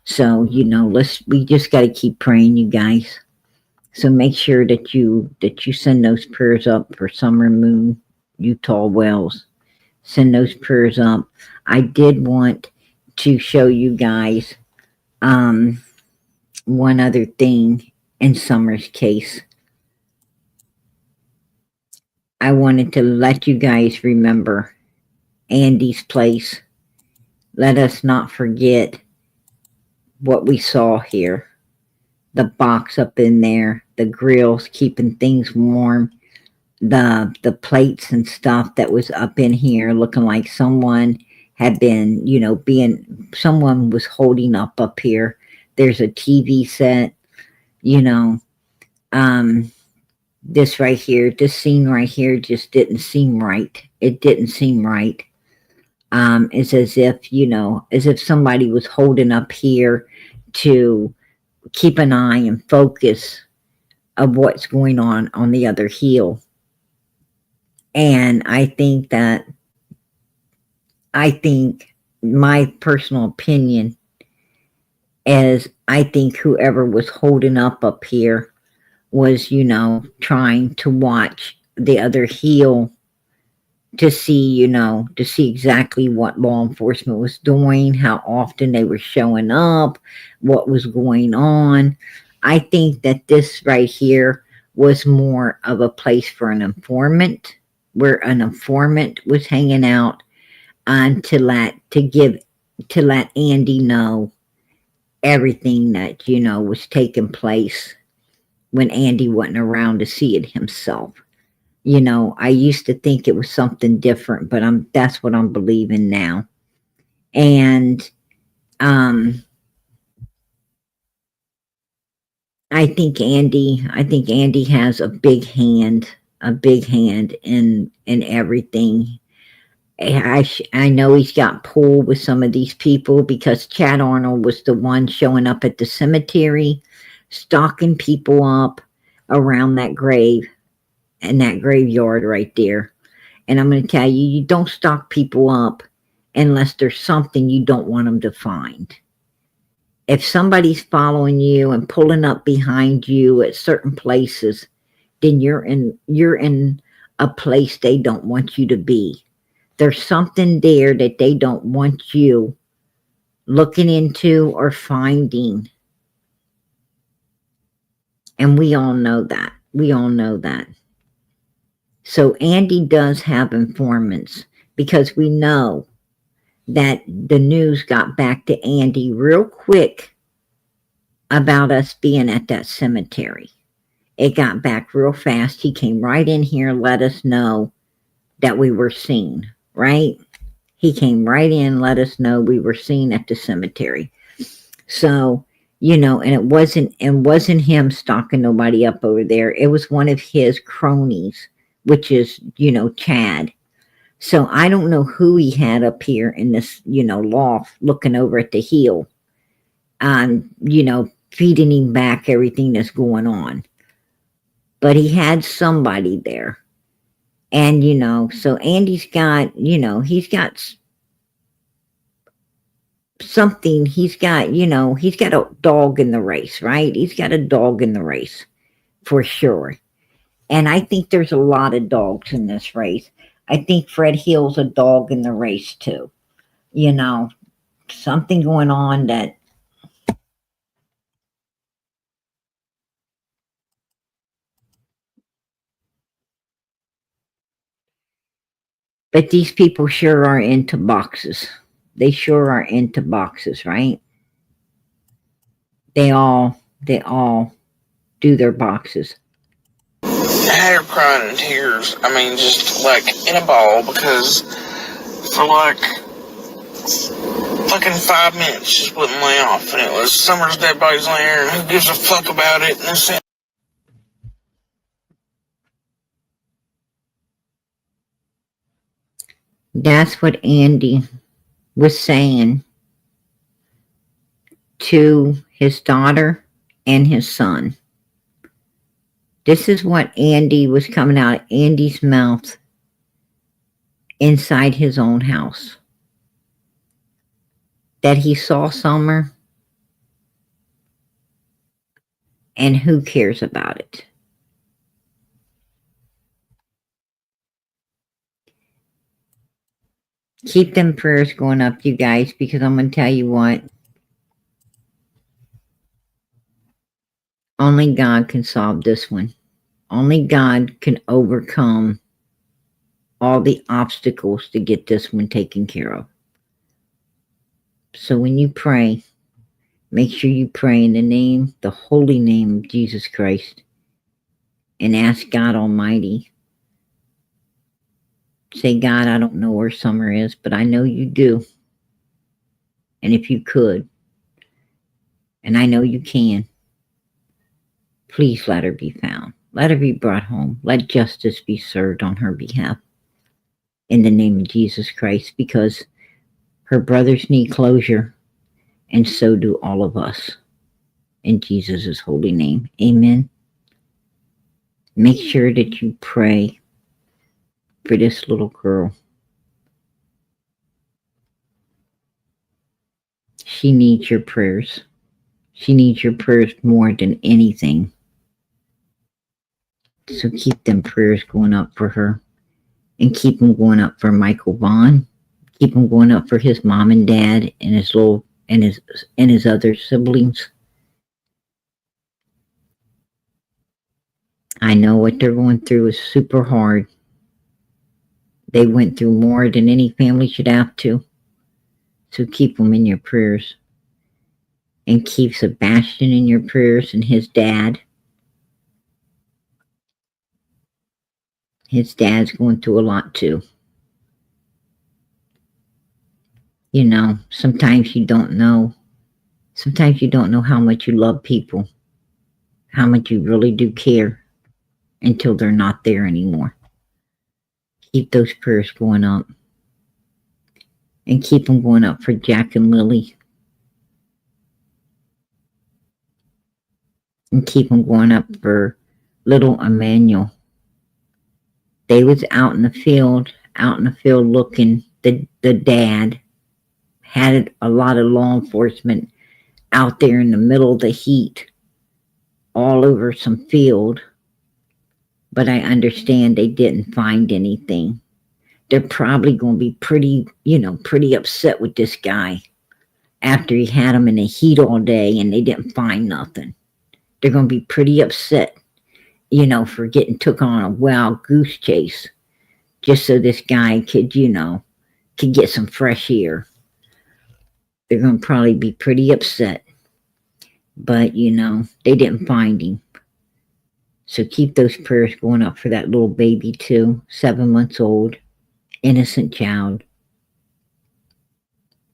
So, you know, we just got to keep praying, you guys. So make sure that you send those prayers up for Summer Moon, Utah Wells. Send those prayers up. I did want to show you guys one other thing in Summer's case. I wanted to let you guys remember Andy's place. Let us not forget what we saw here. The box up in there, the grills keeping things warm, the plates and stuff that was up in here looking like someone had been, you know, someone was holding up here. There's a TV set, you know, this right here, this scene right here just didn't seem right. It didn't seem right. It's as if, you know, as if somebody was holding up here to keep an eye and focus of what's going on the other heel. And I think my personal opinion is I think whoever was holding up here was, you know, trying to watch the other heel to see, you know, to see exactly what law enforcement was doing, how often they were showing up, what was going on. I think that this right here was more of a place for an informant, where an informant was hanging out and to let Andy know everything that, you know, was taking place when Andy wasn't around to see it himself. You know, I used to think it was something different, but that's what I'm believing now. And I think Andy has a big hand in everything. I know he's got pulled with some of these people because Chad Arnold was the one showing up at the cemetery, stalking people up around that grave and that graveyard right there. And I'm going to tell you, you don't stalk people up unless there's something you don't want them to find. If somebody's following you and pulling up behind you at certain places, then you're in a place they don't want you to be. There's something there that they don't want you looking into or finding. And we all know that. We all know that. So Andy does have informants because we know that the news got back to Andy real quick about us being at that cemetery. It got back real fast. He came right in here, let us know that we were seen, right? He came right in, let us know we were seen at the cemetery. So, you know, and it wasn't him stalking nobody up over there. It was one of his cronies, which is, you know, Chad. So I don't know who he had up here in this, you know, loft looking over at the heel, you know, feeding him back everything that's going on. But he had somebody there. And, you know, so Andy's got, you know, he's got something, he's got, you know, he's got a dog in the race, right? He's got a dog in the race for sure. And I think there's a lot of dogs in this race. I think Fred Hill's a dog in the race too. You know, something going on that but these people sure are into boxes. They sure are into boxes, right? They all do their boxes. I had her crying in tears. I mean, just like in a ball because for like fucking 5 minutes she just wouldn't lay off. And it was Summer's dead body's laying there and who gives a fuck about it? And this. That's what Andy was saying to his daughter and his son. This is what Andy was coming out of Andy's mouth inside his own house. That he saw Summer, and who cares about it? Keep them prayers going up, you guys, because I'm going to tell you what. Only God can solve this one. Only God can overcome all the obstacles to get this one taken care of. So when you pray, make sure you pray in the name, the holy name of Jesus Christ, and ask God Almighty. Say, God, I don't know where Summer is, but I know you do. And if you could, and I know you can, please let her be found. Let her be brought home. Let justice be served on her behalf. In the name of Jesus Christ, because her brothers need closure, and so do all of us. In Jesus' holy name, amen. Make sure that you pray for this little girl. She needs your prayers. She needs your prayers more than anything. So keep them prayers going up for her. And keep them going up for Michael Vaughn. Keep them going up for his mom and dad and his other siblings. I know what they're going through is super hard. They went through more than any family should have to. So keep them in your prayers. And keep Sebastian in your prayers and his dad. His dad's going through a lot too. You know, sometimes you don't know. Sometimes you don't know how much you love people. How much you really do care until they're not there anymore. Keep those prayers going up. And keep them going up for Jack and Lily. And keep them going up for little Emmanuel. They was out in the field looking. The dad had a lot of law enforcement out there in the middle of the heat, all over some field. But I understand they didn't find anything. They're probably going to be pretty upset with this guy after he had them in the heat all day and they didn't find nothing. They're going to be pretty upset, for getting took on a wild goose chase just so this guy could get some fresh air. They're going to probably be pretty upset. But, they didn't find him. So keep those prayers going up for that little baby too, 7 months old, innocent child.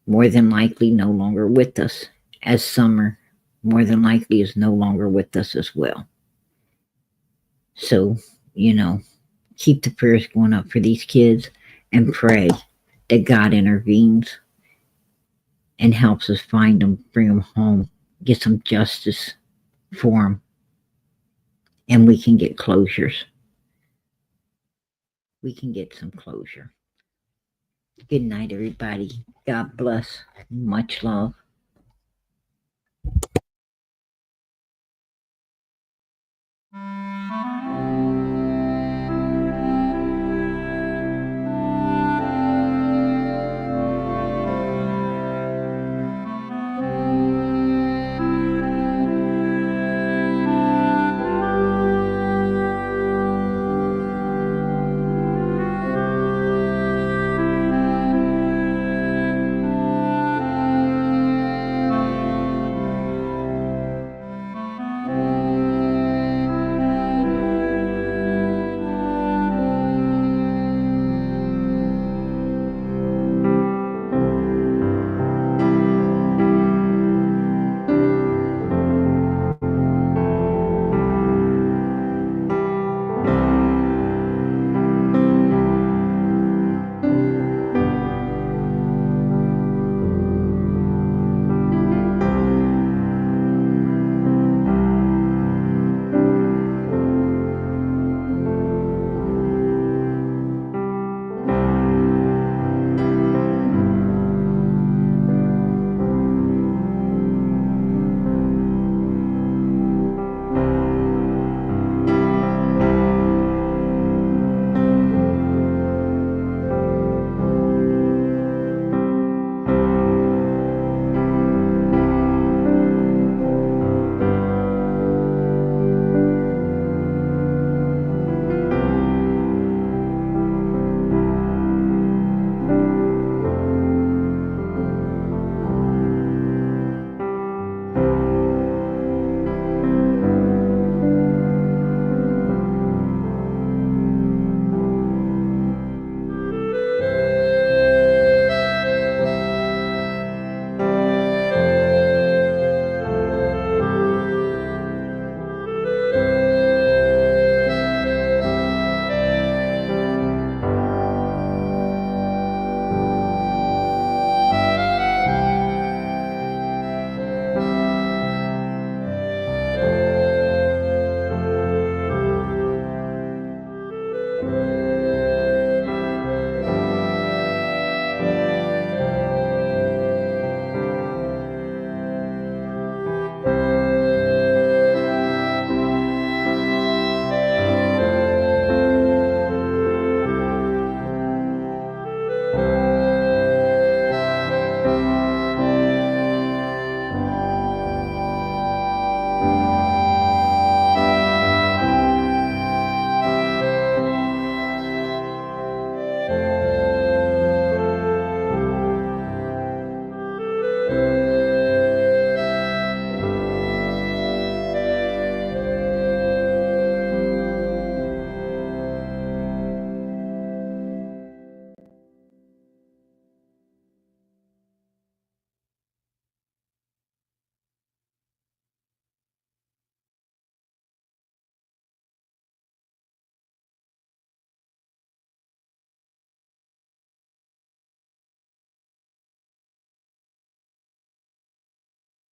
More than likely no longer with us, as Summer more than likely is no longer with us as well. So, keep the prayers going up for these kids and pray that God intervenes and helps us find them, bring them home, get some justice for them, and we can get closures. We can get some closure. Good night, everybody. God bless. Much love.